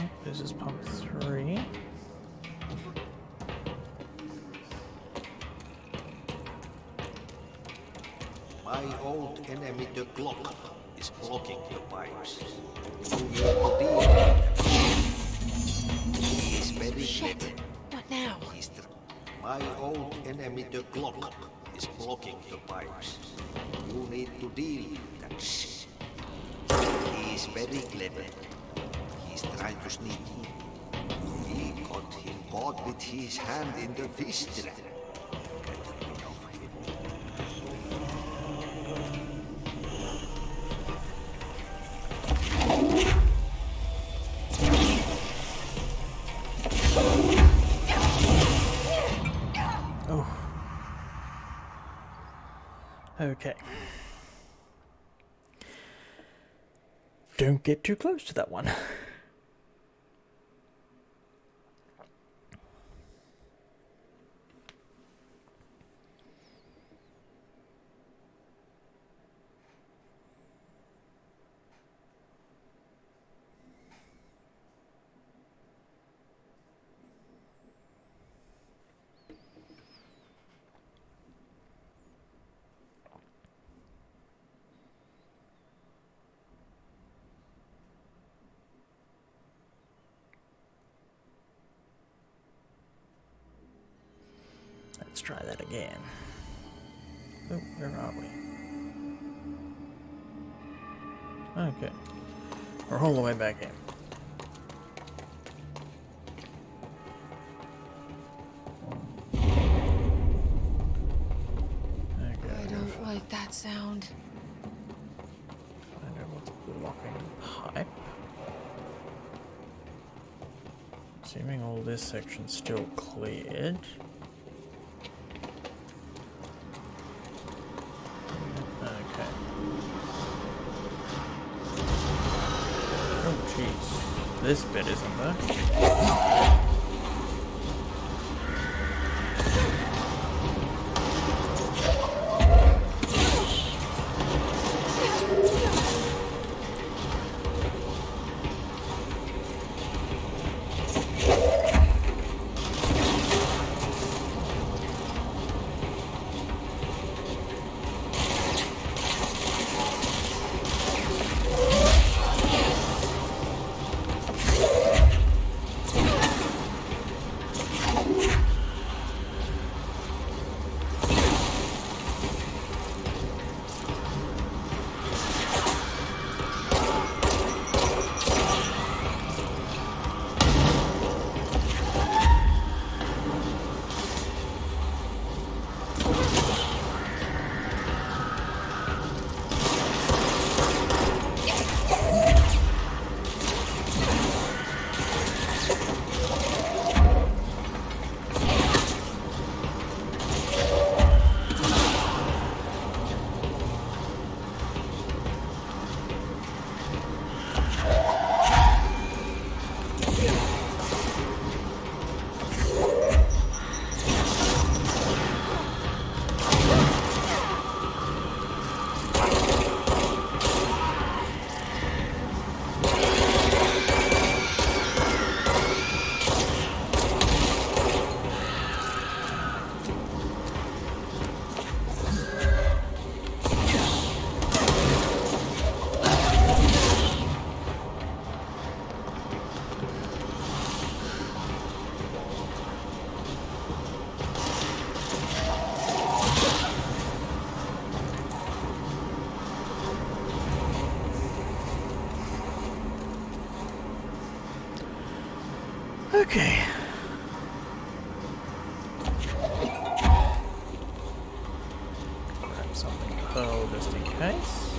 Oh, this is pump 3. My old enemy, the clock, is blocking the pipes. You need to deal with him. He is very Shit. clever. What now? My old enemy, the clock, is blocking the pipes. You need to deal with that shit. He is very clever. He's trying to sneak in. He got him caught with his hand in the fish trap. Get rid of him. Oh. Okay. Don't get too close to that one. Let's try that again. Oh, where are we? Okay. We're all the way back in. Okay. I don't like that sound. Find out what's blocking the pipe. Assuming all this section's still cleared. Okay. Oh jeez. This bit isn't there. Okay. Grab something to hurl just in case.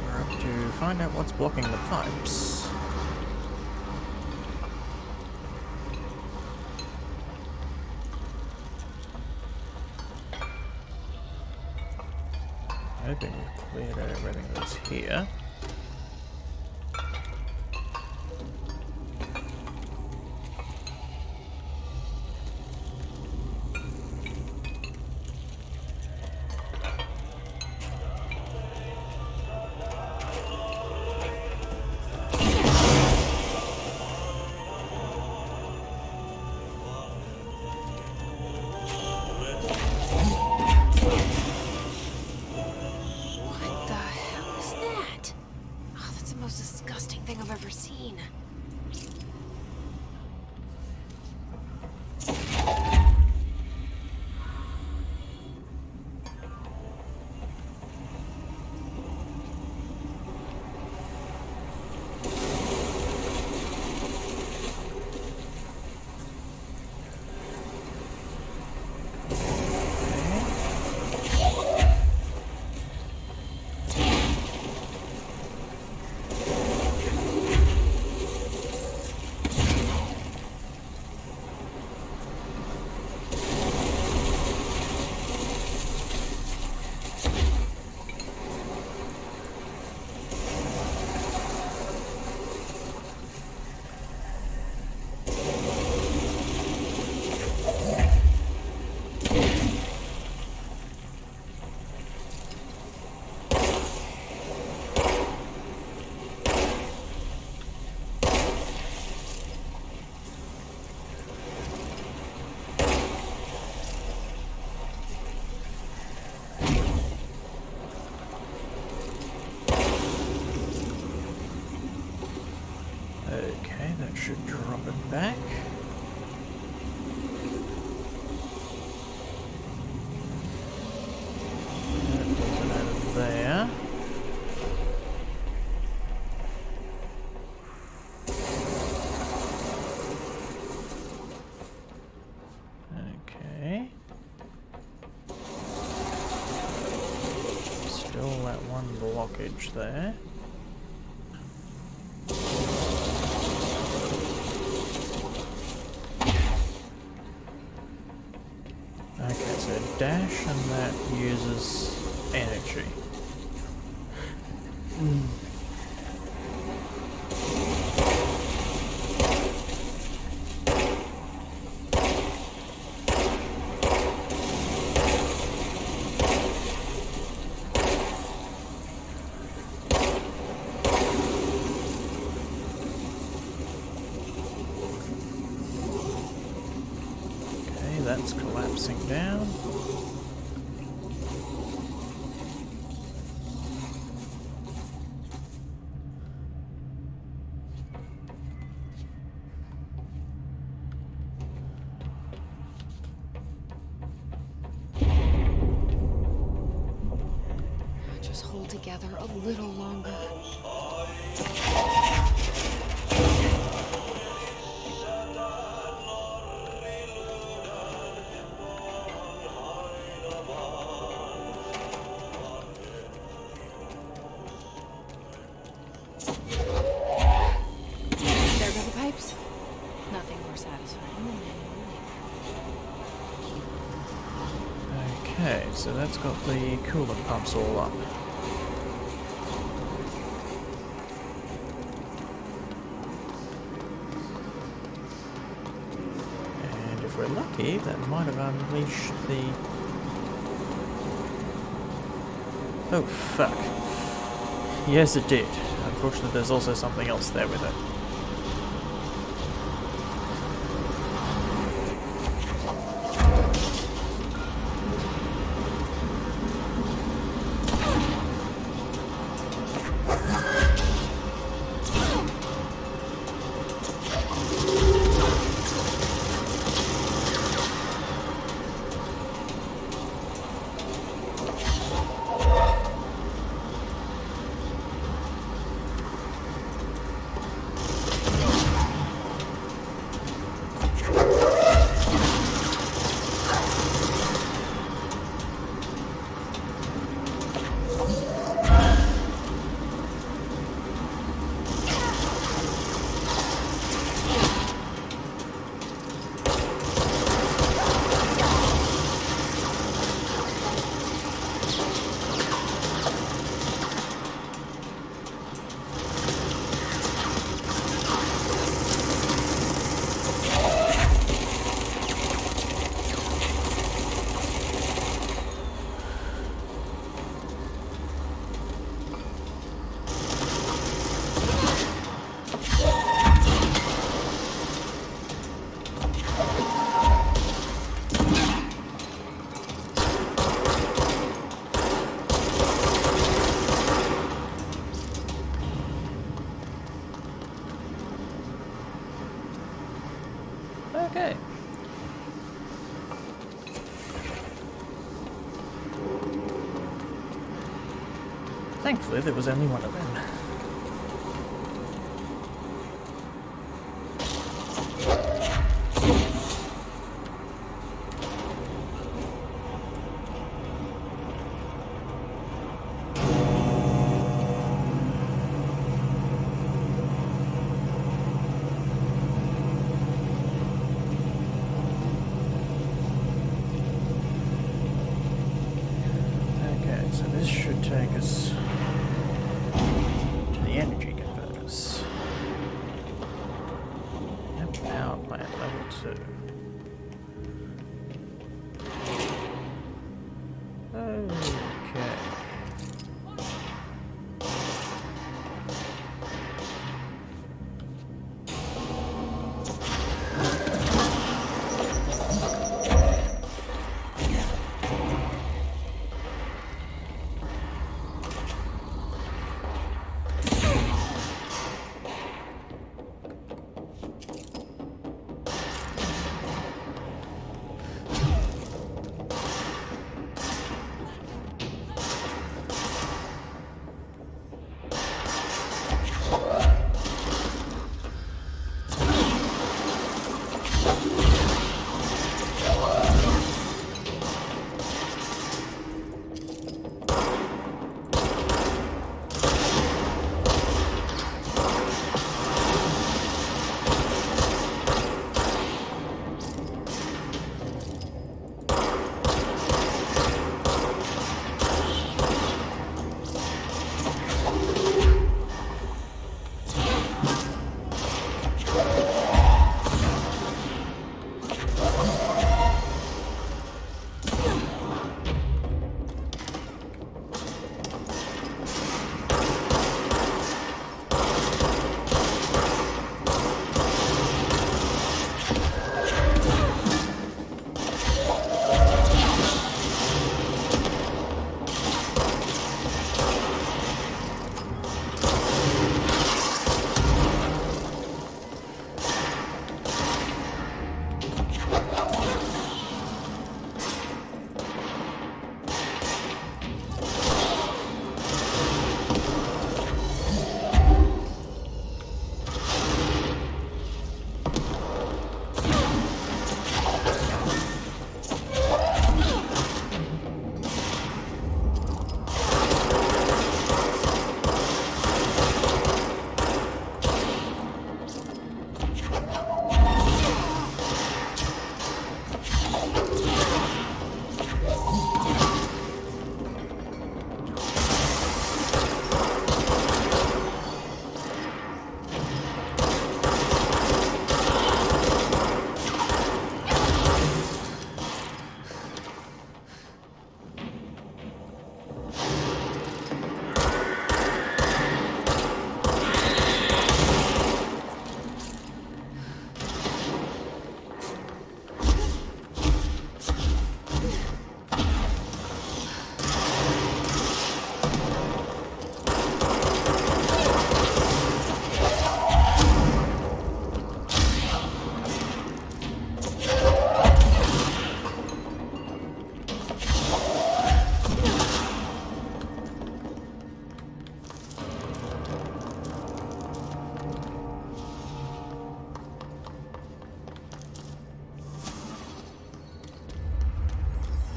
We're up to find out what's blocking the pipes. Hoping we've cleared out everything that's here. Okay, that should drop it back. That pulls it out of there. Okay. Still that one blockage there. Dash, and that uses energy. Okay, that's collapsing down. Together a little longer. There go the pipes. Nothing more satisfying than manual labor. Okay, so that's got the coolant pumps all up. If we're lucky, that might have unleashed the... Oh, fuck. Yes, it did. Unfortunately, there's also something else there with it. Thankfully, there was only one of them. Take us to the energy converters. Yep, power plant level 2. Okay.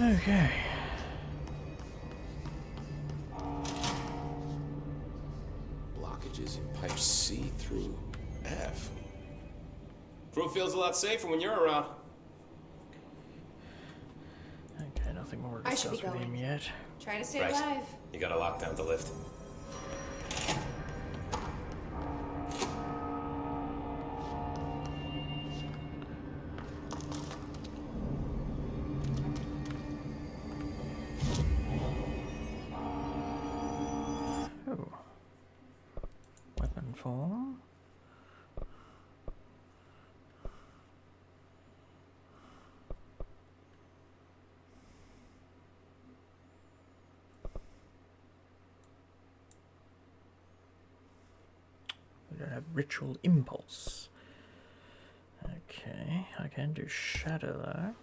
Okay. Blockages in pipe C through F. Crew feels a lot safer when you're around. Okay, nothing more to I should be discuss with him going. yet. Try to stay Right. alive. You gotta lock down the lift. Oh. Weapon form. We don't have ritual impulse. Okay, I can do shadow though.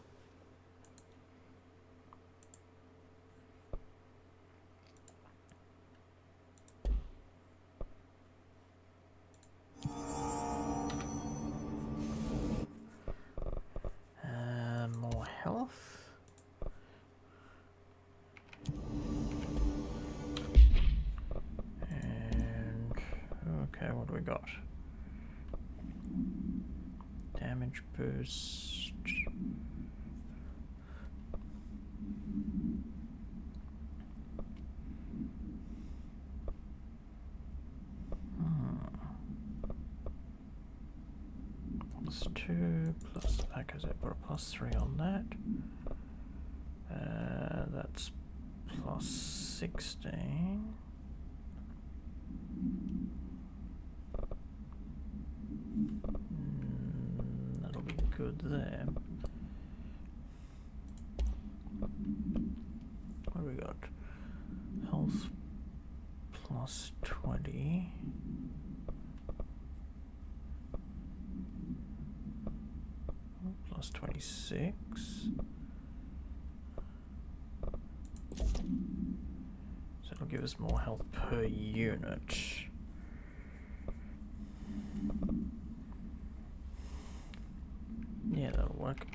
Okay, what do we got? Damage boost. +2 plus, okay, so I put a +3 on that. That's +16. That'll be good there. What do we got? Health +20. +26. So it'll give us more health per unit. Yeah, that'll work.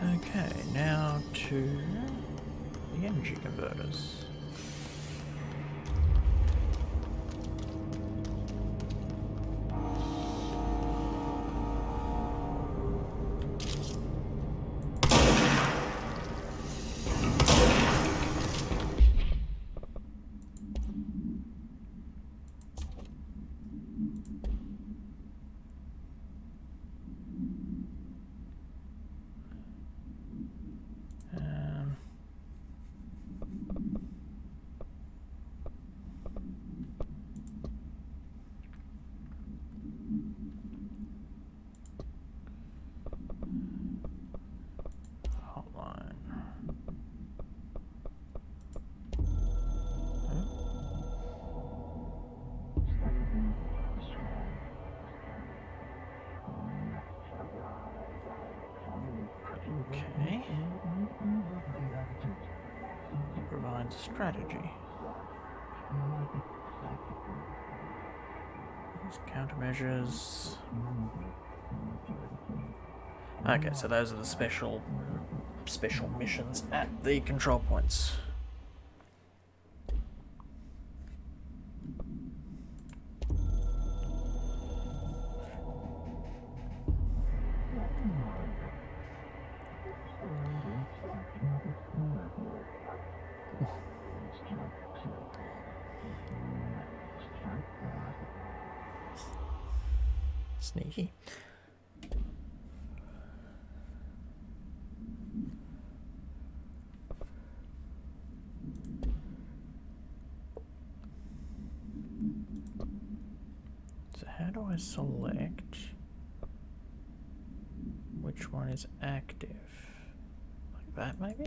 Okay, now to the energy converters. Okay. Provides strategy. These countermeasures. Okay, so those are the special missions at the control points. Sneaky. So how do I select which one is active? Like that, maybe?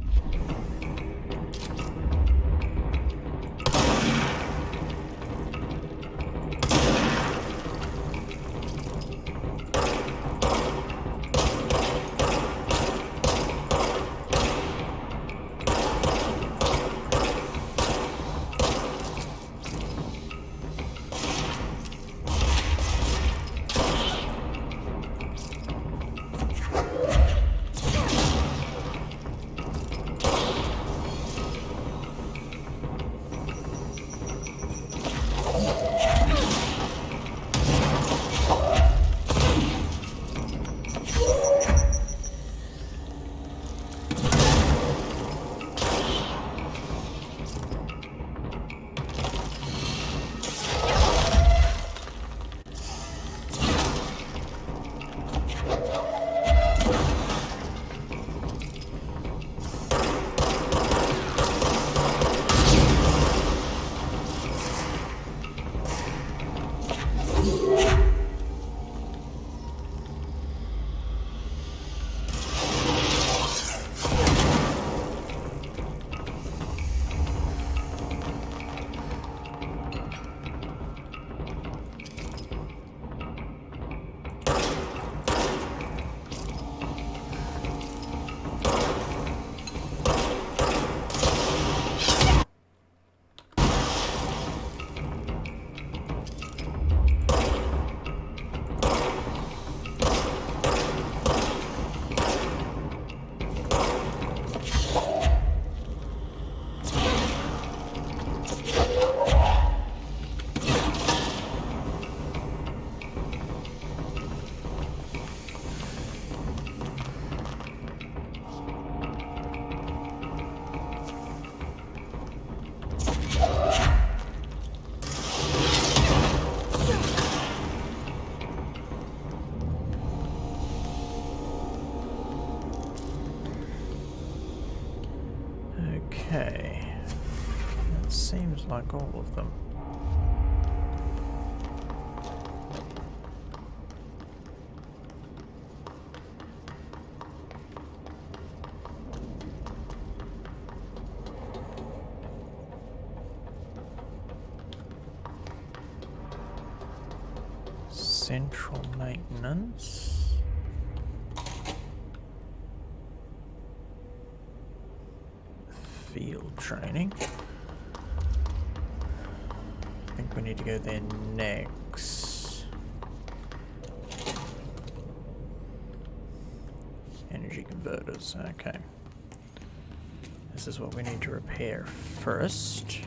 Okay. It seems like all of them. Central maintenance. Field training. I think we need to go there next. Energy converters, okay. This is what we need to repair first.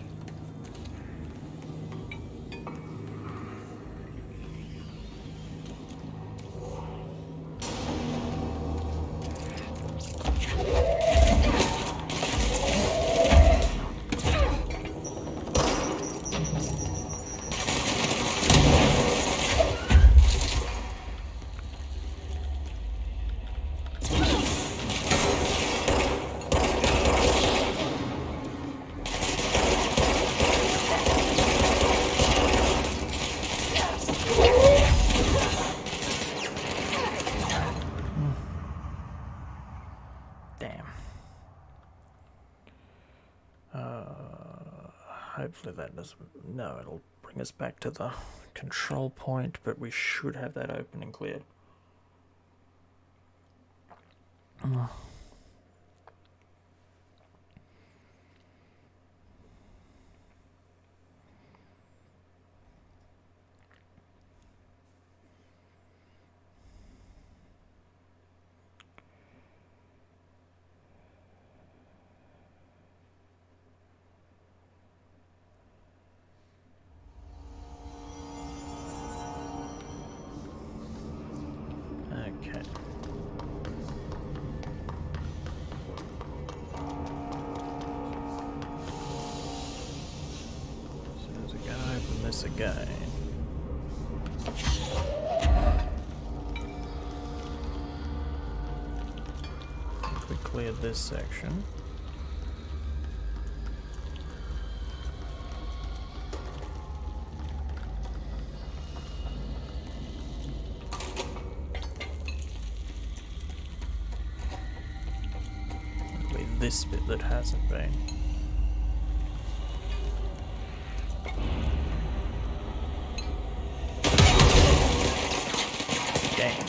Hopefully that doesn't... No, it'll bring us back to the control point, but we should have that open and cleared. Okay. So is it going to open this again? If we cleared this section. This bit that hasn't been. Dang.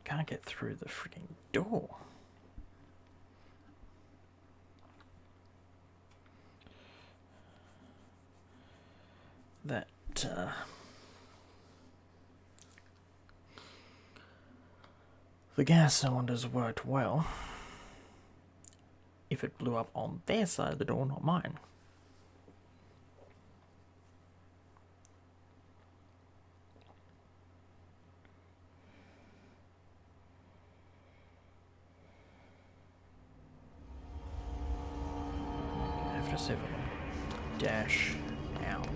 Can't get through the freaking door. That, the gas cylinders worked well. If it blew up on their side of the door, not mine. F7 dash out.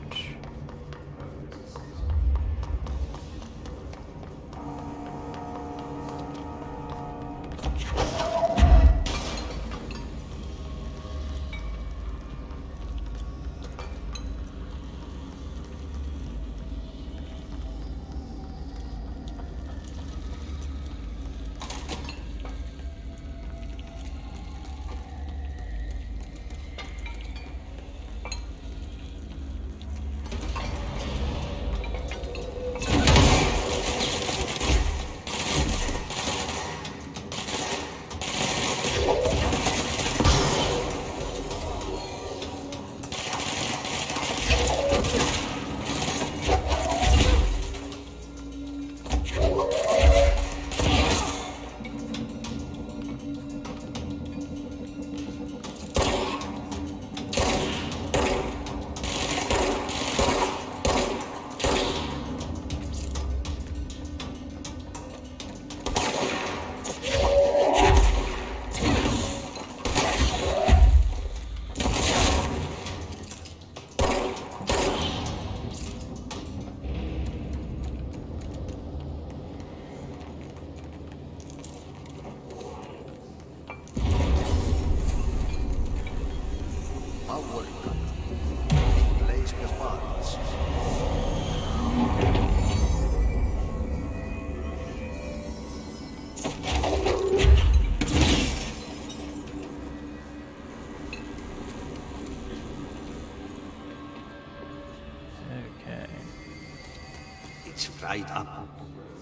gets fried up.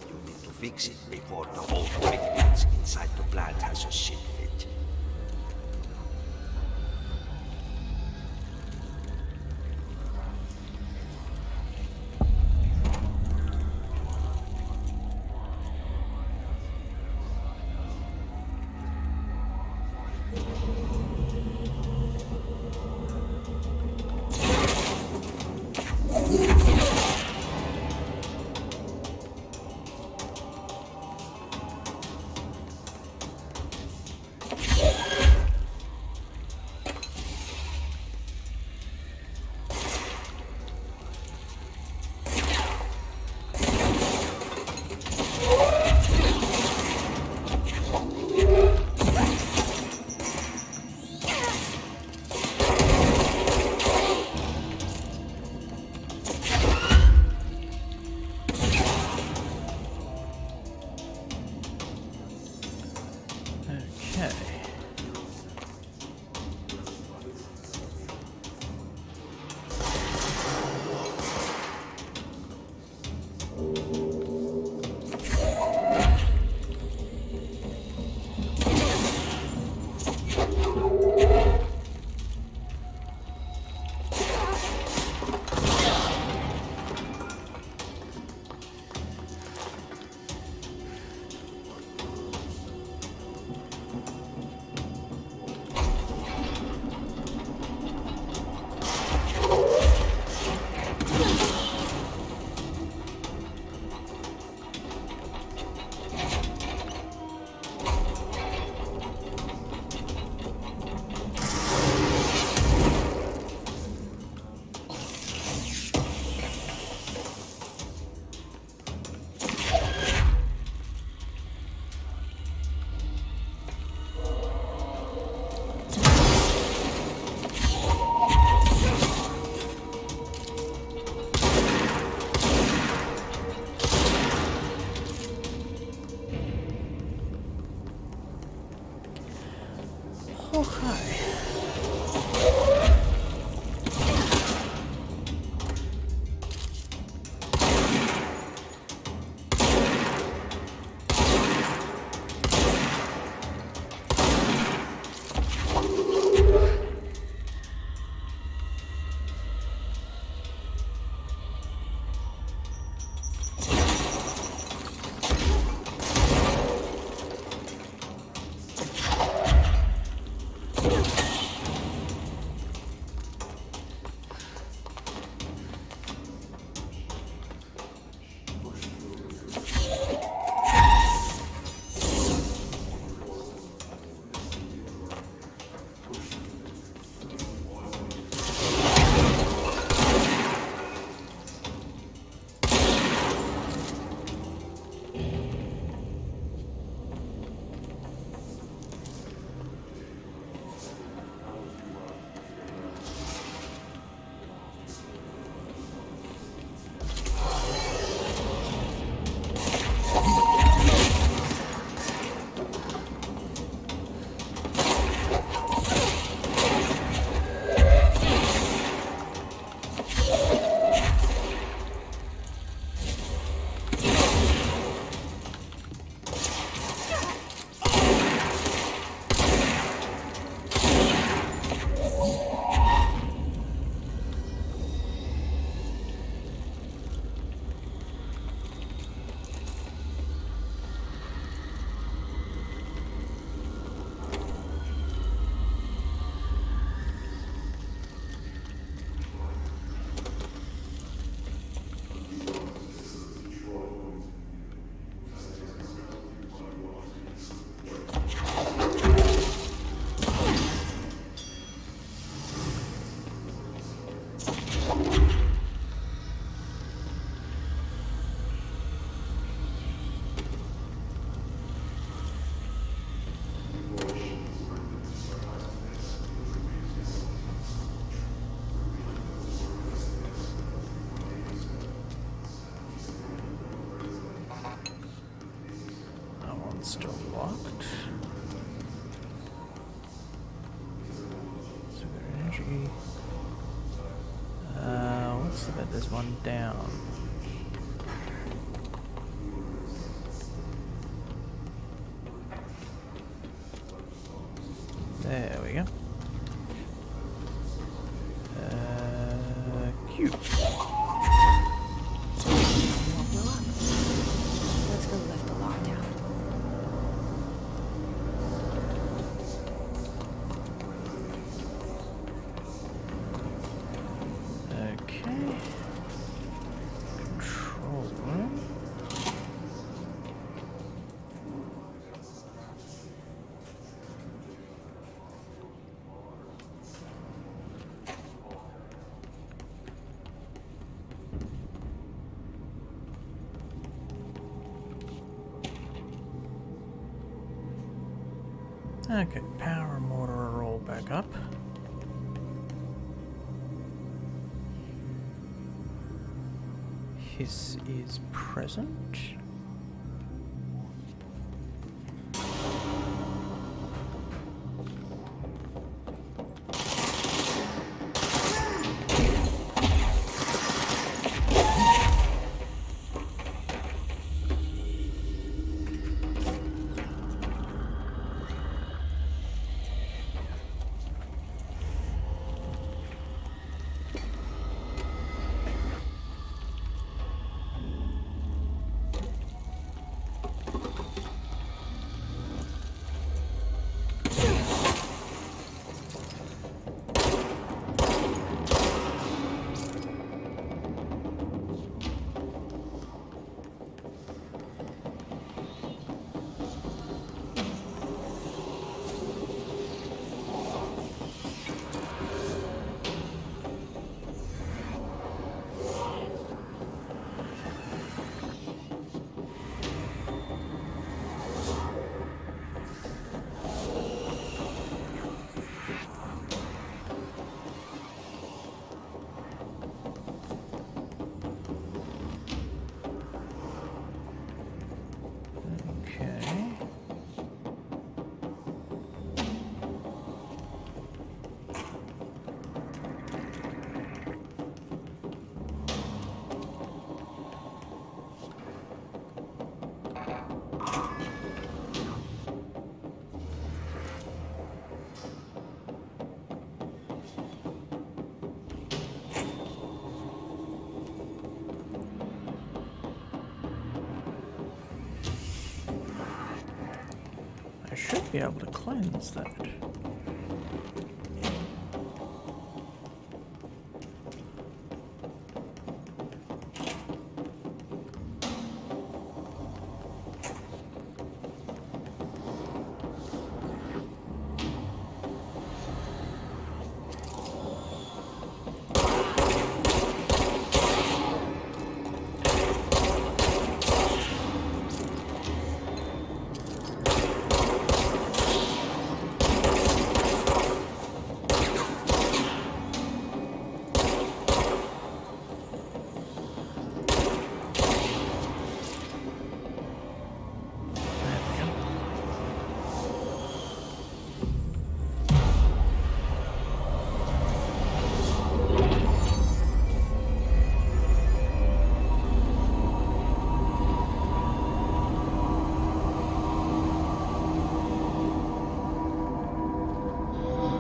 You need to fix it before the whole equipment inside the plant has a shit fit. Still locked. Super energy. What's the bed? There's one down. you. Let's go lift the lockdown. Okay. Control room. Okay, power and water are all back up. Hiss is present. Okay. I should be able to cleanse that.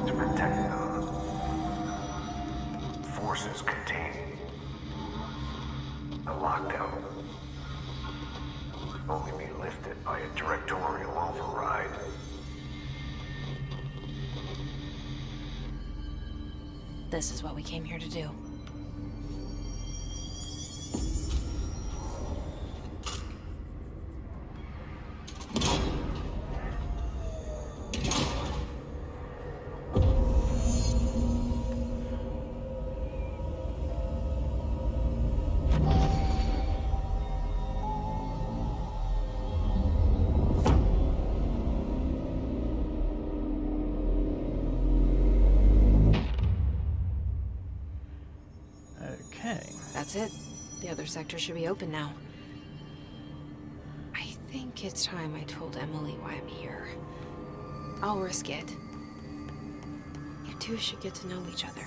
To protect the forces contained the lockdown will only be lifted by a directorial override. This is what we came here to do. That's it. The other sector should be open now. I think it's time I told Emily why I'm here. I'll risk it. You two should get to know each other.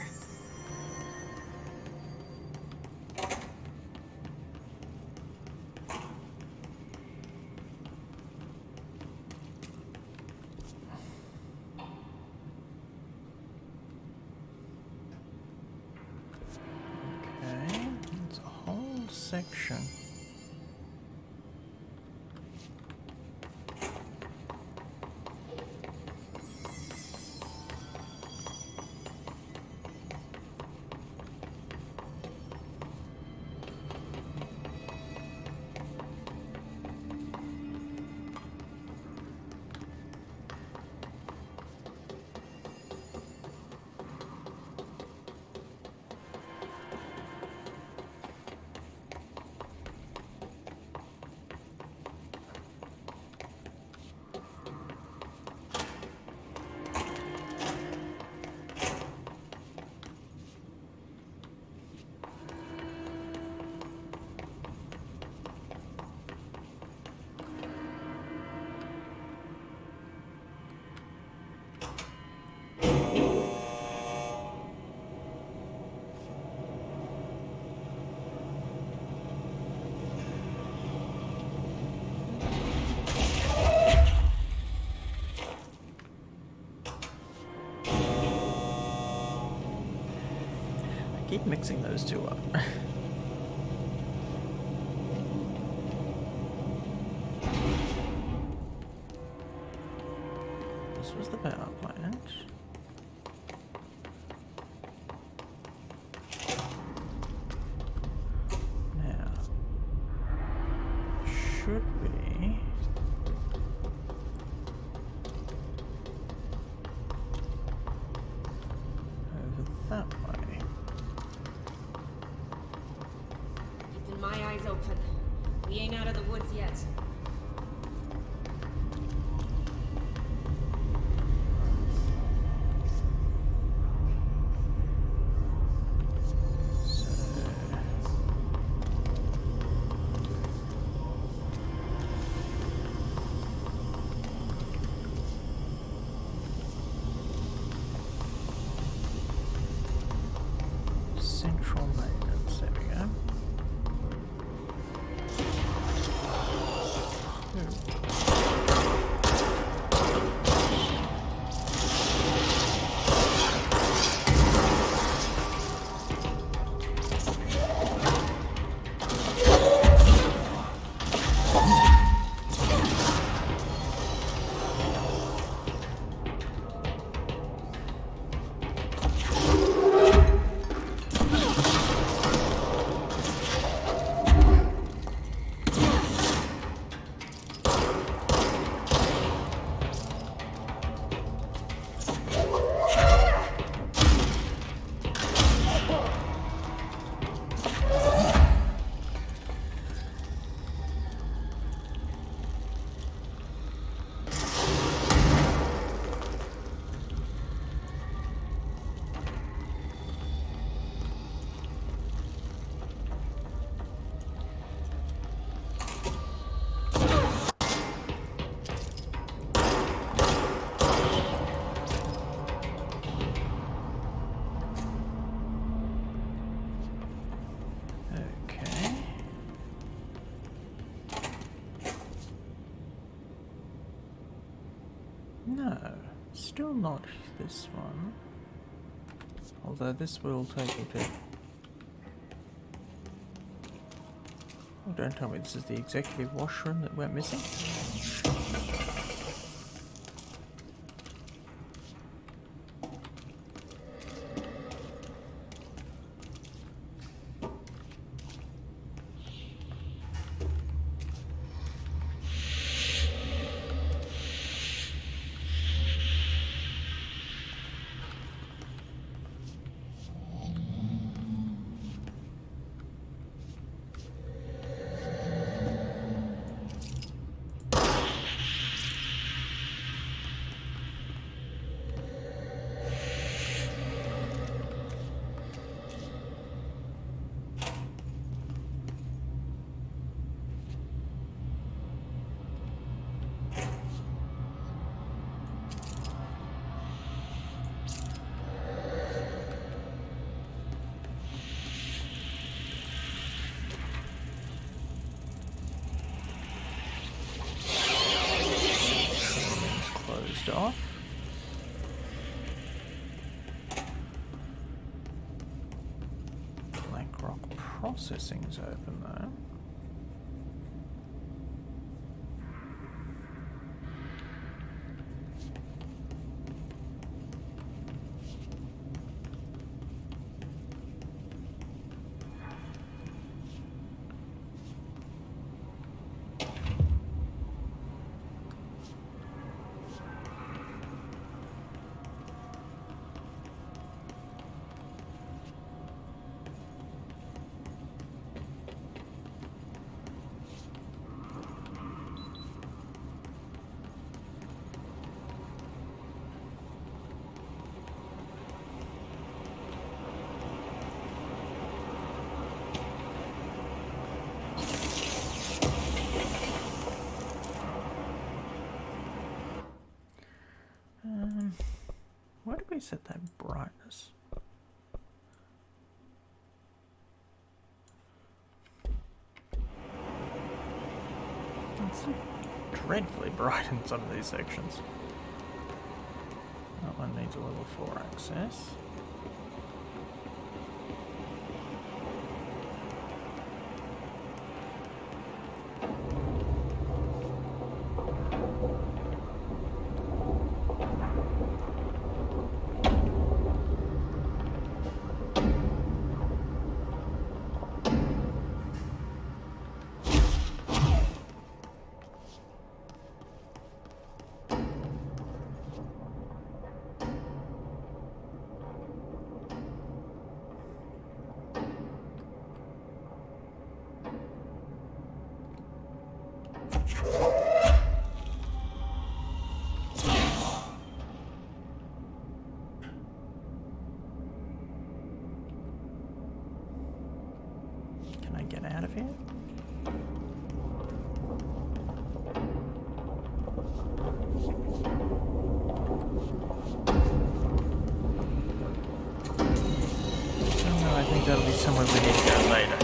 section. Keep mixing those two up. This was the power plant. Now, should be over that way. Keeping my eyes open. We ain't out of the woods yet. Central maintenance, there we go. No, still not this one. Although this will take you to... Oh, don't tell me this is the executive washroom that we're missing. processing's open though. Where did we set that brightness? It's dreadfully bright in some of these sections. That one needs a level 4 access. Can I get out of here? Oh no, I think that'll be somewhere we need to go later.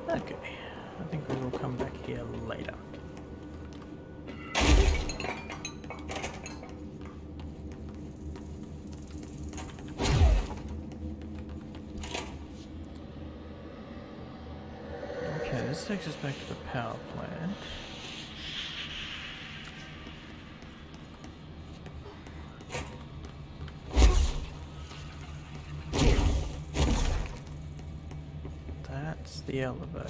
Okay, I think we will come back here later. Okay, this takes us back to the power plant. That's the elevator.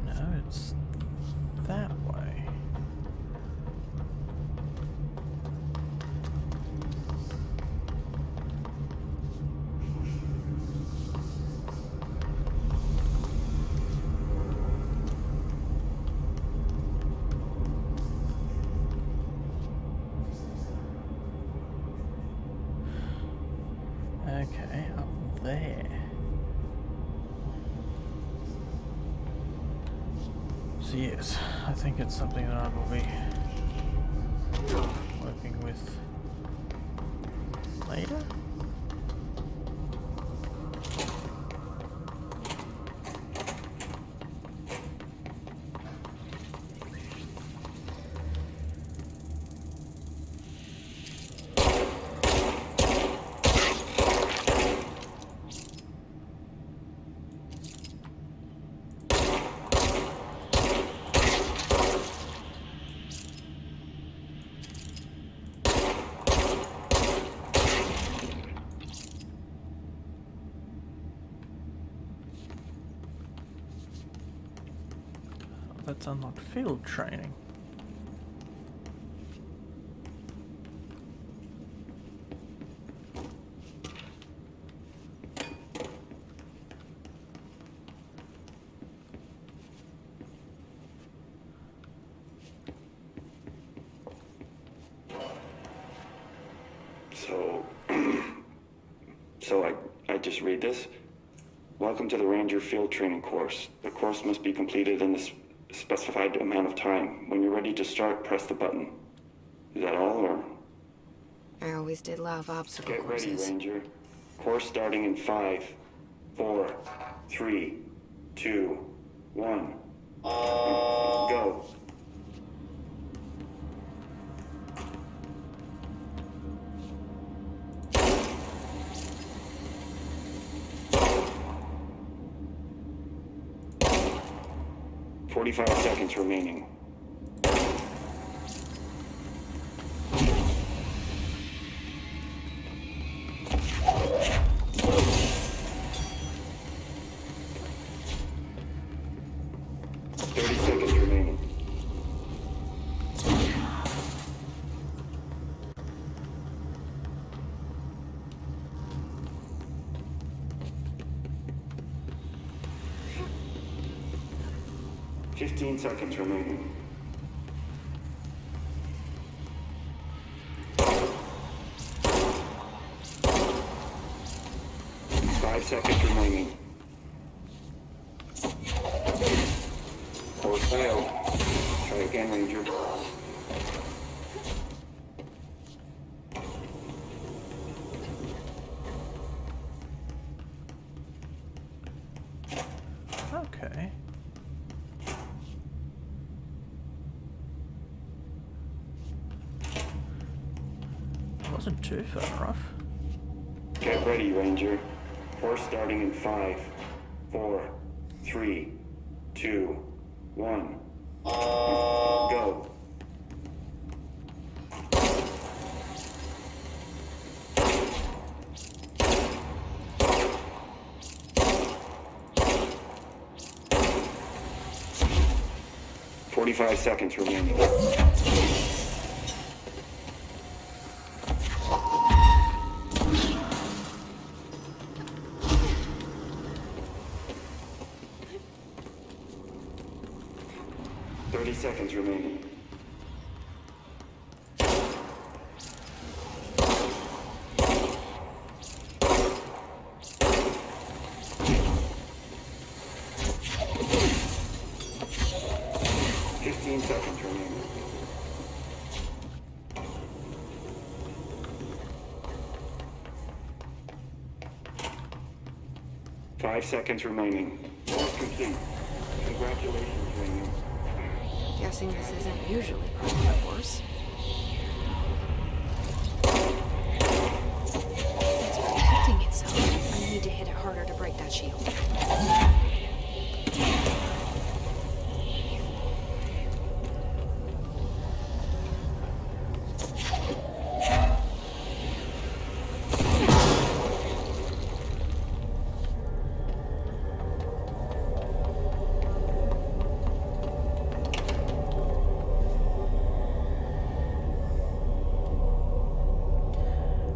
No, it's that way. Okay, up there. So yes, I think it's something that I will be working with later. to unlock field training. So I just read this. Welcome to the Ranger Field Training course. The course must be completed in the specified amount of time. When you're ready to start, press the button. Is that all, or? I always did love obstacle courses. Get ready, Ranger. Course starting in 5, 4, 3, 2, 1. Go. "45 seconds remaining. "15 seconds remaining. "5 seconds remaining. Course failed. Try again, Ranger. Okay. Wasn't too far off. Get ready, Ranger. Course starting in 5, 4, 3, 2, 1. Go. "45 seconds remaining. Seconds remaining. Seconds remaining. 5 seconds remaining. Course complete. Congratulations, Raymond. Guessing this isn't usually part of the course. It's protecting itself. I need to hit it harder to break that shield.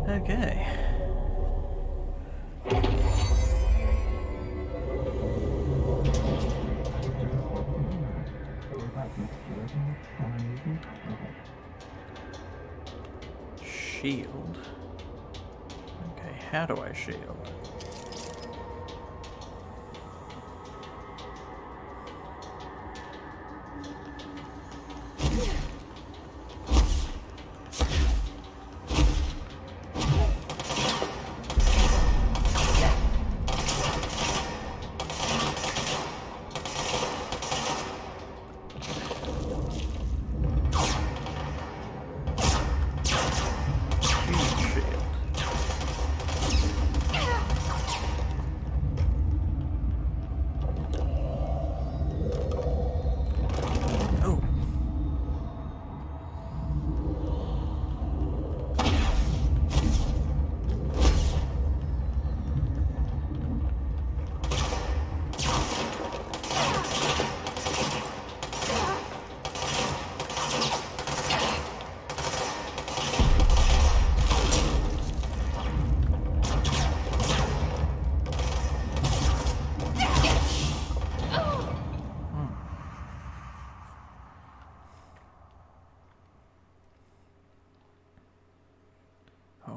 Okay. Shield. Okay, how do I shield?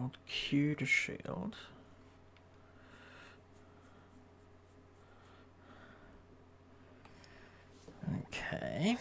shield, Q to shield. Okay.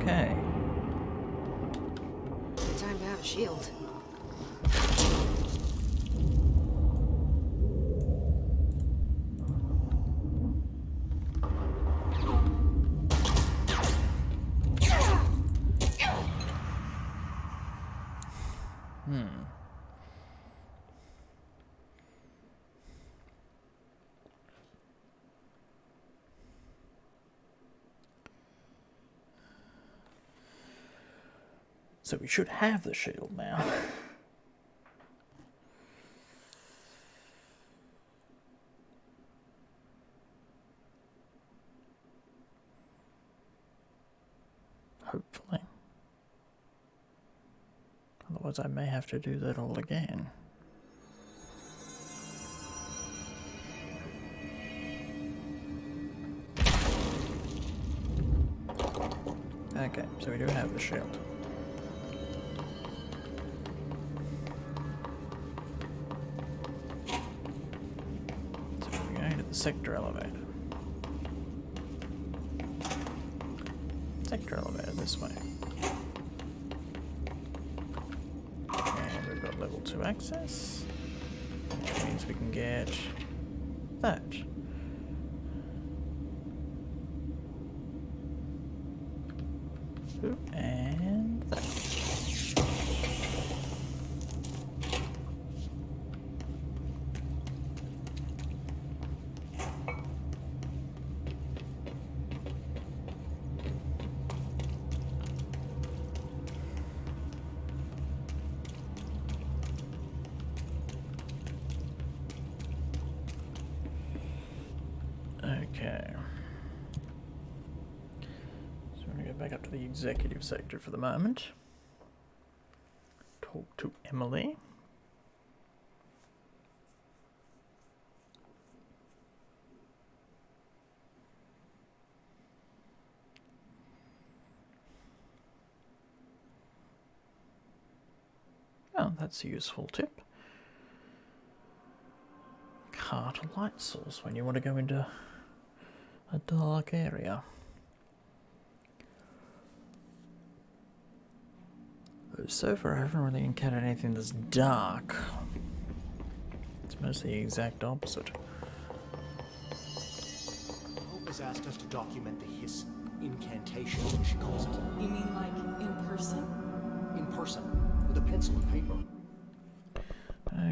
Okay. Time to have a shield. So we should have the shield now. Hopefully. Otherwise I may have to do that all again. Okay, so we do have the shield. Sector elevator. Sector elevator this way. And we've got level 2 access. That means we can get that. Ooh, and that. Okay. So we're going to go back up to the executive sector for the moment. Talk to Emily. Oh, that's a useful tip. Cart a light source when you want to go into a dark area. So far, I haven't really encountered anything that's dark. It's mostly the exact opposite. Hope has asked us to document the hiss incantation, as she calls it. You mean like in person? In person, with a pencil and paper.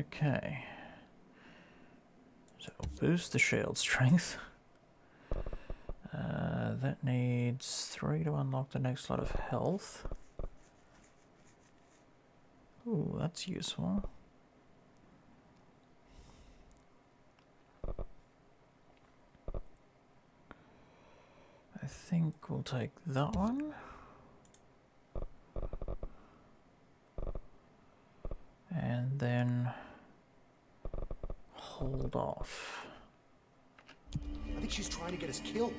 Okay. So boost the shield strength. That needs 3 to unlock the next slot of health. Ooh, that's useful. I think we'll take that one. And then hold off. I think she's trying to get us killed.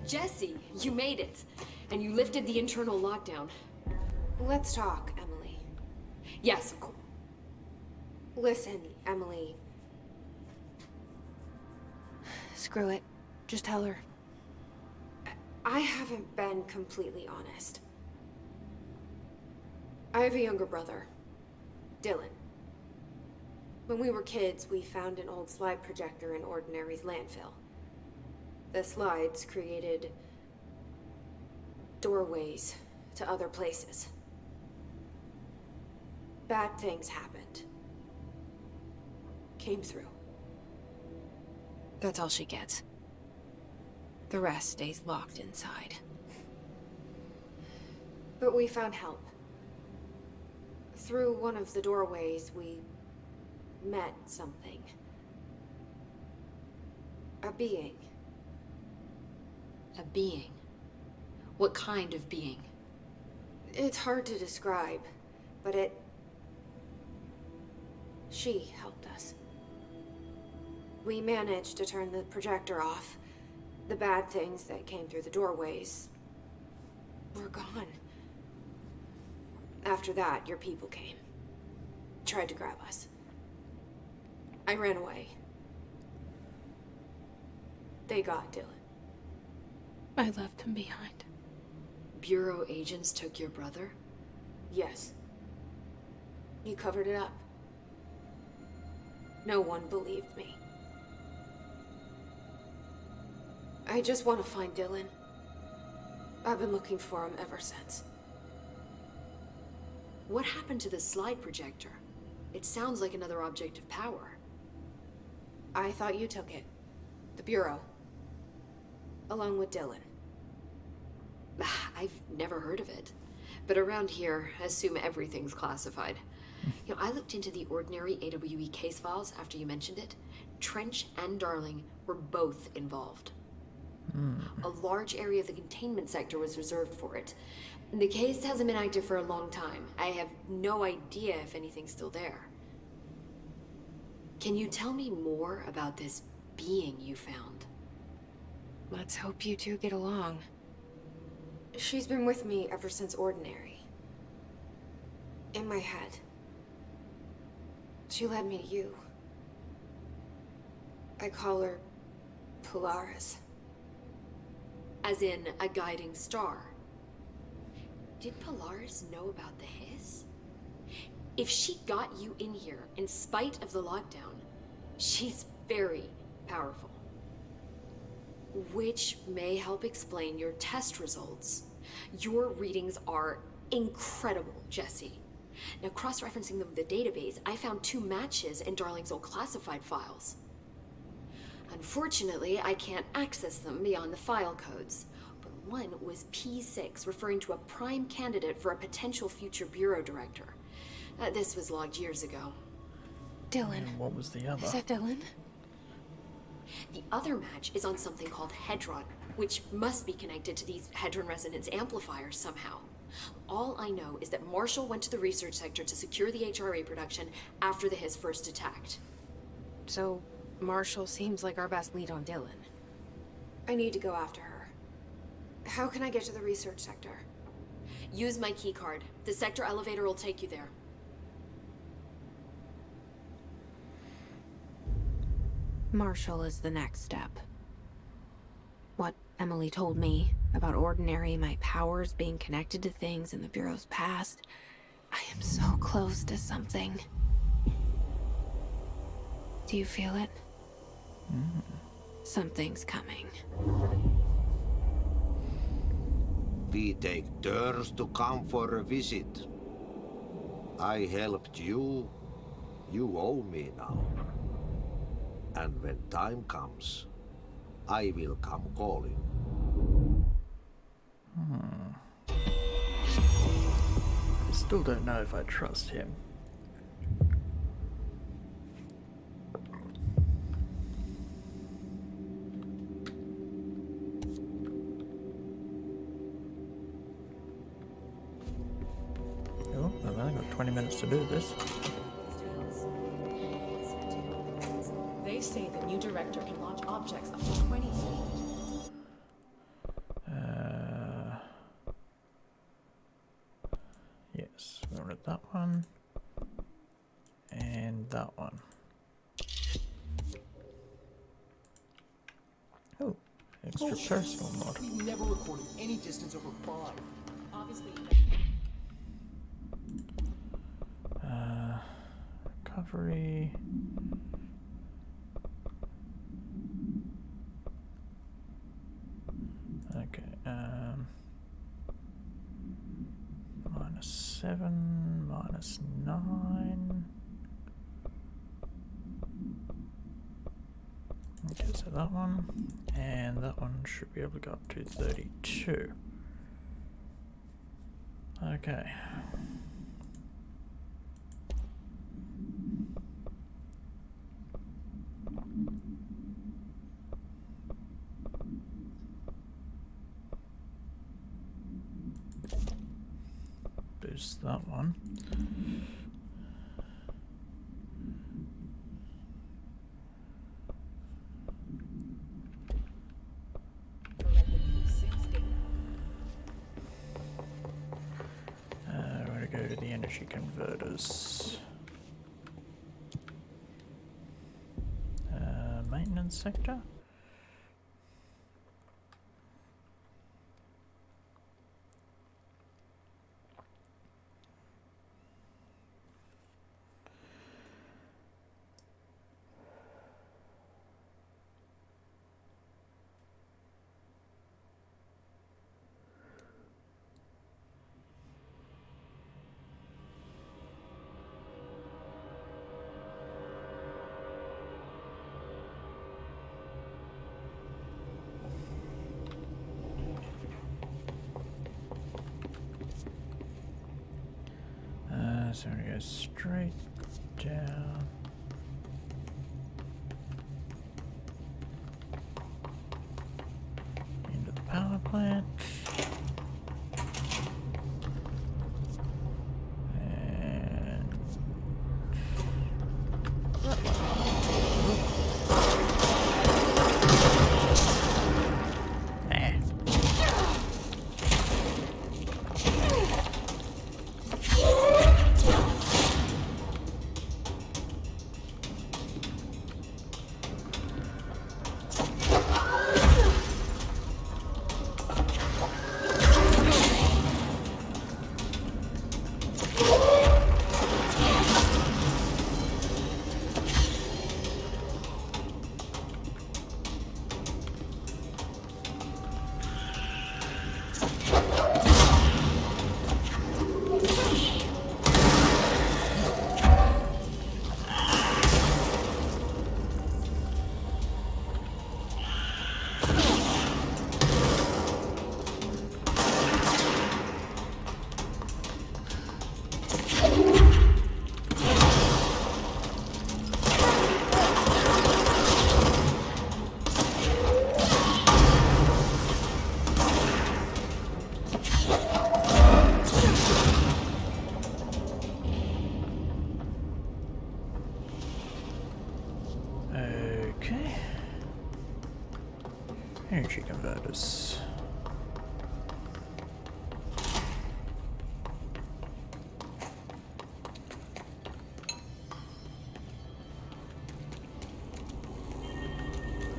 Jesse, you made it. And you lifted the internal lockdown. Let's talk, Emily. Yes, of course. Listen, Emily. Screw it. Just tell her. I haven't been completely honest. I have a younger brother, Dylan. When we were kids, we found an old slide projector in Ordinary's landfill. The slides created doorways to other places. Bad things happened. Came through. That's all she gets. The rest stays locked inside. But we found help. Through one of the doorways, we met something. A being. A being? What kind of being? It's hard to describe, but she helped us. We managed to turn the projector off. The bad things that came through the doorways were gone. After that, your people came. Tried to grab us. I ran away. They got Dylan. I left him behind. Bureau agents took your brother? Yes. You covered it up. No one believed me. I just want to find Dylan. I've been looking for him ever since. What happened to the slide projector? It sounds like another object of power. I thought you took it. The Bureau. Along with Dylan. I've never heard of it. But around here, assume everything's classified. You know, I looked into the Ordinary AWE case files after you mentioned it. Trench and Darling were both involved. A large area of the containment sector was reserved for it. The case hasn't been active for a long time. I have no idea if anything's still there. Can you tell me more about this being you found? Let's hope you two get along. She's been with me ever since Ordinary. In my head. She led me to you. I call her Polaris. As in a guiding star. Did Polaris know about the hiss? If she got you in here in spite of the lockdown, she's very powerful. Which may help explain your test results. Your readings are incredible, Jesse. Now, cross-referencing them with the database, I found 2 matches in Darling's old classified files. Unfortunately, I can't access them beyond the file codes. But one was P6, referring to a prime candidate for a potential future bureau director. This was logged years ago. Dylan. And what was the other? Is that Dylan? The other match is on something called Hedron, which must be connected to these Hedron resonance amplifiers somehow. All I know is that Marshall went to the research sector to secure the HRA production after the hiss first attacked. So, Marshall seems like our best lead on Dylan. I need to go after her. How can I get to the research sector? Use my key card. The sector elevator will take you there. Marshall is the next step. What Emily told me about Ordinary, my powers being connected to things in the Bureau's past. I am so close to something. Do you feel it? Something's coming. We take turns to come for a visit. I helped you. You owe me now. And when time comes, I will come calling. I still don't know if I trust him. Oh, I've only got 20 minutes to do this. They say the new director can launch objects up to 20 feet. Yes, we wanted that one. And that one. Oh, extra personal mod. We've never recorded any distance over 5. Obviously. Recovery. Okay, -7, -9. Okay, so that one, and that one should be able to go up to 32. Okay. Boost that one. We're going to go to the energy converters. Maintenance sector. So I'm gonna go straight down. Into the power plant. And okay. Energy converters.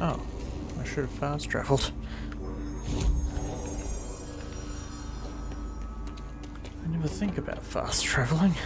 Oh, I should have fast traveled. I never think about fast traveling.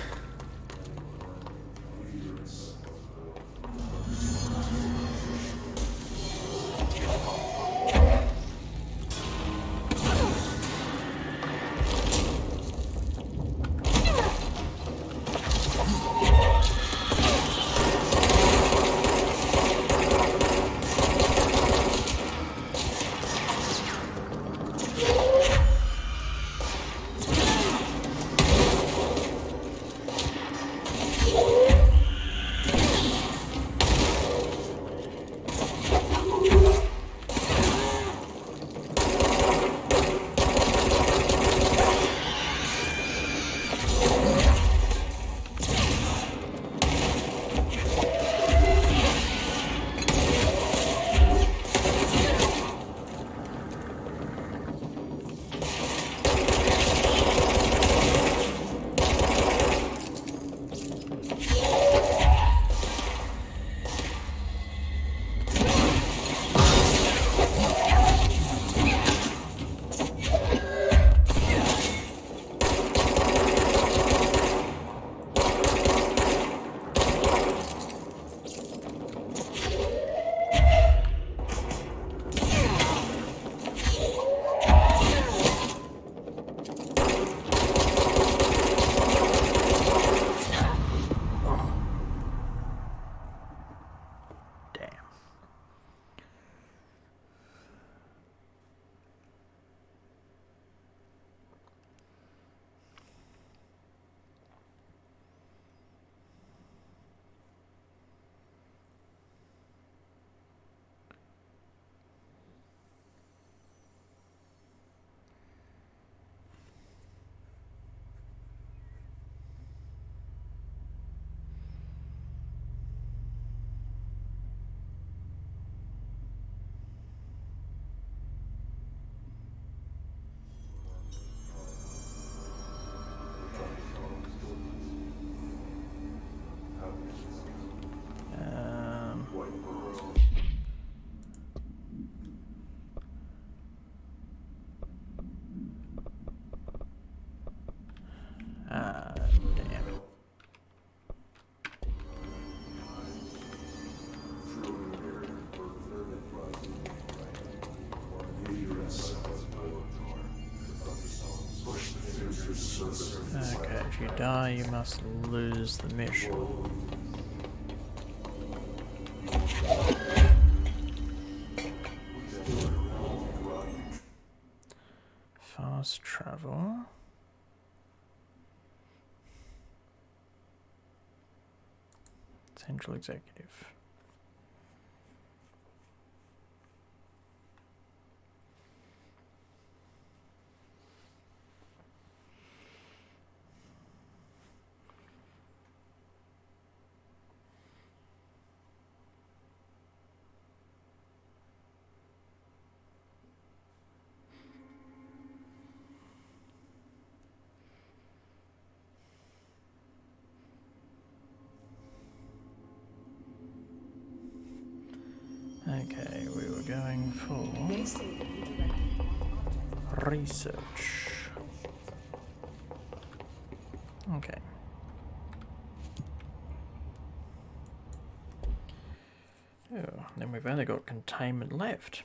Damn. Okay, if you die, you must lose the mission. Fast travel. Central Executive. Okay, we were going for research. Okay. Oh, then we've only got containment left.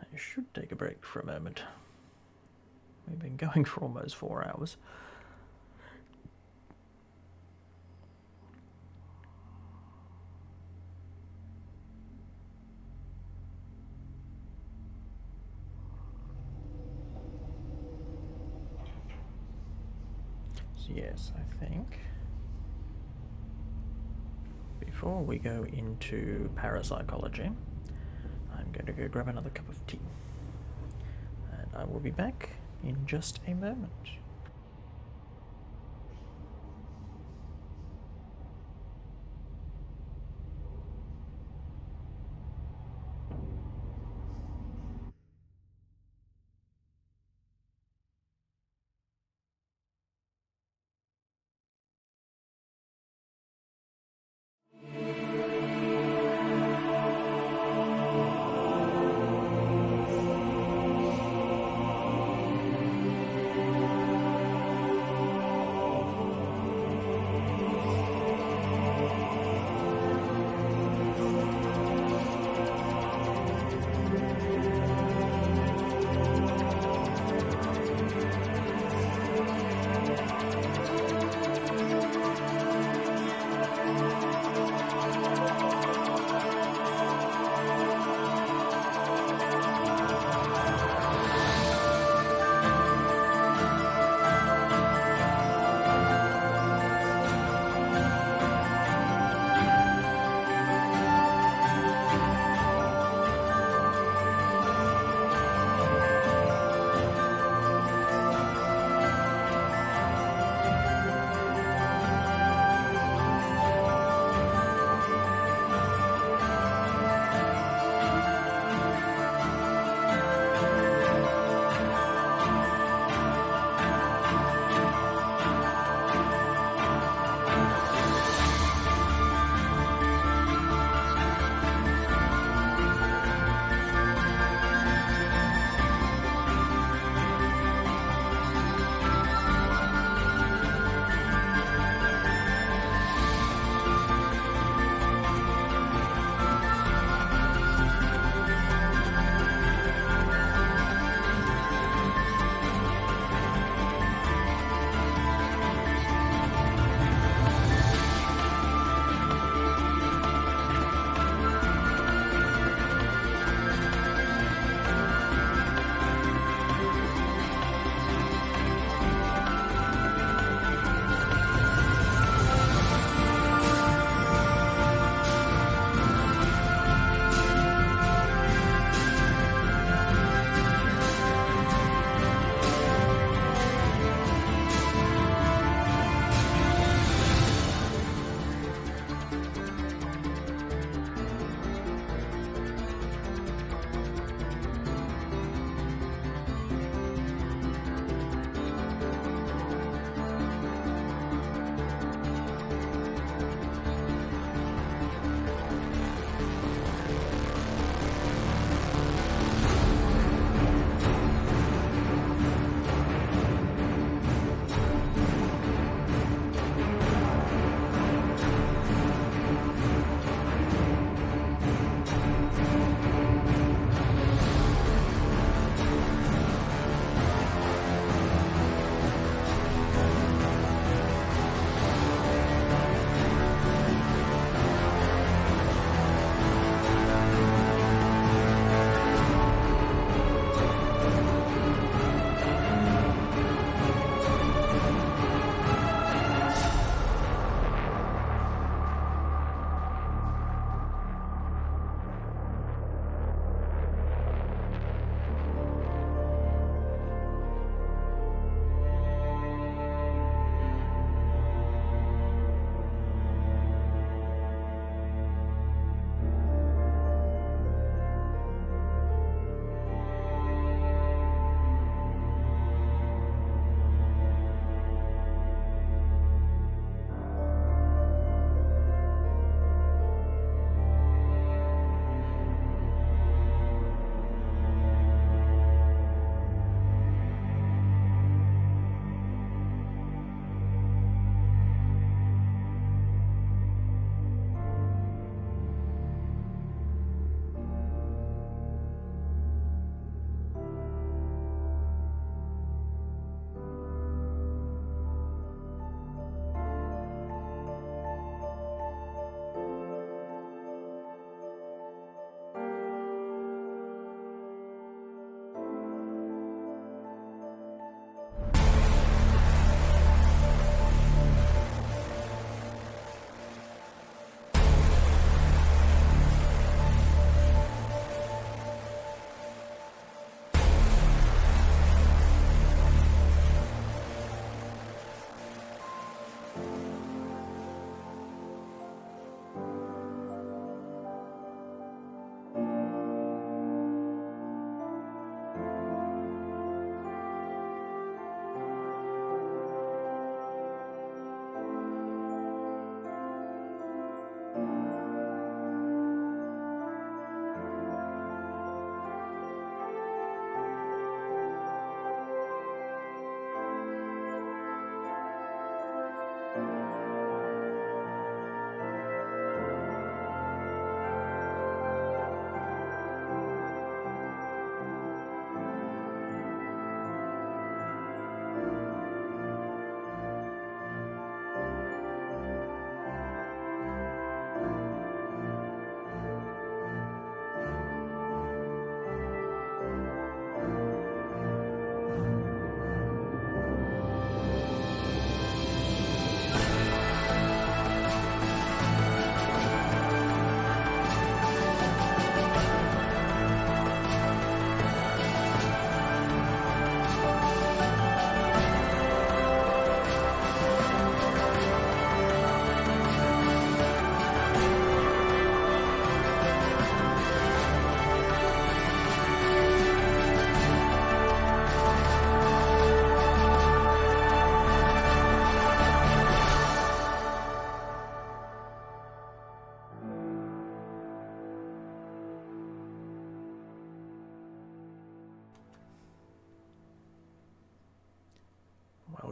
I should take a break for a moment. We've been going for almost 4 hours. So yes, I think before we go into parapsychology, I'm going to go grab another cup of tea. And I will be back in just a moment.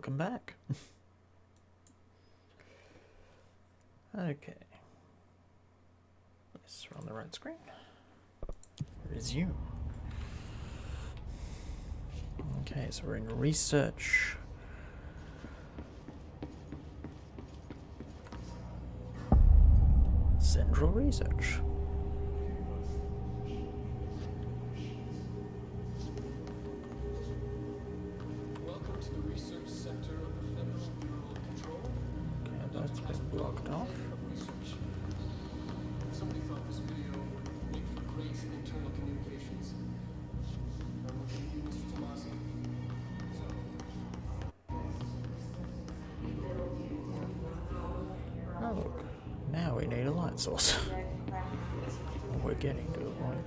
welcome back. Okay. Yes, we're on the right screen. Resume. Okay, so we're in research. Central research. Welcome to the research center of the Federal Bureau of Control. Okay, that's been blocked off. Somebody thought this video would make for great internal communications. I'm looking at you, Mr. Tomasi. Oh, look. Now we need a light source. We're getting to the point.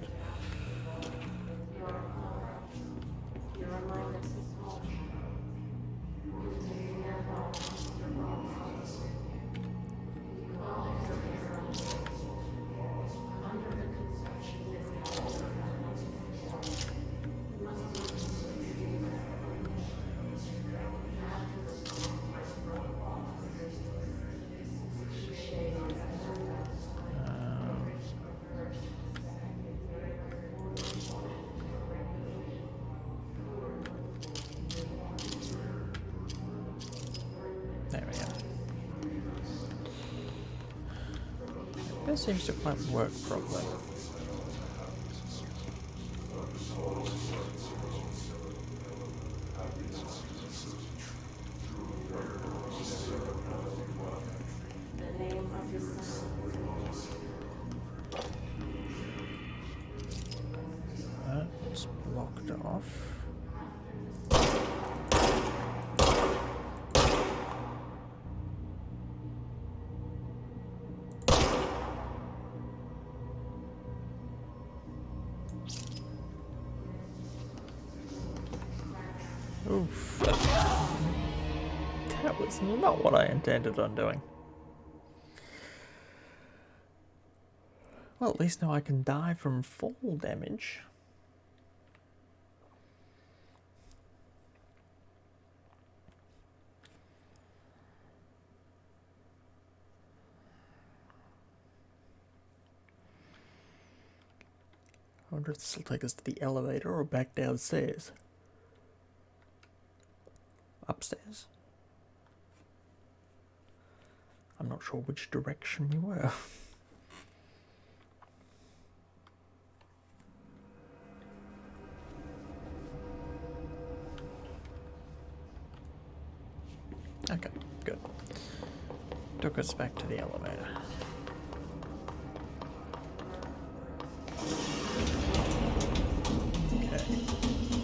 There we go. This seems to quite work properly. That's blocked off. Oof. That was not what I intended on doing. Well, at least now I can die from fall damage. I wonder if this will take us to the elevator or back downstairs. Upstairs? I'm not sure which direction we were. Okay, good. Took us back to the elevator. Okay.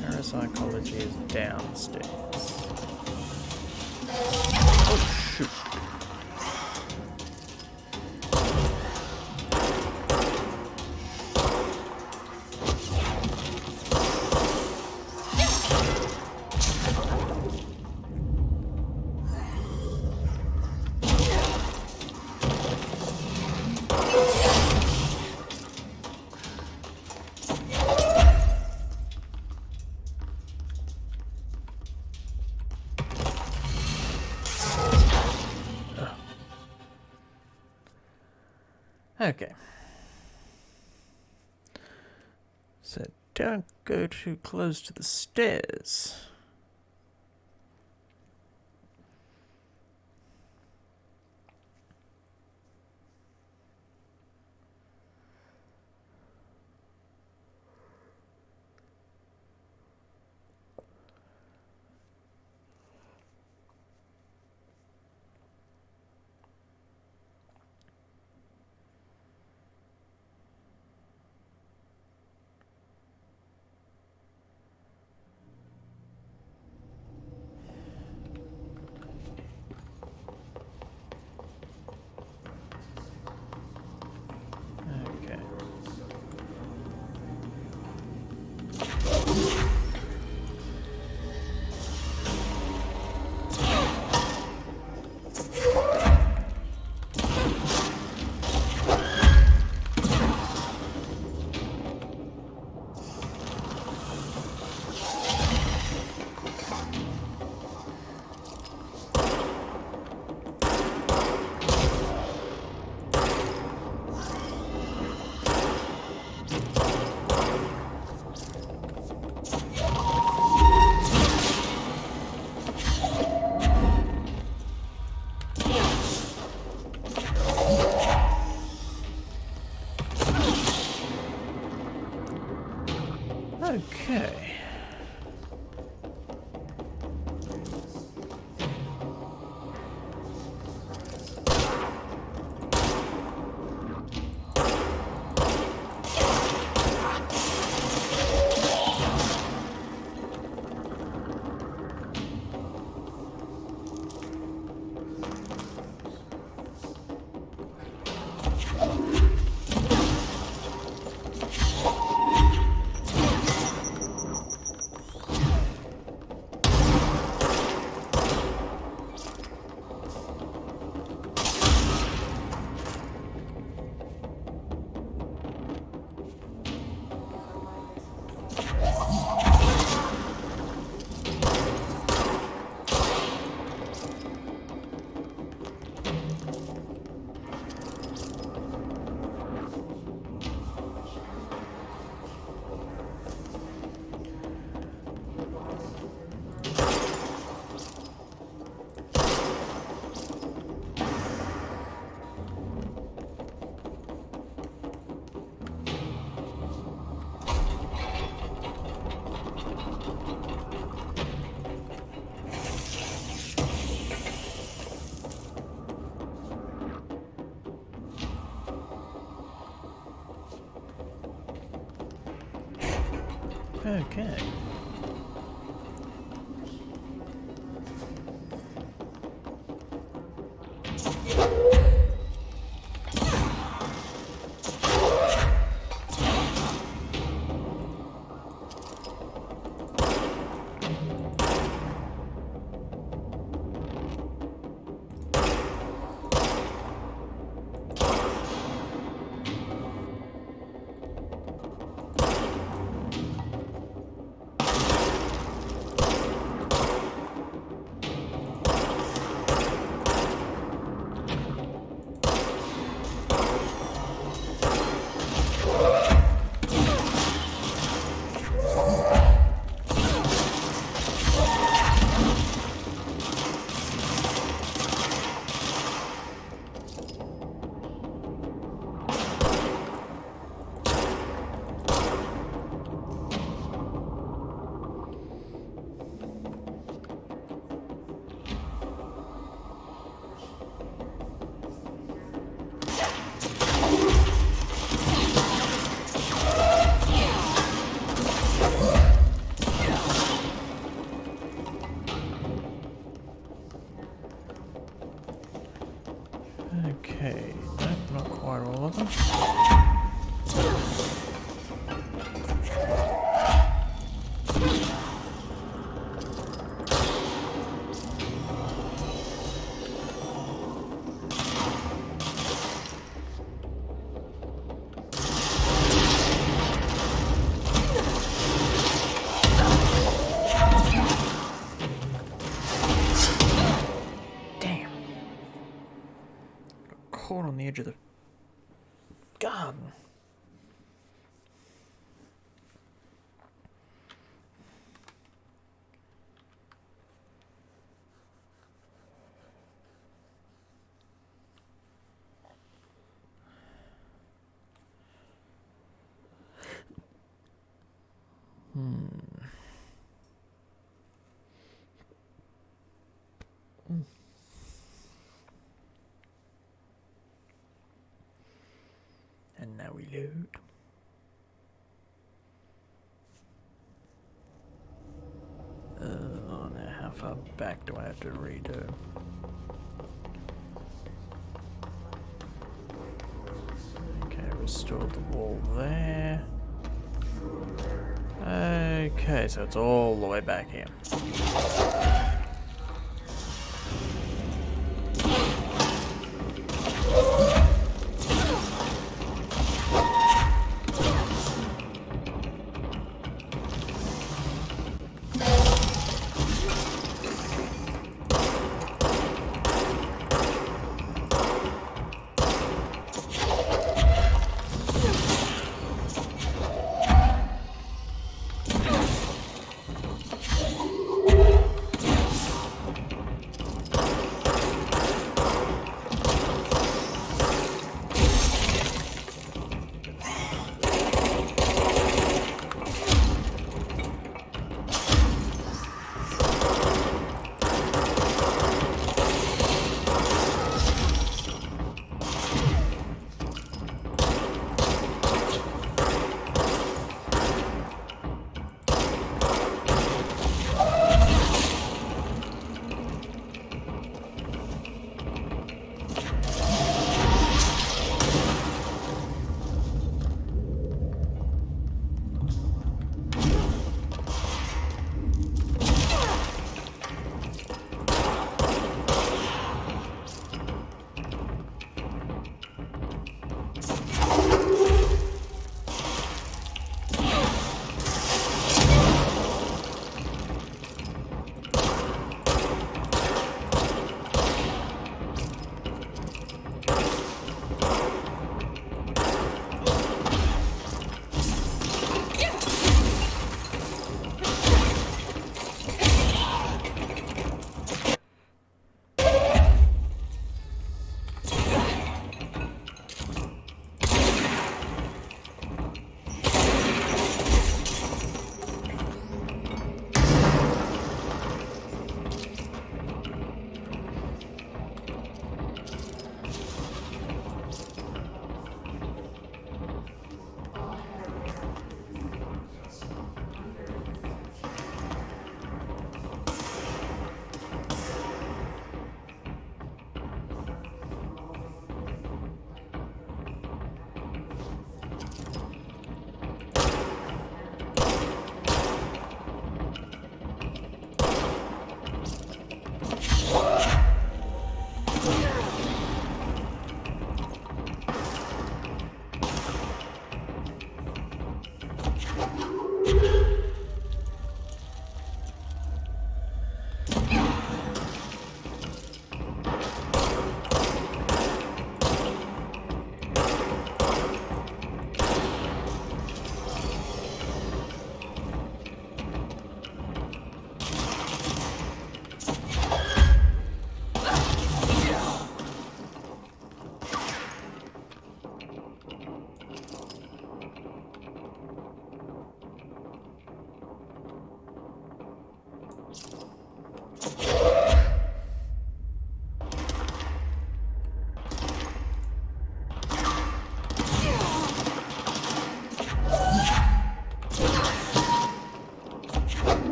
Parapsychology is downstairs. Oh, shoot. Okay. So don't go too close to the stairs. Okay. Okay. Okay, nope, not quite all of them. Caught on the edge of the garden. And now we load. Oh, now how far back do I have to redo? Okay, restored the wall there. Okay, so it's all the way back here.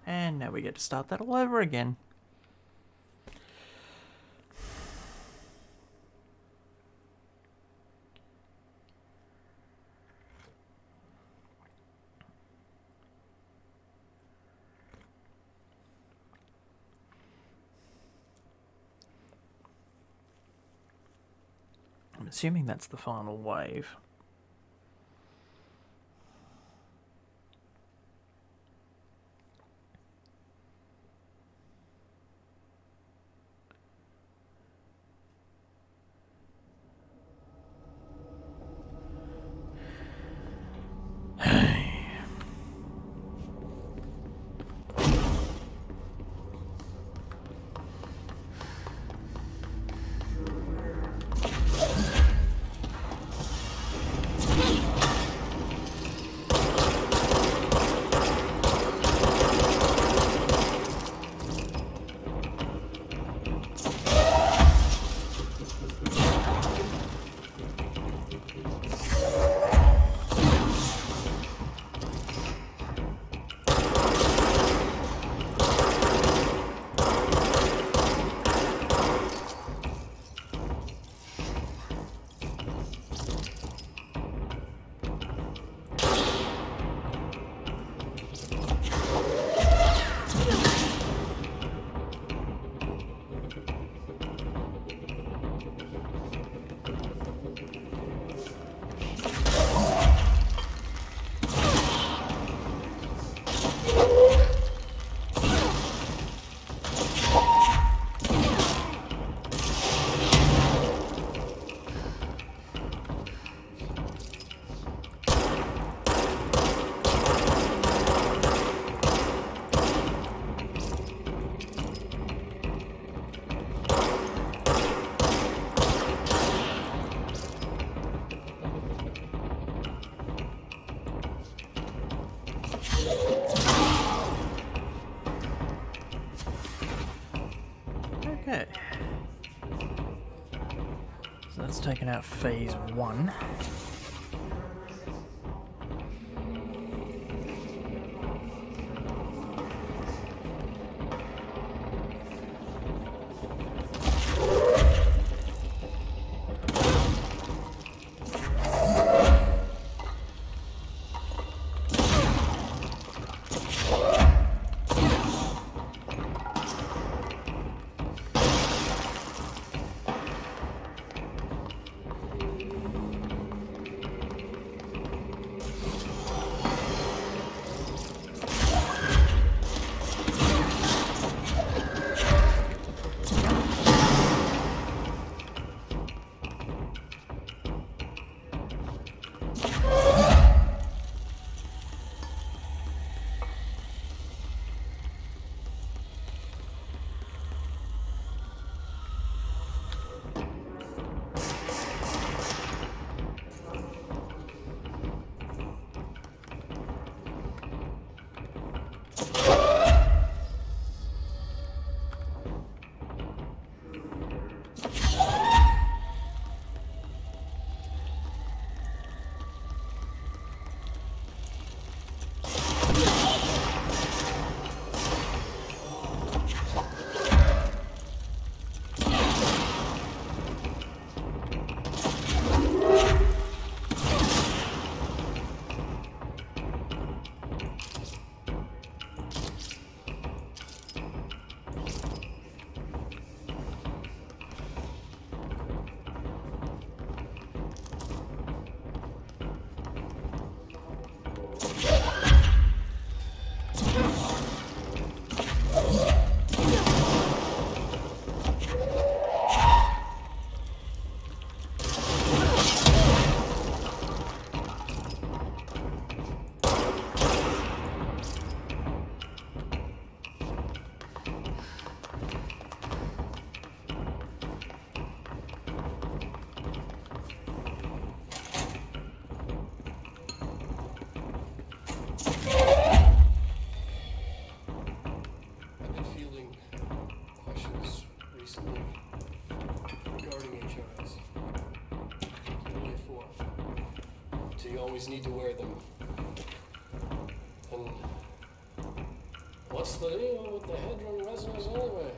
And now we get to start that all over again. I'm assuming that's the final wave. Okay. So that's taken out phase 1. Need to wear them. And What's the deal with the Hedron resonance anyway?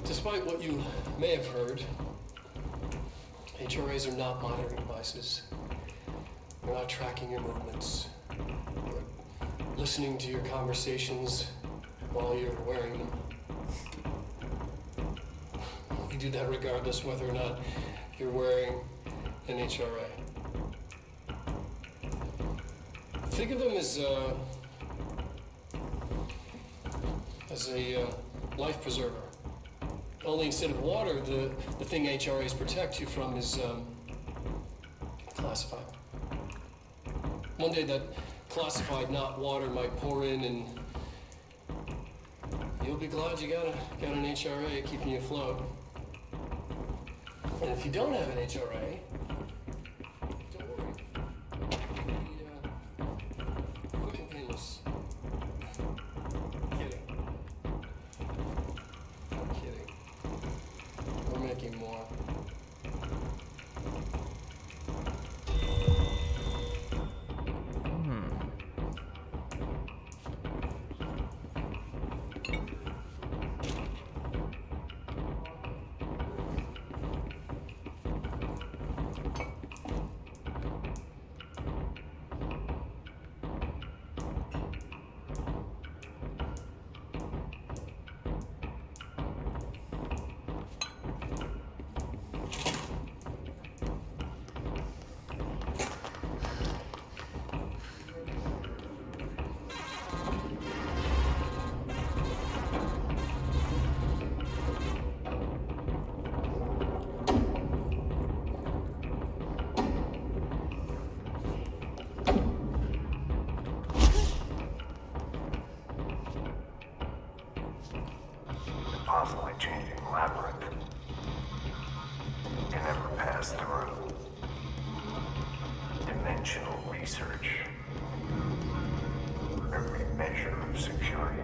Despite what you may have heard, HRAs are not monitoring devices. They're not tracking your movements. They're listening to your conversations while you're wearing them. We do that regardless whether or not you're wearing an HRA. Think of them as a life preserver. Only instead of water, the thing HRAs protect you from is classified. One day that classified, not water, might pour in, and you'll be glad you got an HRA keeping you afloat. And if you don't have an HRA, don't worry. We can painless. Kidding. I'm kidding. We're making more. Constantly changing labyrinth. You never pass through. Dimensional research. Every measure of security.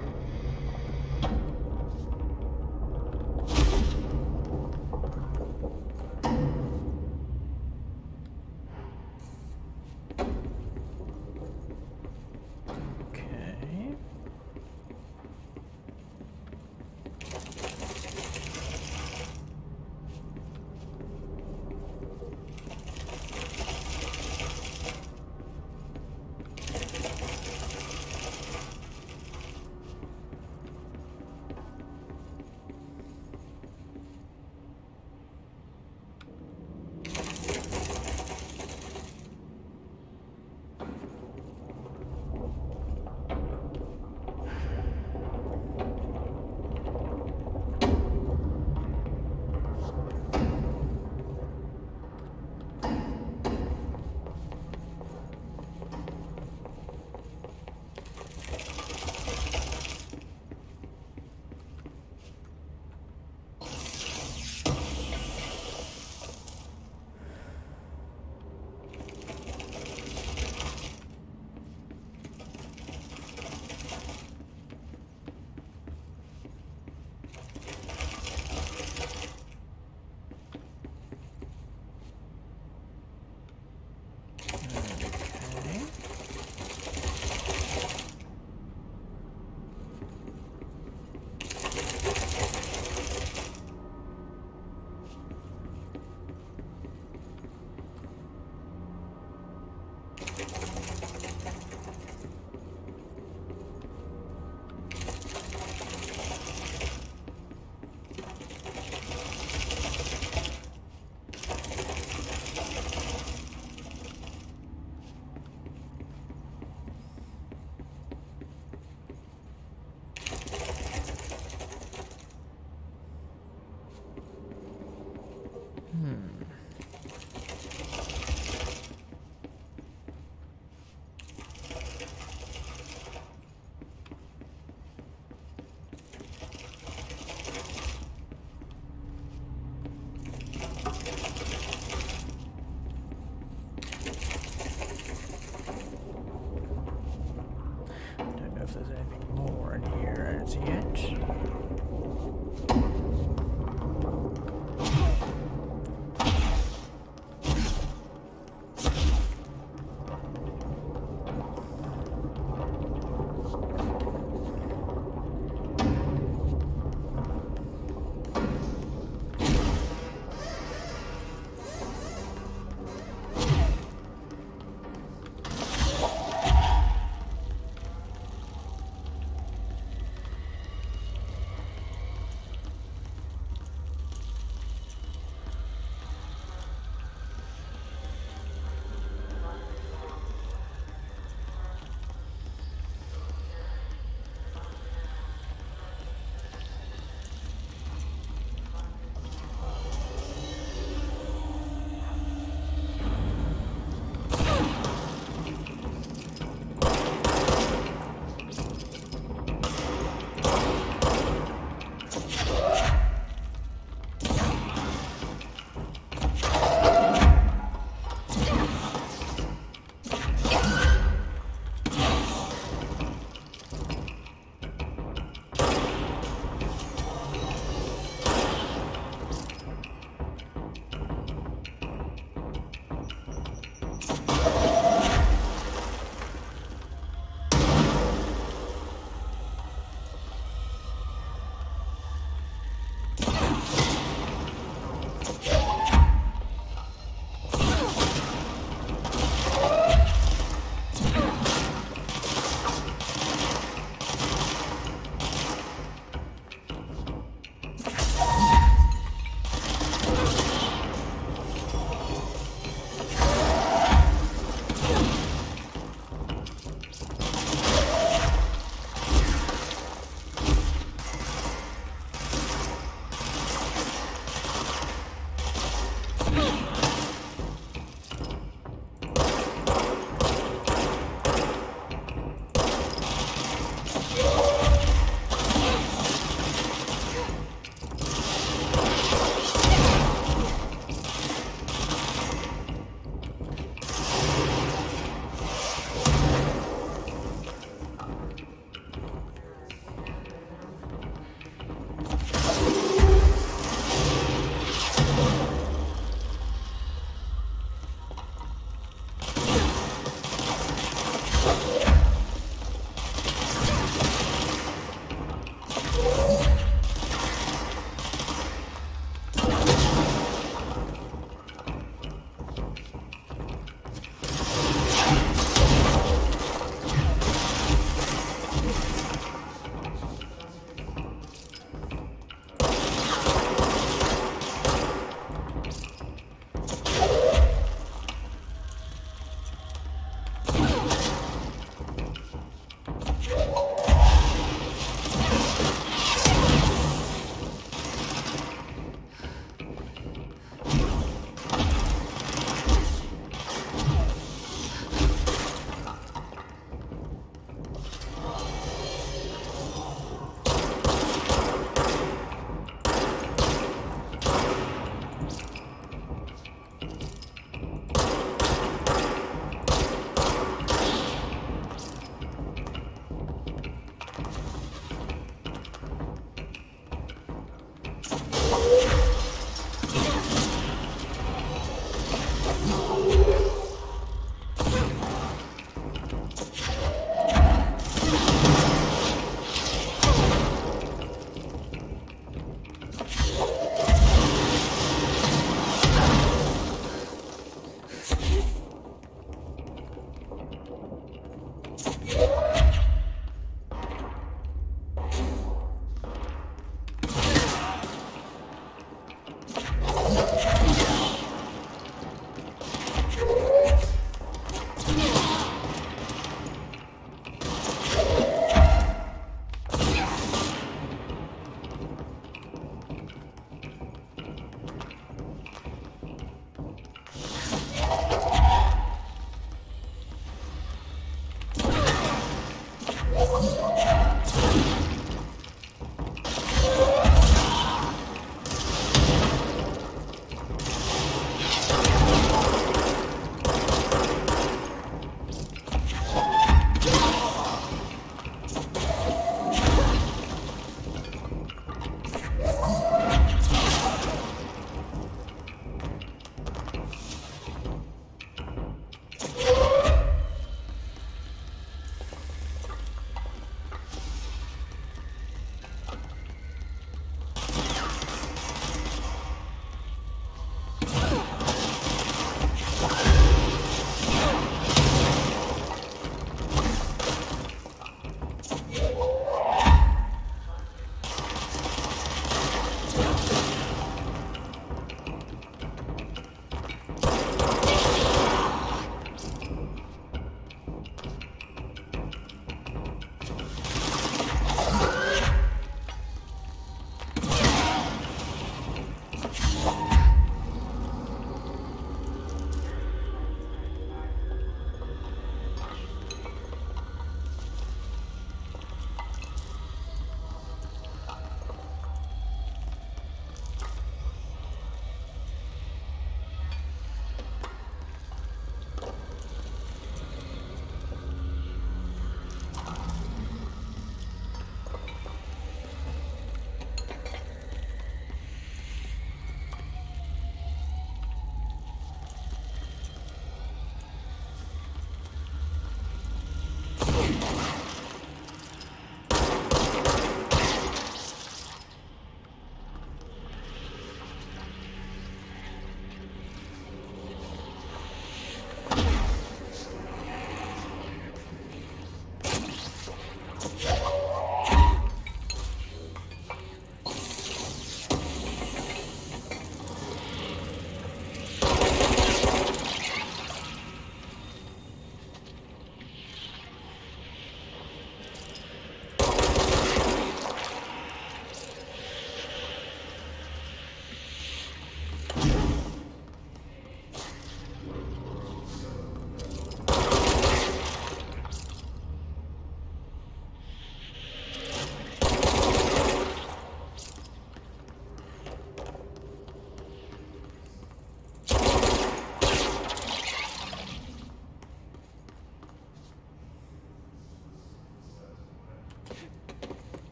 If there's anything more in here as yet.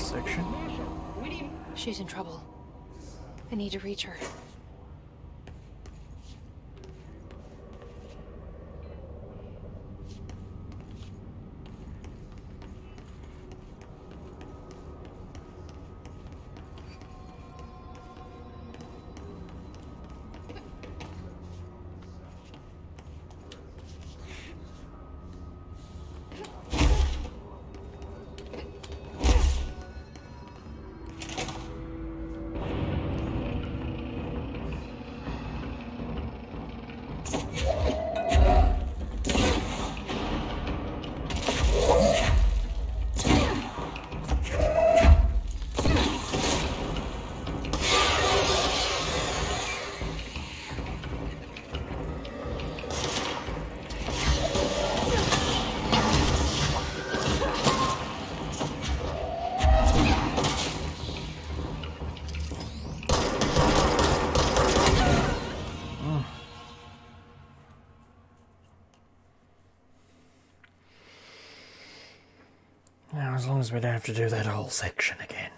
section. She's in trouble. I need to reach her. Now, as long as we don't have to do that whole section again.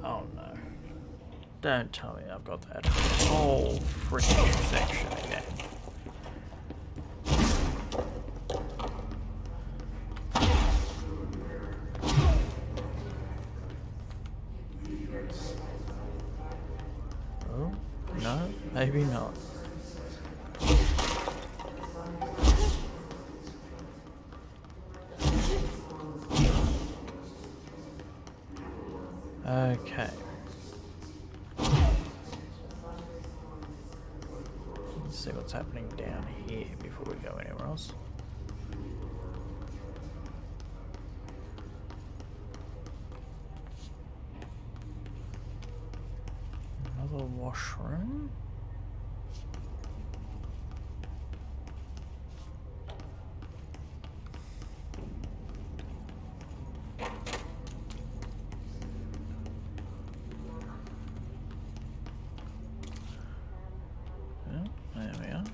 Oh no. Don't tell me I've got that whole freaking section again. Oh, no, maybe not. Okay. Let's see what's happening down here before we go anywhere else. Another washroom. There we are.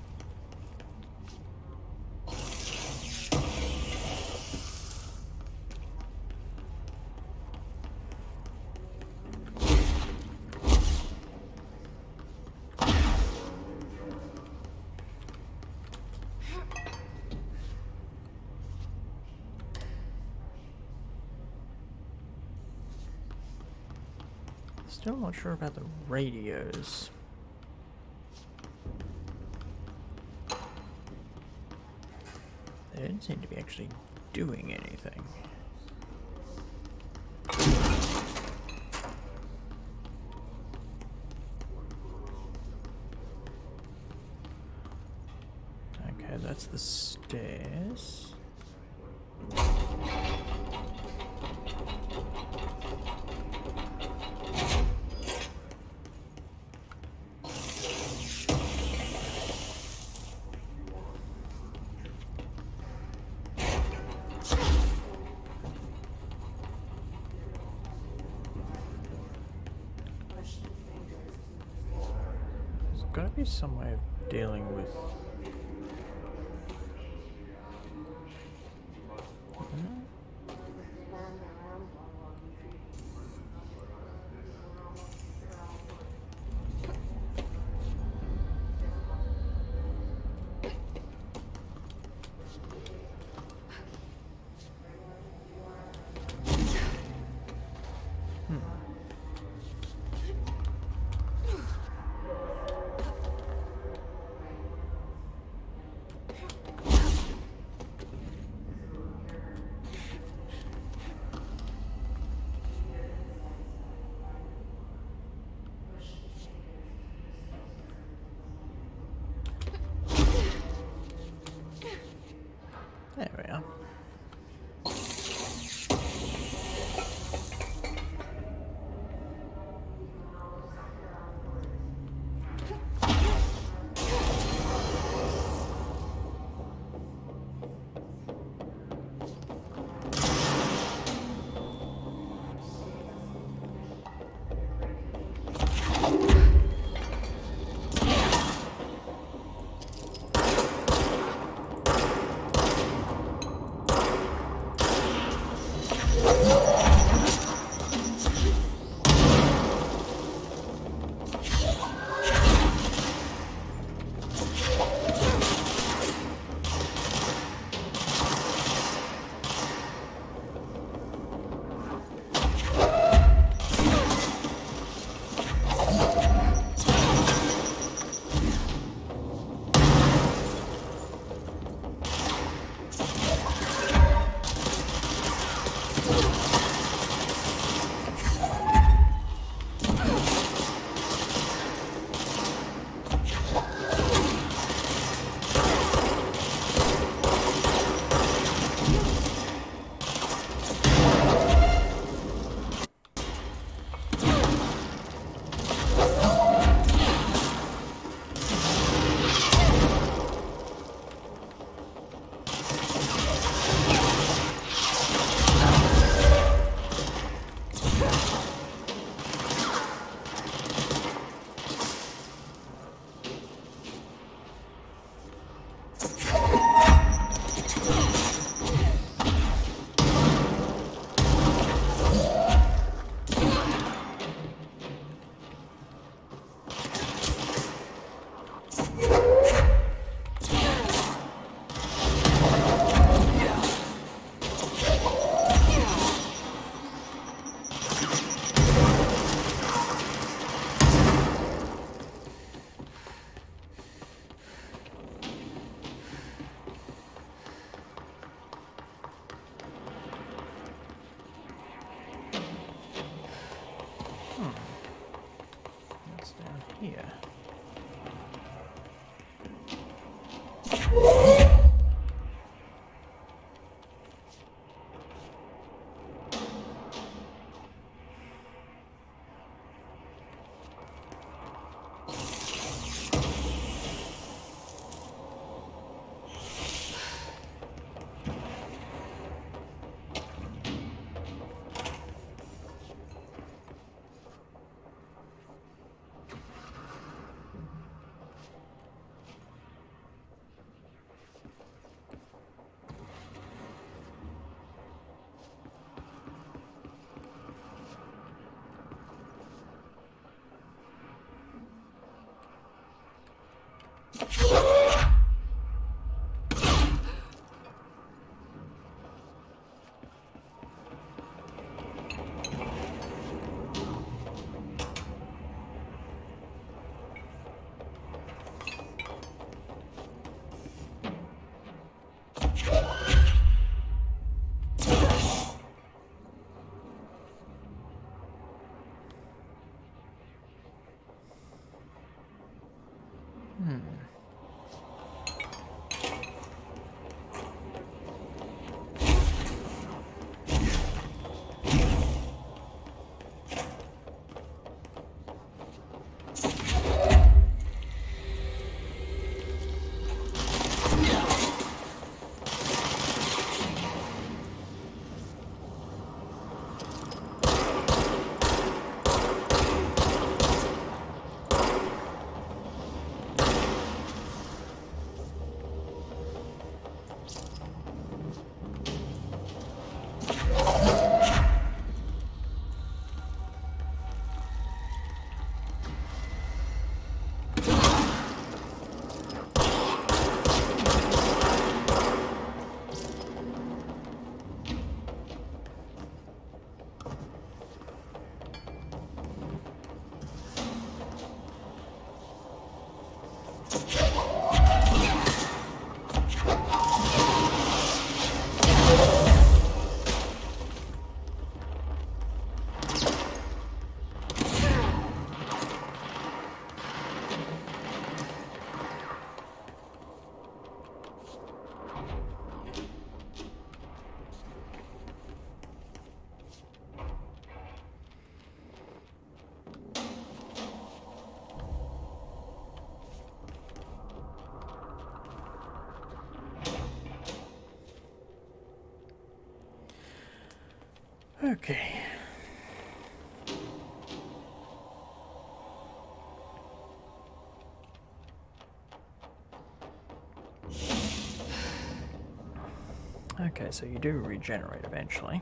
Still not sure about the radios. They didn't seem to be actually doing anything. Okay, that's the stairs. There's gotta be some way of dealing with... Okay. Okay, so you do regenerate eventually.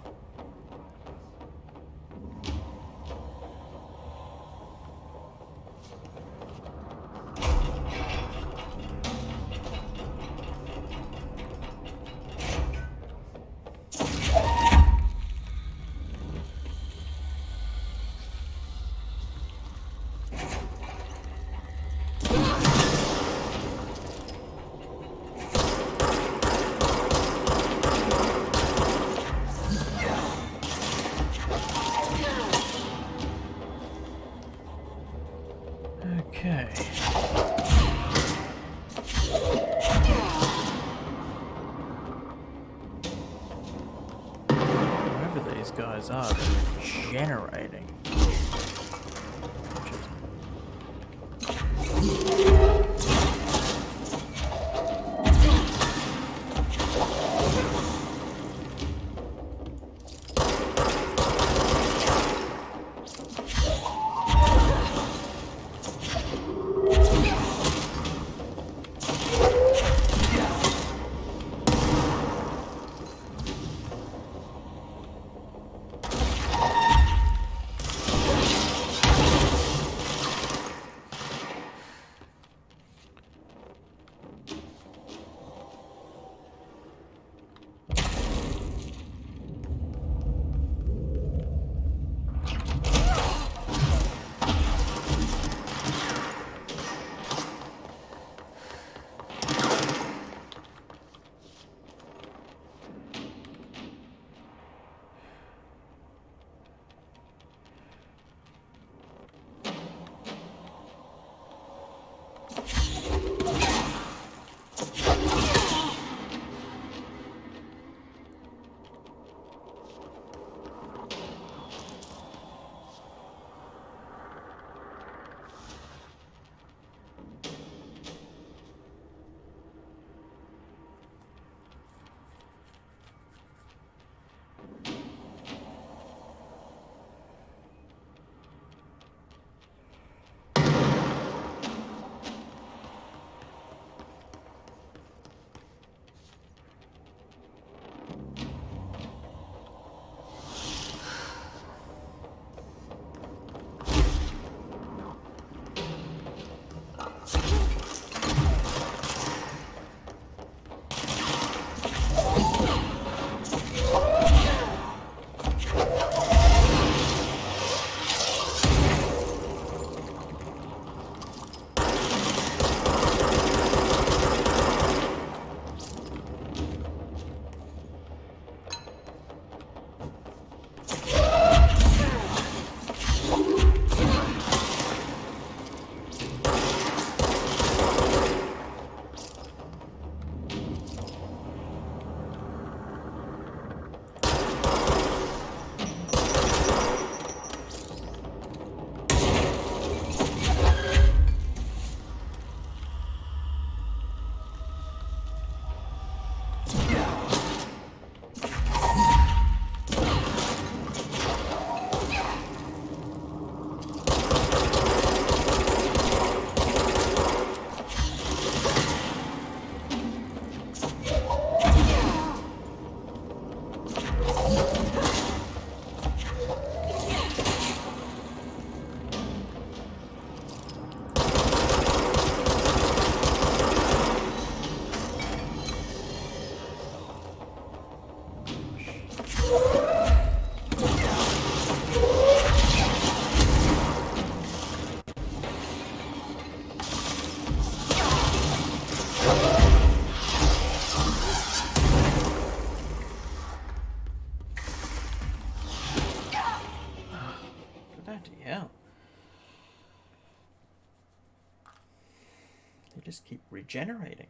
Okay. Whoever these guys are, they're generating. just keep regenerating.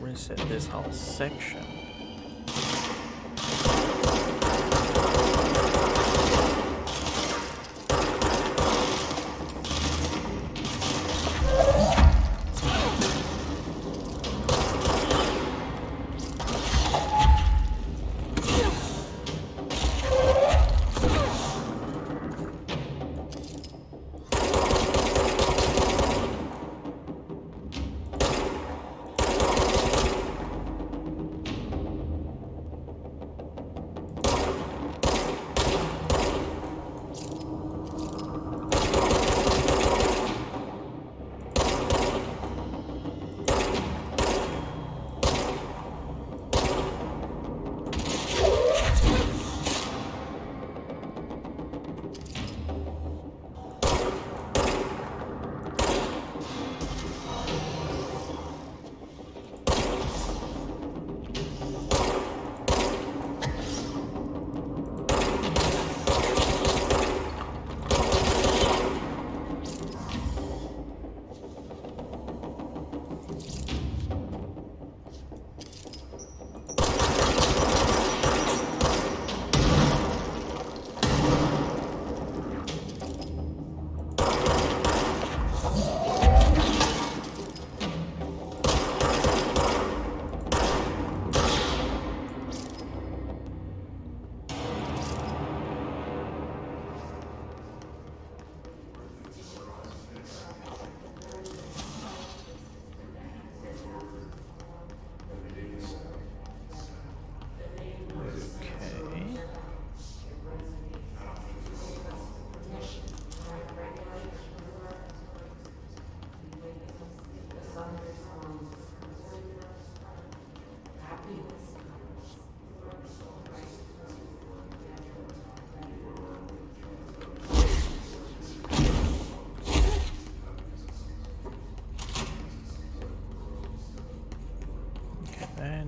Reset this whole section.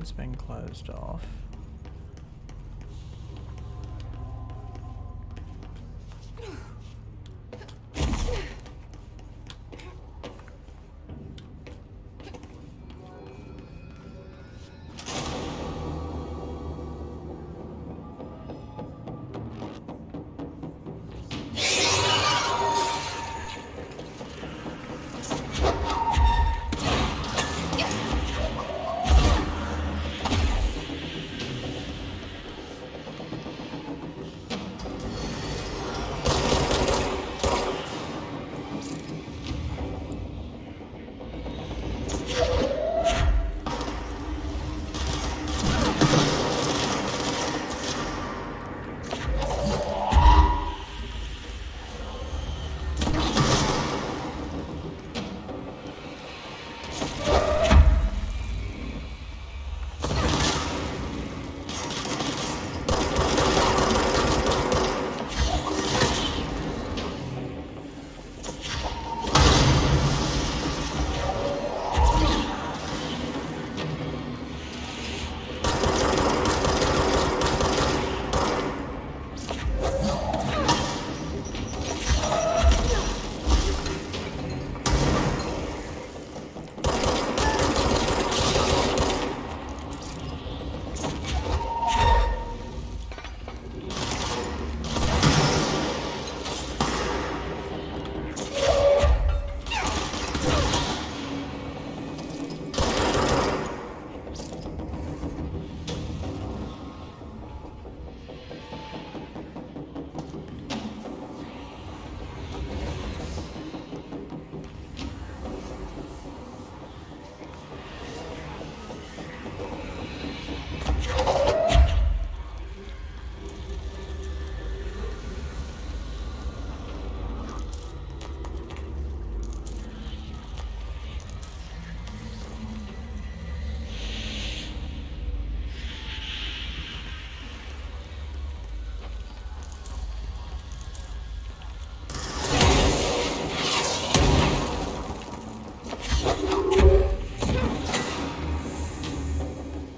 It's been closed off.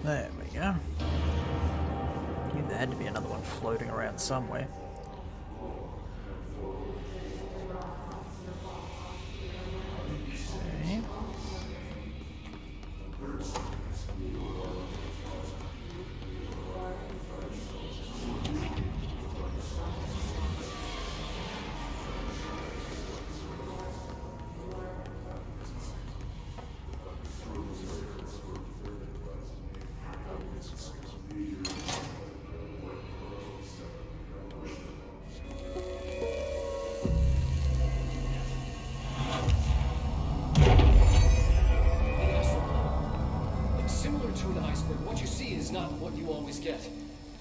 There we go. Knew there had to be another one floating around somewhere. Okay. Similar to an iceberg, what you see is not what you always get.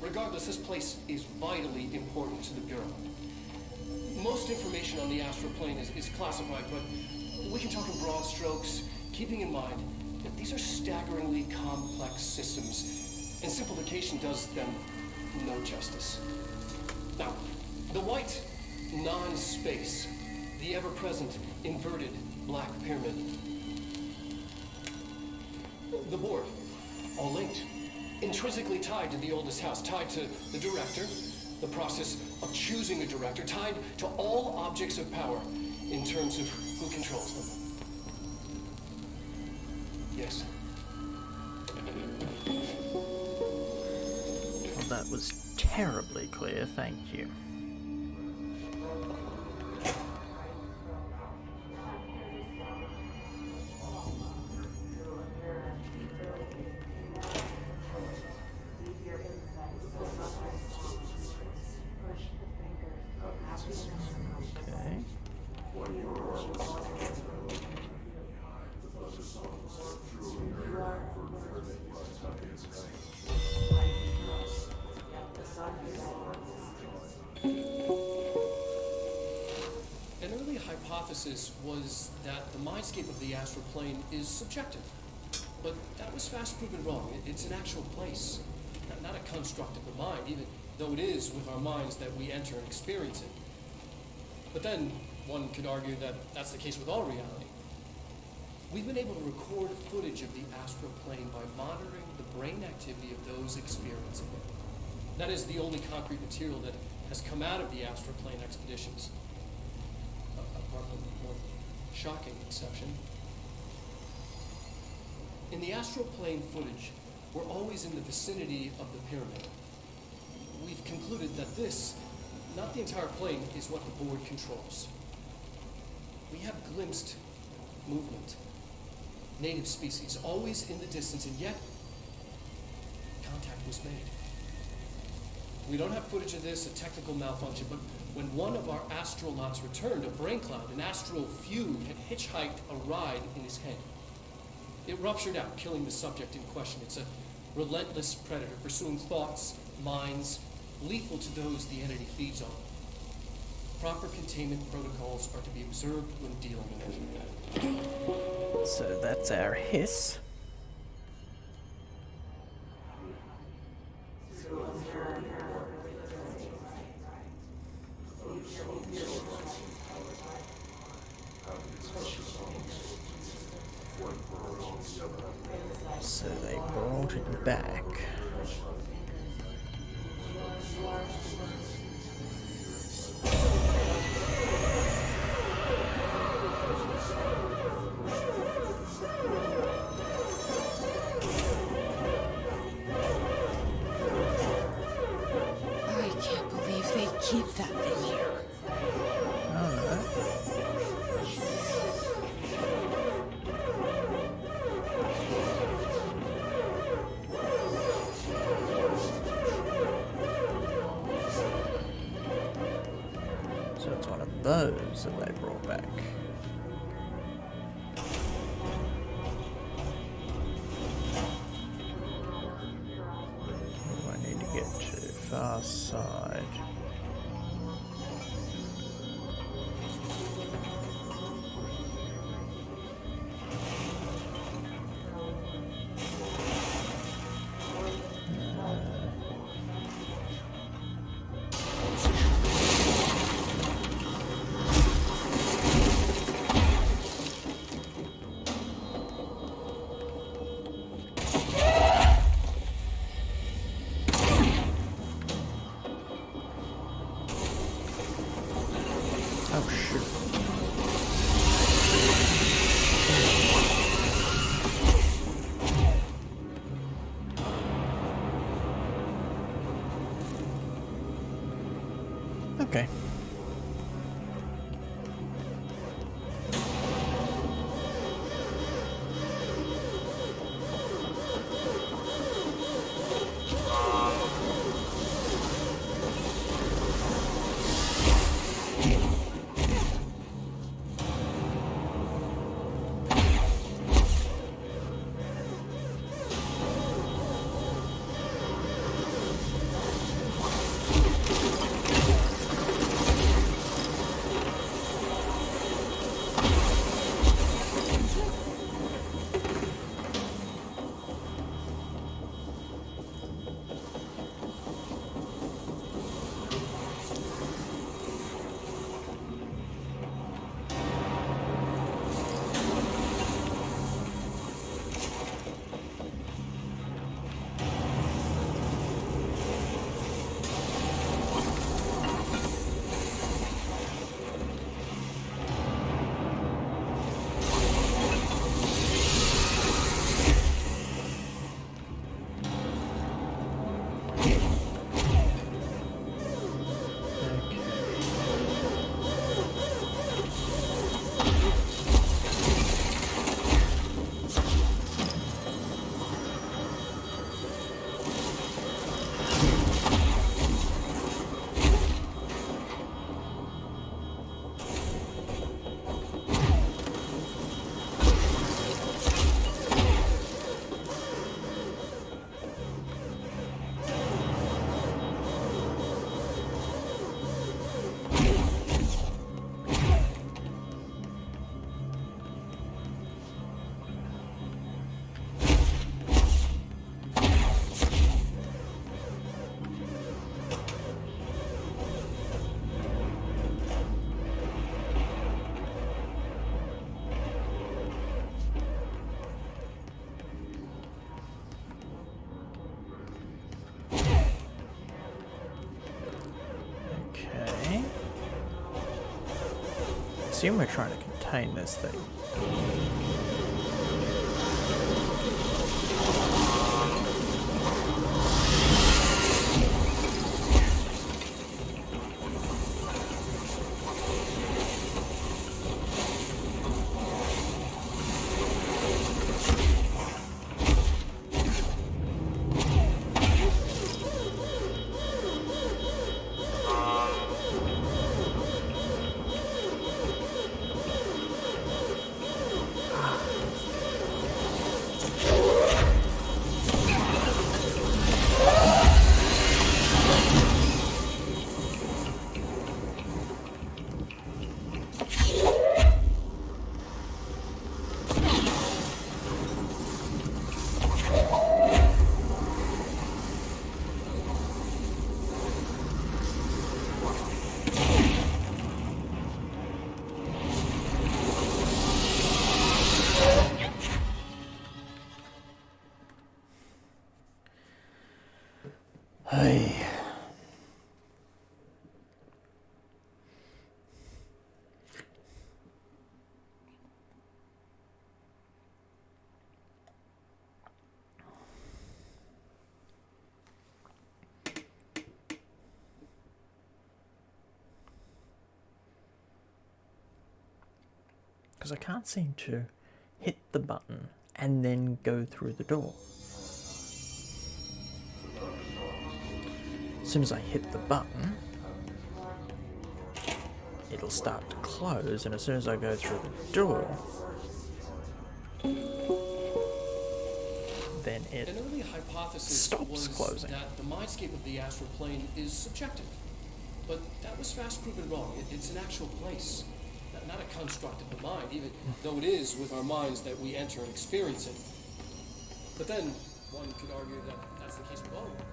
Regardless, this place is vitally important to the Bureau. Most information on the astral plane is classified, but we can talk in broad strokes, keeping in mind that these are staggeringly complex systems, and simplification does them no justice. Now, the white non-space, the ever-present inverted black pyramid, the board, all linked, intrinsically tied to the oldest house, tied to the director, the process of choosing a director, tied to all objects of power in terms of who controls them. Yes. Well, that was terribly clear, thank you. An early hypothesis was that the mindscape of the astral plane is subjective. But that was fast proven wrong. It's an actual place, not a construct of the mind, even though it is with our minds that we enter and experience it. But then, one could argue that that's the case with all reality. We've been able to record footage of the astral plane by monitoring the brain activity of those experiencing it. That is the only concrete material that has come out of the astral plane expeditions. Apart from the more shocking exception. In the astral plane footage, we're always in the vicinity of the pyramid. We've concluded that this, not the entire plane, is what the board controls. We have glimpsed movement, native species, always in the distance, and yet contact was made. We don't have footage of this, a technical malfunction, but when one of our astronauts returned, a brain cloud, an astral fugue, had hitchhiked a ride in his head. It ruptured out, killing the subject in question. It's a relentless predator, pursuing thoughts, minds, lethal to those the entity feeds on. Proper containment protocols are to be observed when dealing with it. So that's our hiss. So they brought it back. I can't believe they keep that thing here. So it's one of those that they brought back. Where do I need to get to? Far side. Okay. I assume we're trying to contain this thing. Hey. Because I can't seem to hit the button and then go through the door. As soon as I hit the button, it'll start to close, and as soon as I go through the door, then it An early hypothesis stops was closing. that the mindscape of the astral plane is subjective. But that was fast proven wrong. It's an actual place, not a construct of the mind, even though it is with our minds that we enter and experience it. But then, one could argue that that's the case with all of them.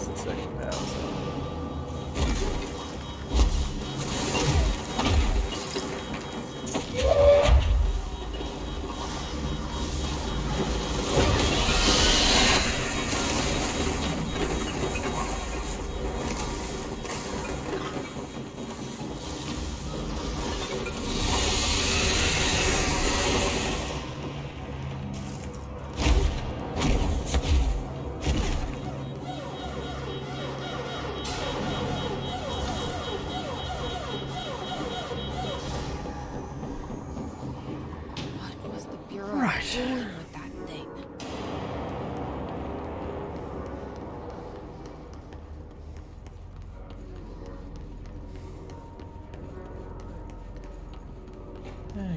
What's the second power? Doing with that thing?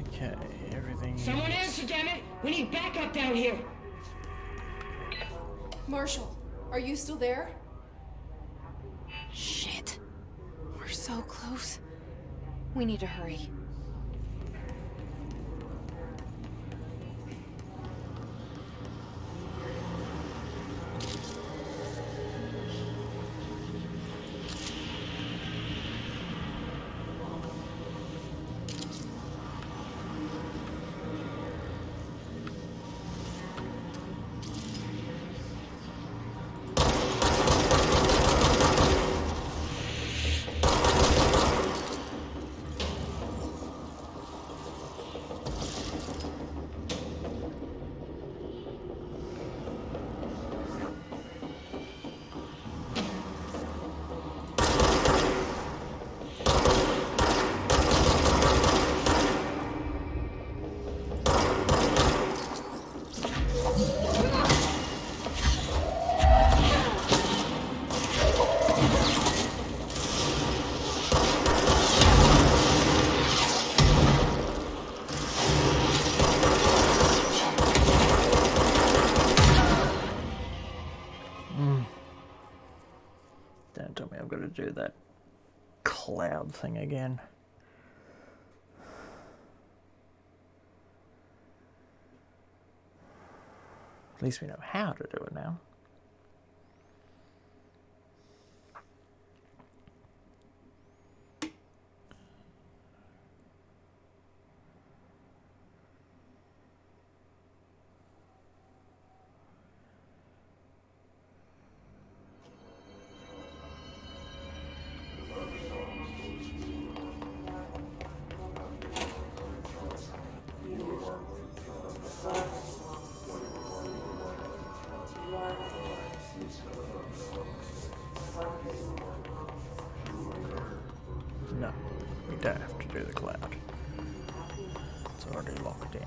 Okay, everything. Someone answer, damn it! We need backup down here. Marshall, are you still there? Shit. We're so close. We need to hurry. Don't tell me I've got to do that cloud thing again. At least we know how to do it now. No, we don't have to do the cloud. It's already locked in.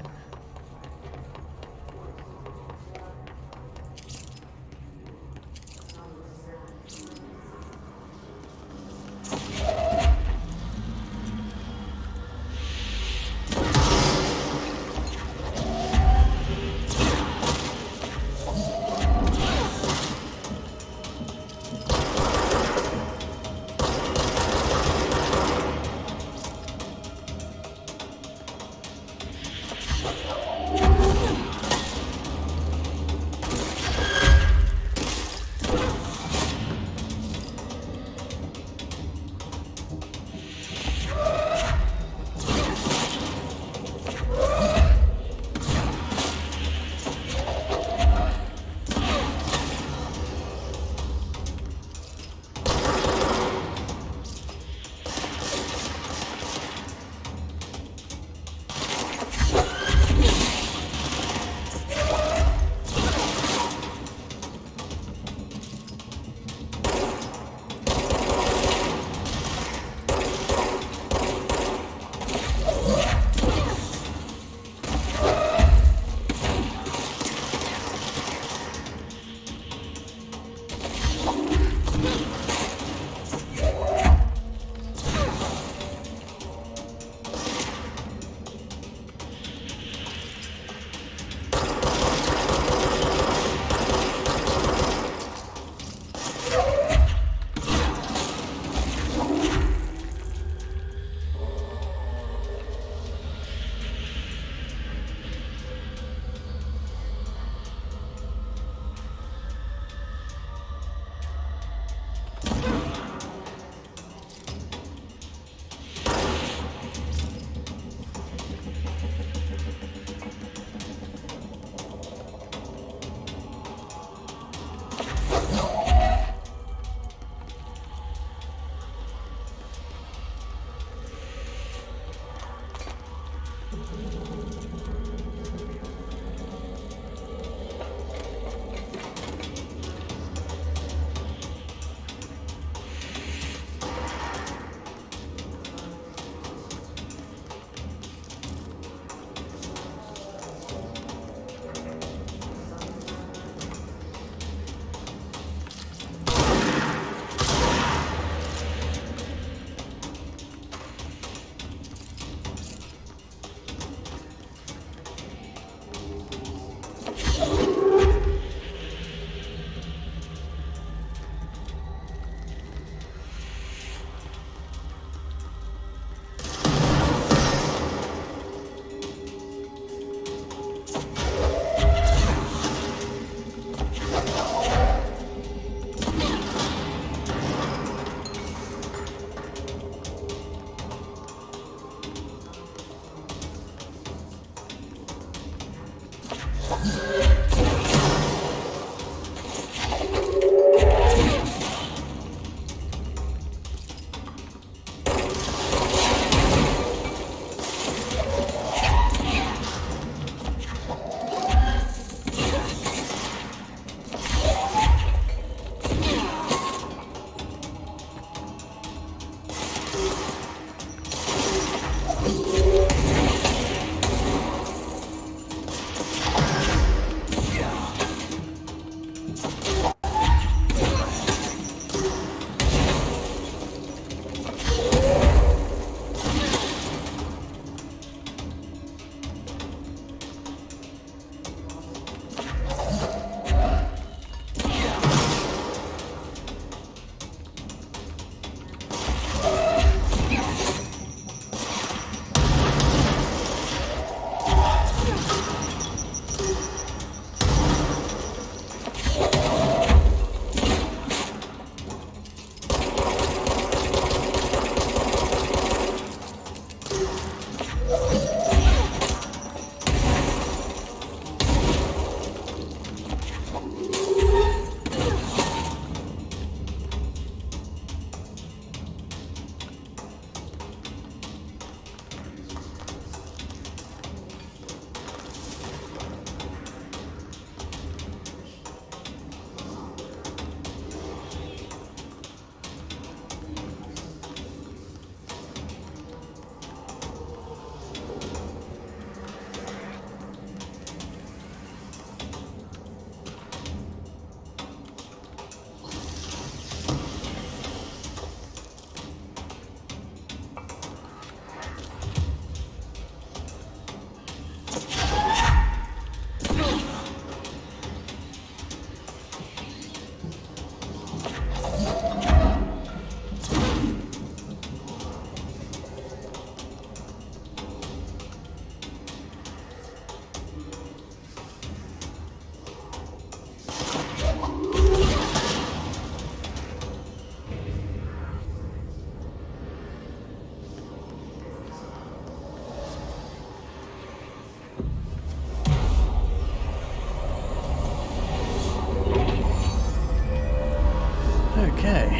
Okay.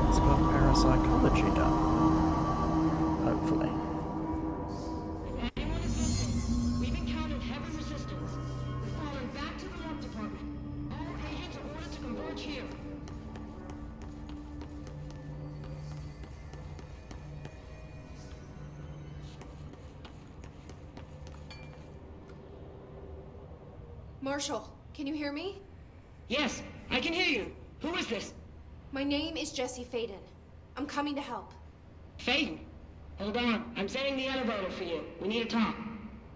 Let's got parapsychology done. Hopefully. We've encountered heavy resistance. We've fallen back to the lab department. All agents are ordered to converge here. Marshall, can you hear me? Yes, I can hear you. Who is this? My name is Jesse Faden. I'm coming to help. Faden. Hold on. I'm setting the elevator for you. We need to talk.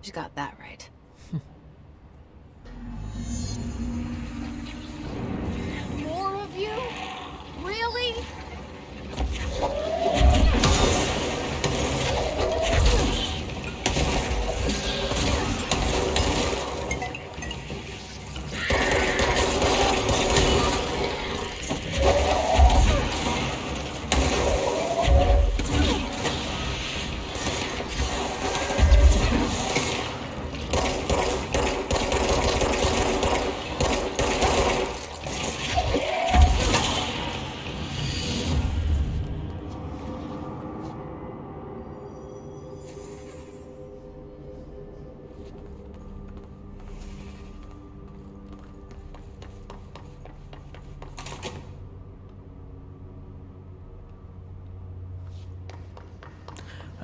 She's got that right. More of you? Really?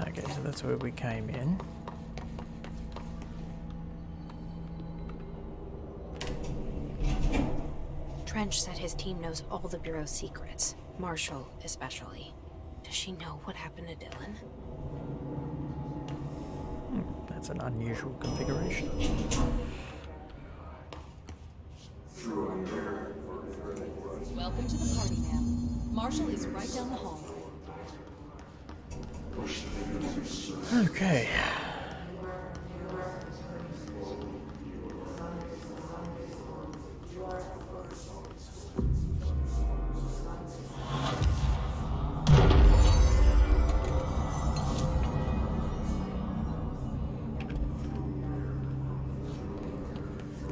Okay, so that's where we came in. Trench said his team knows all the Bureau's secrets. Marshall, especially. Does she know what happened to Dylan? That's an unusual configuration. Welcome to the party, ma'am. Marshall is right down the hall. Okay.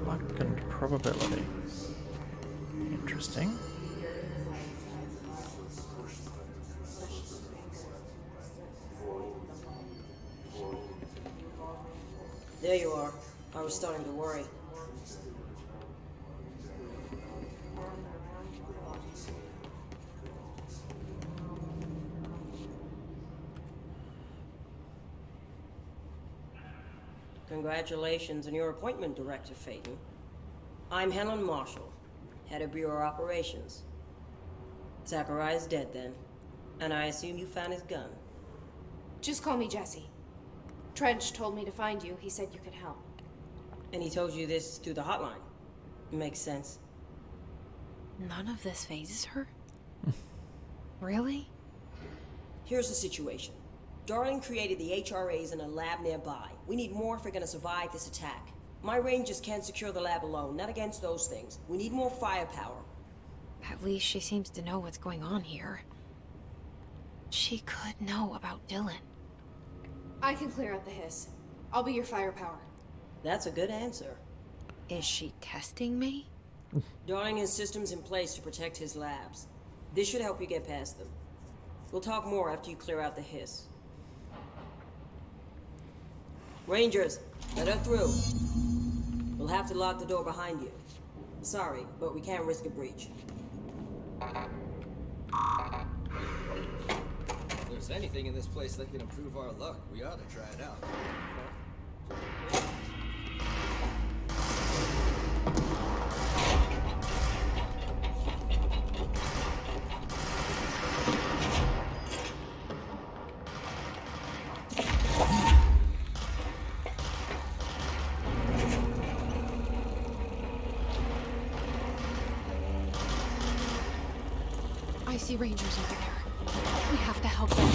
Luck and probability. Interesting. There you are. I was starting to worry. Congratulations on your appointment, Director Faden. I'm Helen Marshall, head of Bureau Operations. Zachariah's dead then, and I assume you found his gun. Just call me Jesse. Trench told me to find you. He said you could help. And he told you this through the hotline. Makes sense. None of this phases her? Really? Here's the situation. Darling created the HRAs in a lab nearby. We need more if we're gonna survive this attack. My rangers can't secure the lab alone, not against those things. We need more firepower. At least she seems to know what's going on here. She could know about Dylan. I can clear out the hiss. I'll be your firepower. That's a good answer. Is she testing me? Darling has systems in place to protect his labs. This should help you get past them. We'll talk more after you clear out the hiss. Rangers, let her through. We'll have to lock the door behind you. Sorry, but we can't risk a breach. If there's anything in this place that can improve our luck, we ought to try it out. I see Rangers over there. We have to help them.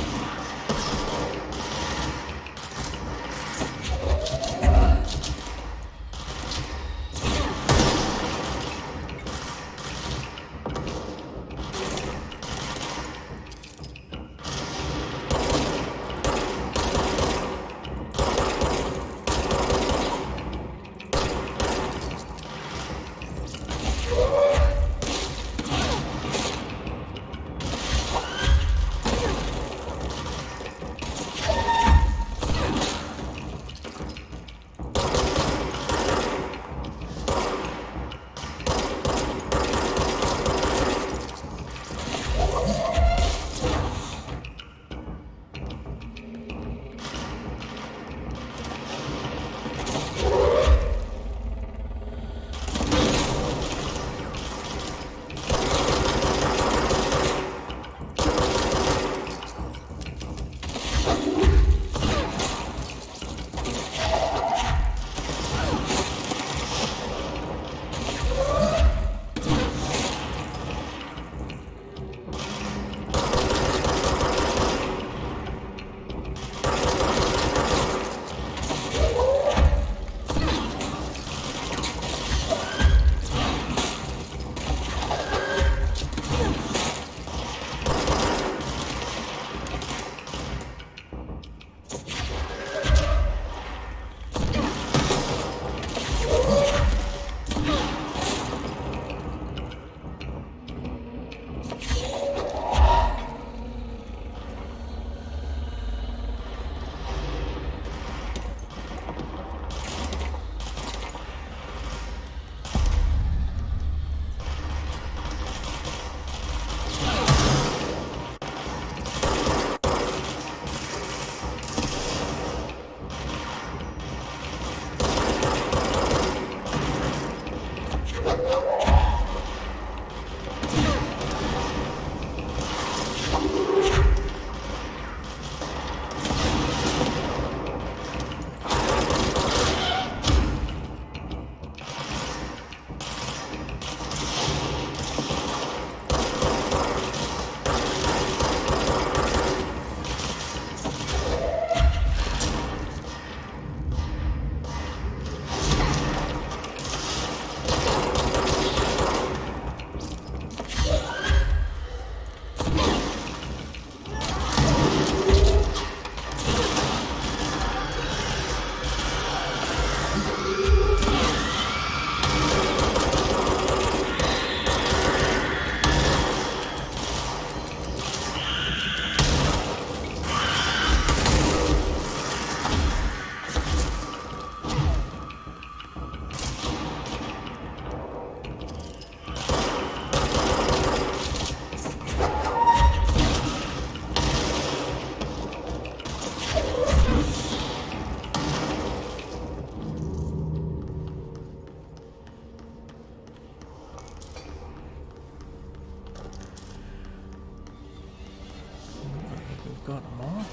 got more.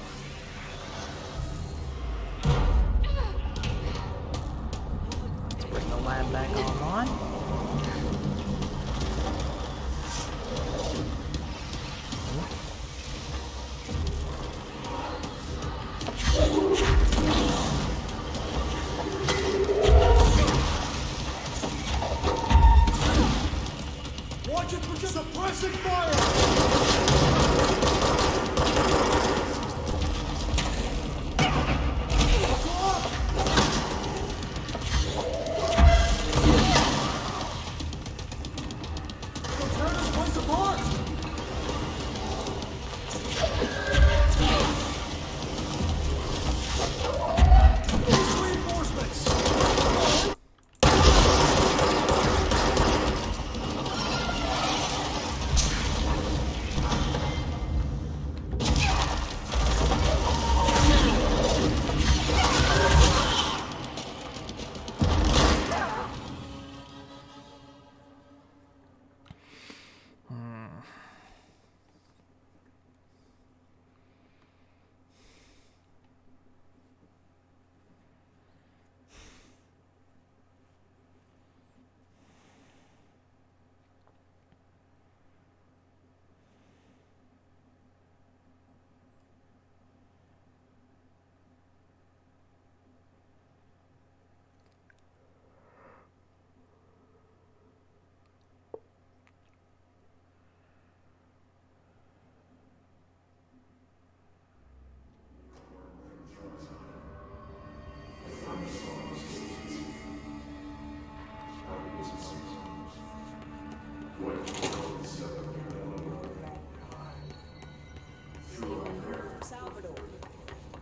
Let's bring the lab back online. Watch it for suppressing fire!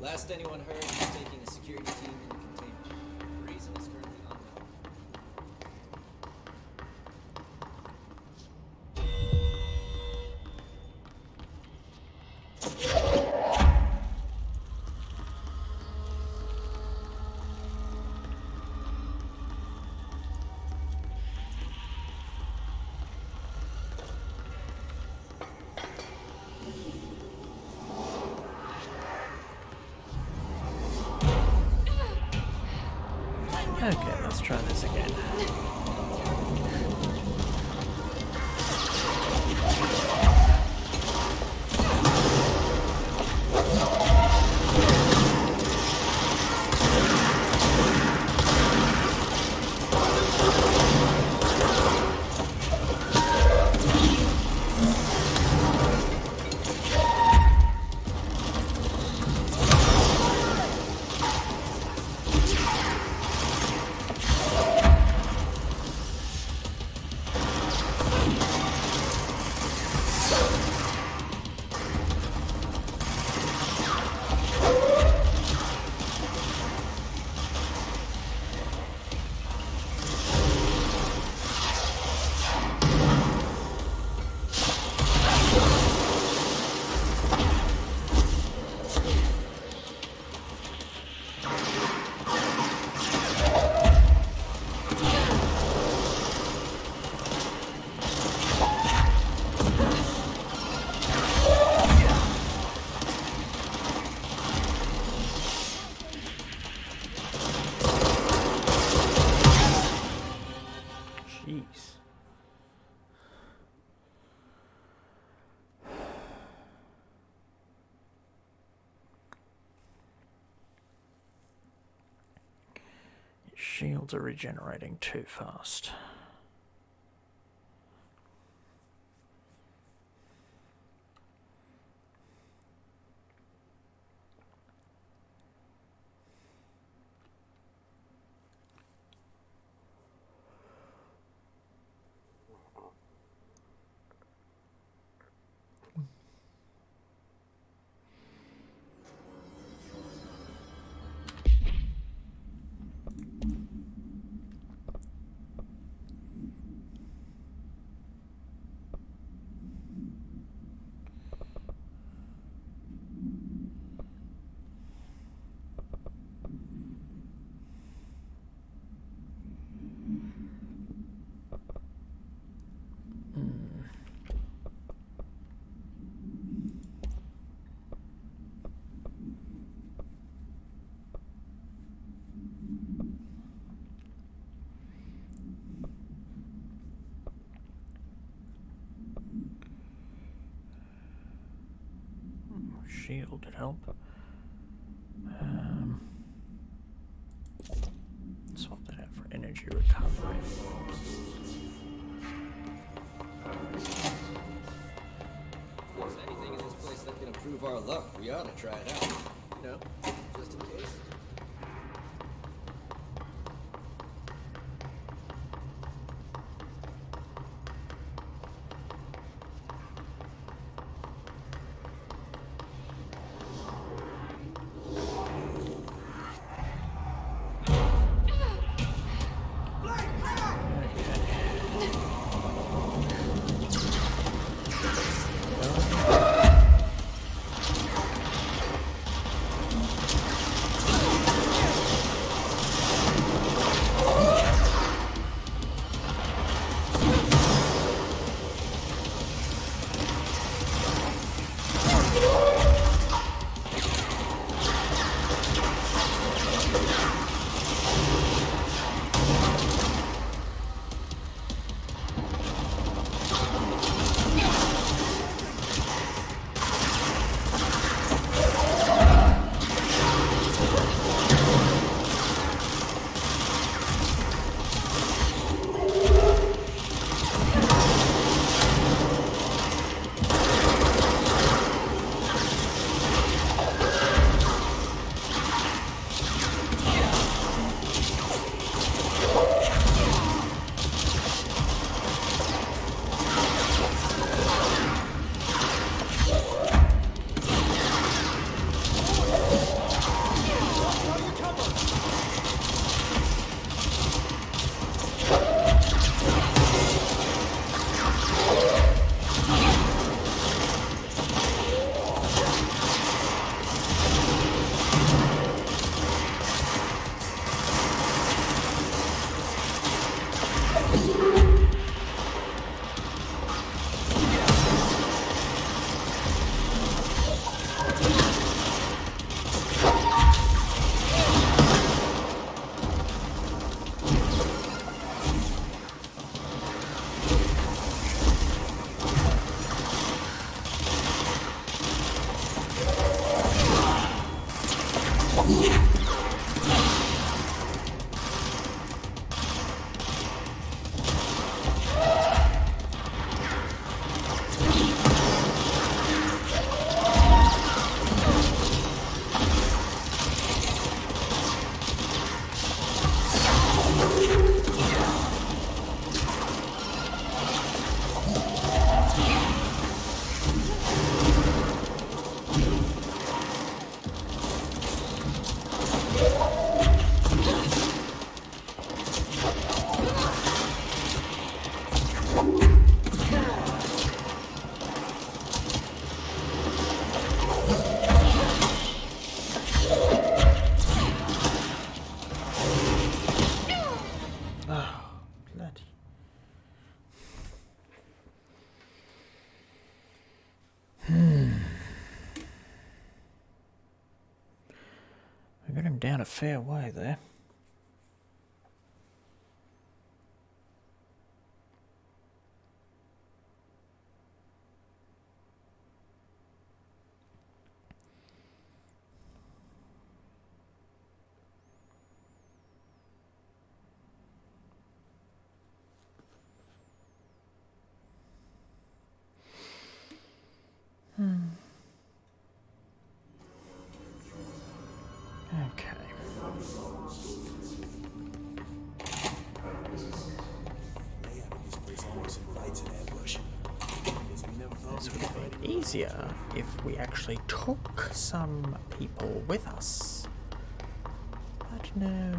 Last anyone heard, he's taking a security team into containment. The reason is currently unknown. Okay, let's try this again. Jeez. Your shields are regenerating too fast. shield did help. Swap that out for energy recovery. If there's anything in this place that can improve our luck, we ought to try it out. You know, just in case. Down a fair way there. Okay. This would have been easier if we actually took some people with us. But no.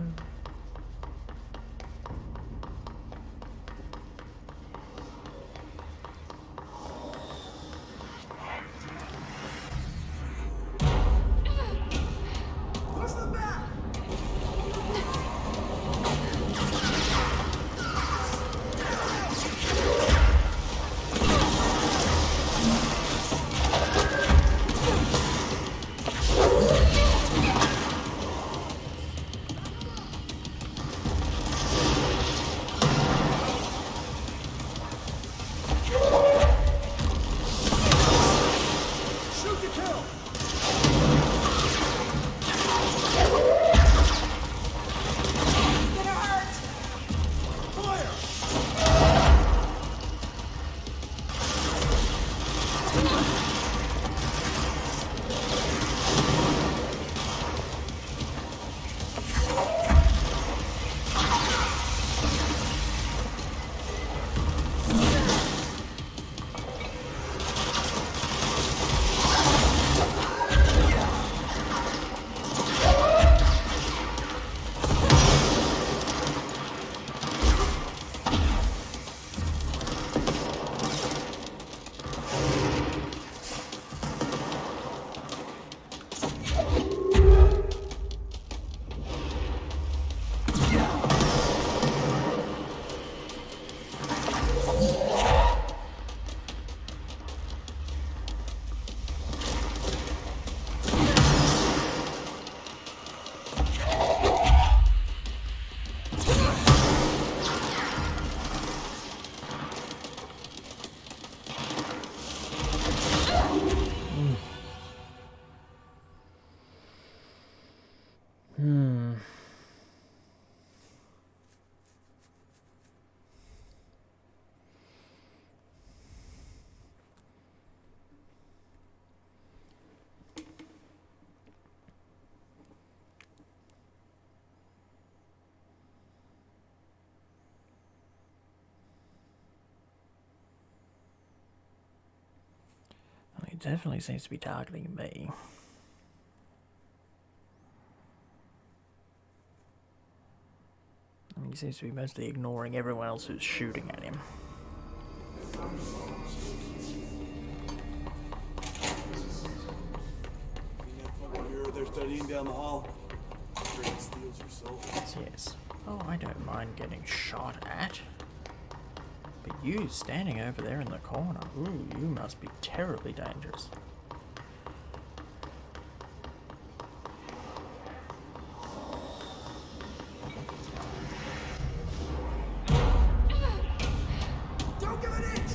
definitely seems to be targeting me. He seems to be mostly ignoring everyone else who's shooting at him. They're studying down the hall. Brain steals your soul. Yes. Oh, I don't mind getting shot at. But you standing over there in the corner, ooh, you must be terribly dangerous. Don't give an inch!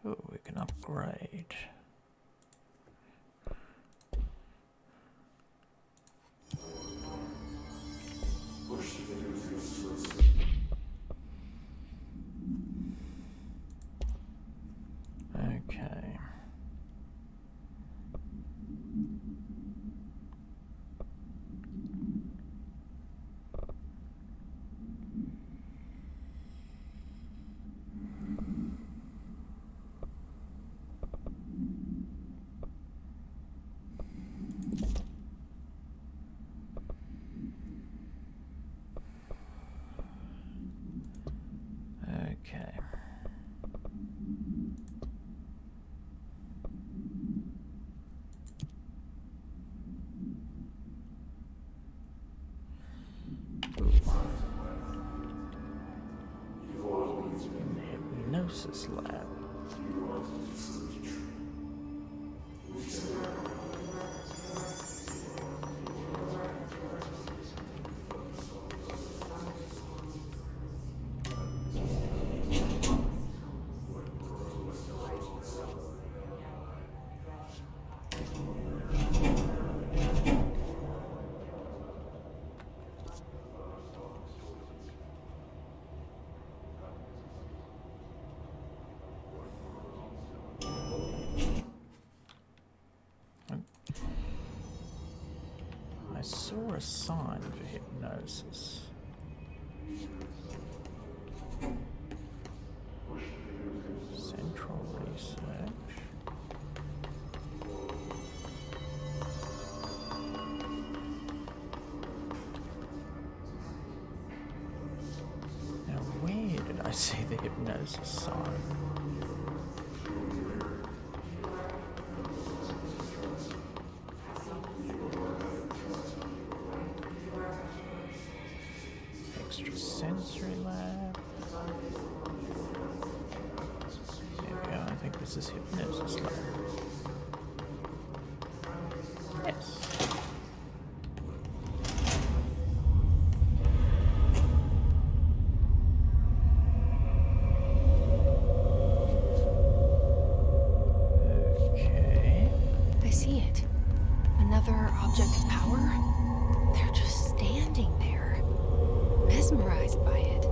Oh, we can upgrade. Okay. Okay. In the hypnosis lab. I saw a sign for hypnosis. Central research. Now, where did I see the hypnosis sign? Extrasensory lab. There we go, I think this is hypnosis lab. Yes. Okay. I see it. Another object of power? They're just standing there, mesmerized by it.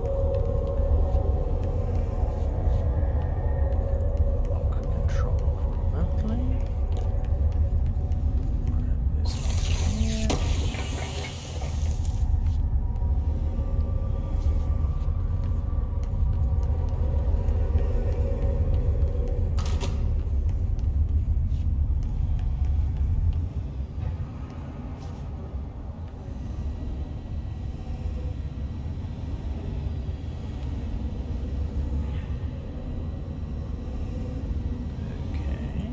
Lock control remotely. Grab this one here. Okay.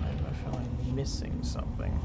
I feel I'm missing something.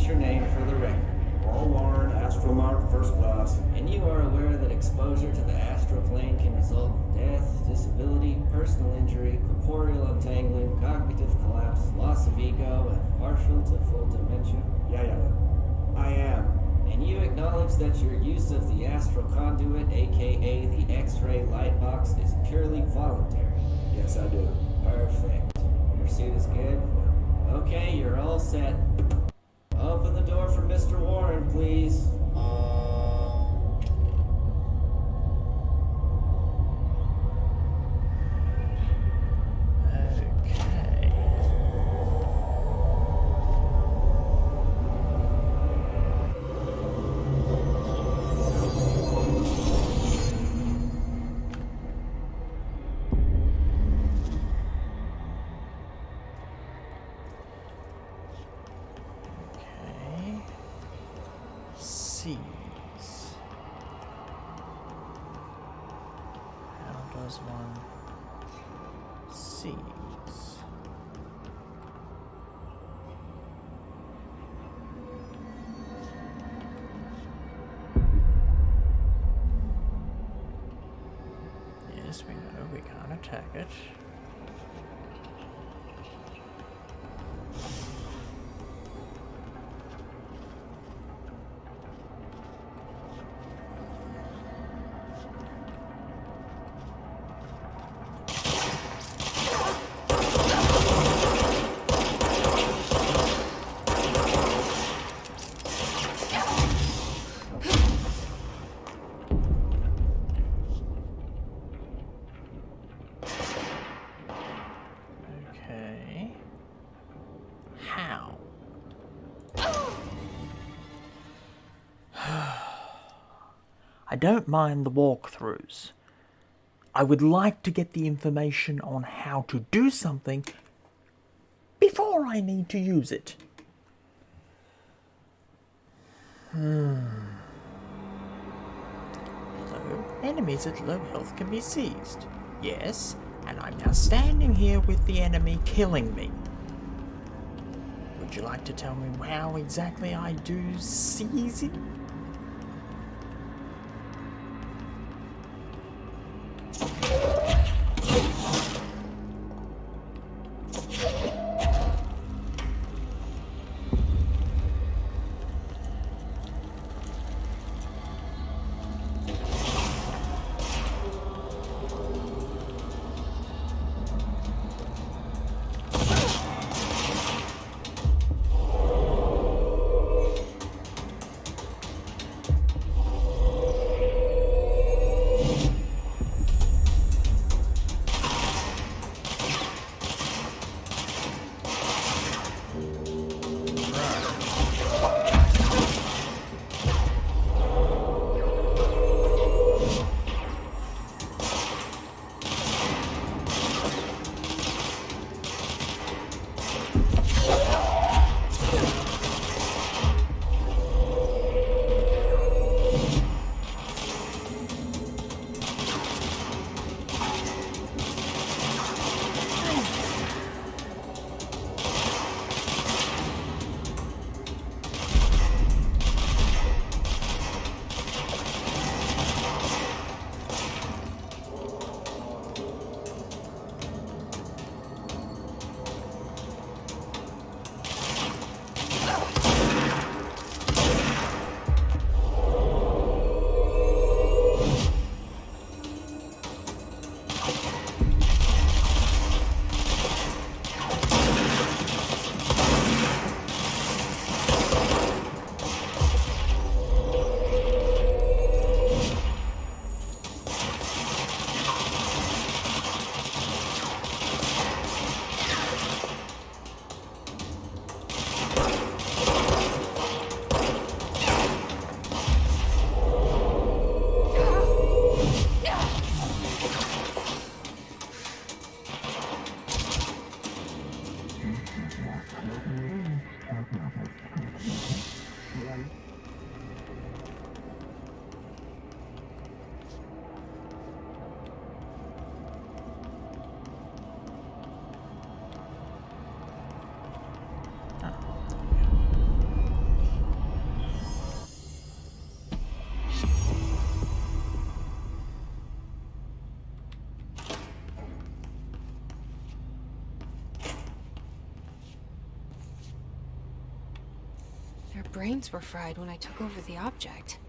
your name for the record. Paul Warren, Astromark, first class. And you are aware that exposure to the astral plane can result in death, disability, personal injury, corporeal untangling, cognitive collapse, loss of ego, and partial to full dementia? Yeah. I am. And you acknowledge that your use of the astral conduit, aka the X-ray light box, is purely voluntary? Yes, I do. Perfect. Your suit is good? Okay, you're all set. Open the door for Mr. Warren, please. Yes, we know we can't attack it. I don't mind the walkthroughs. I would like to get the information on how to do something before I need to use it. Hello. Enemies at low health can be seized. Yes, and I'm now standing here with the enemy killing me. Would you like to tell me how exactly I do seize it? brains were fried when I took over the object.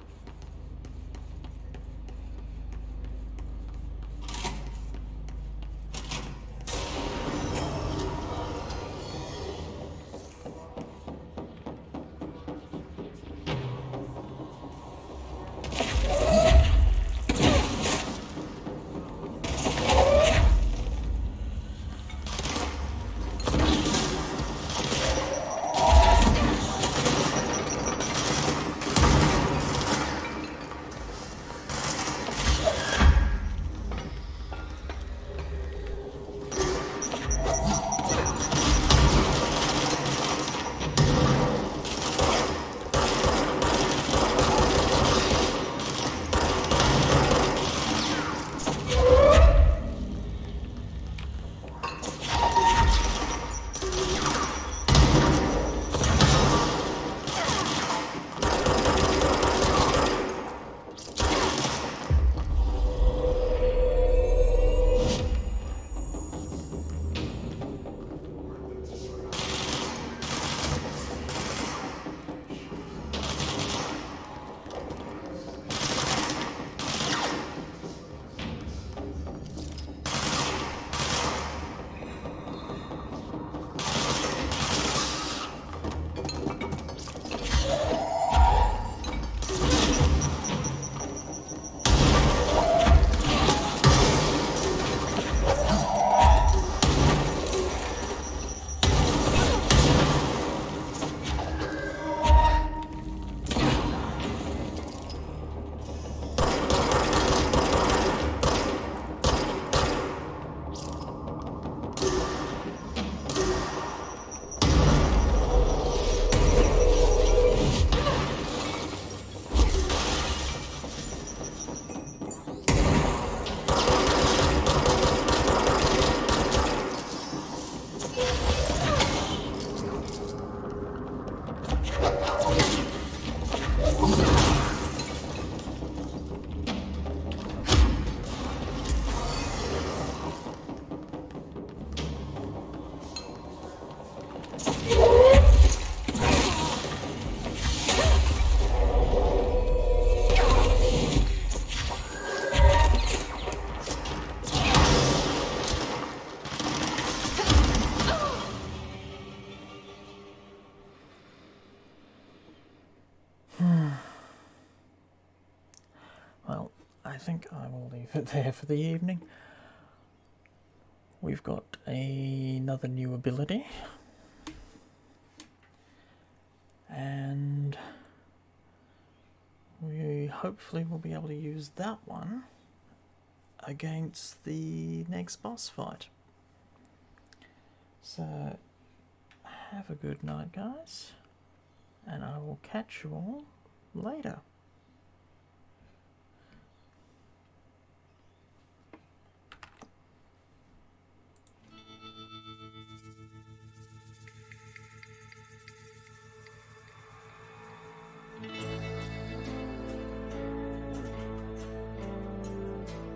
Well, I think I will leave it there for the evening. We've got another new ability. And we hopefully will be able to use that one against the next boss fight. So, have a good night, guys, and I will catch you all later. you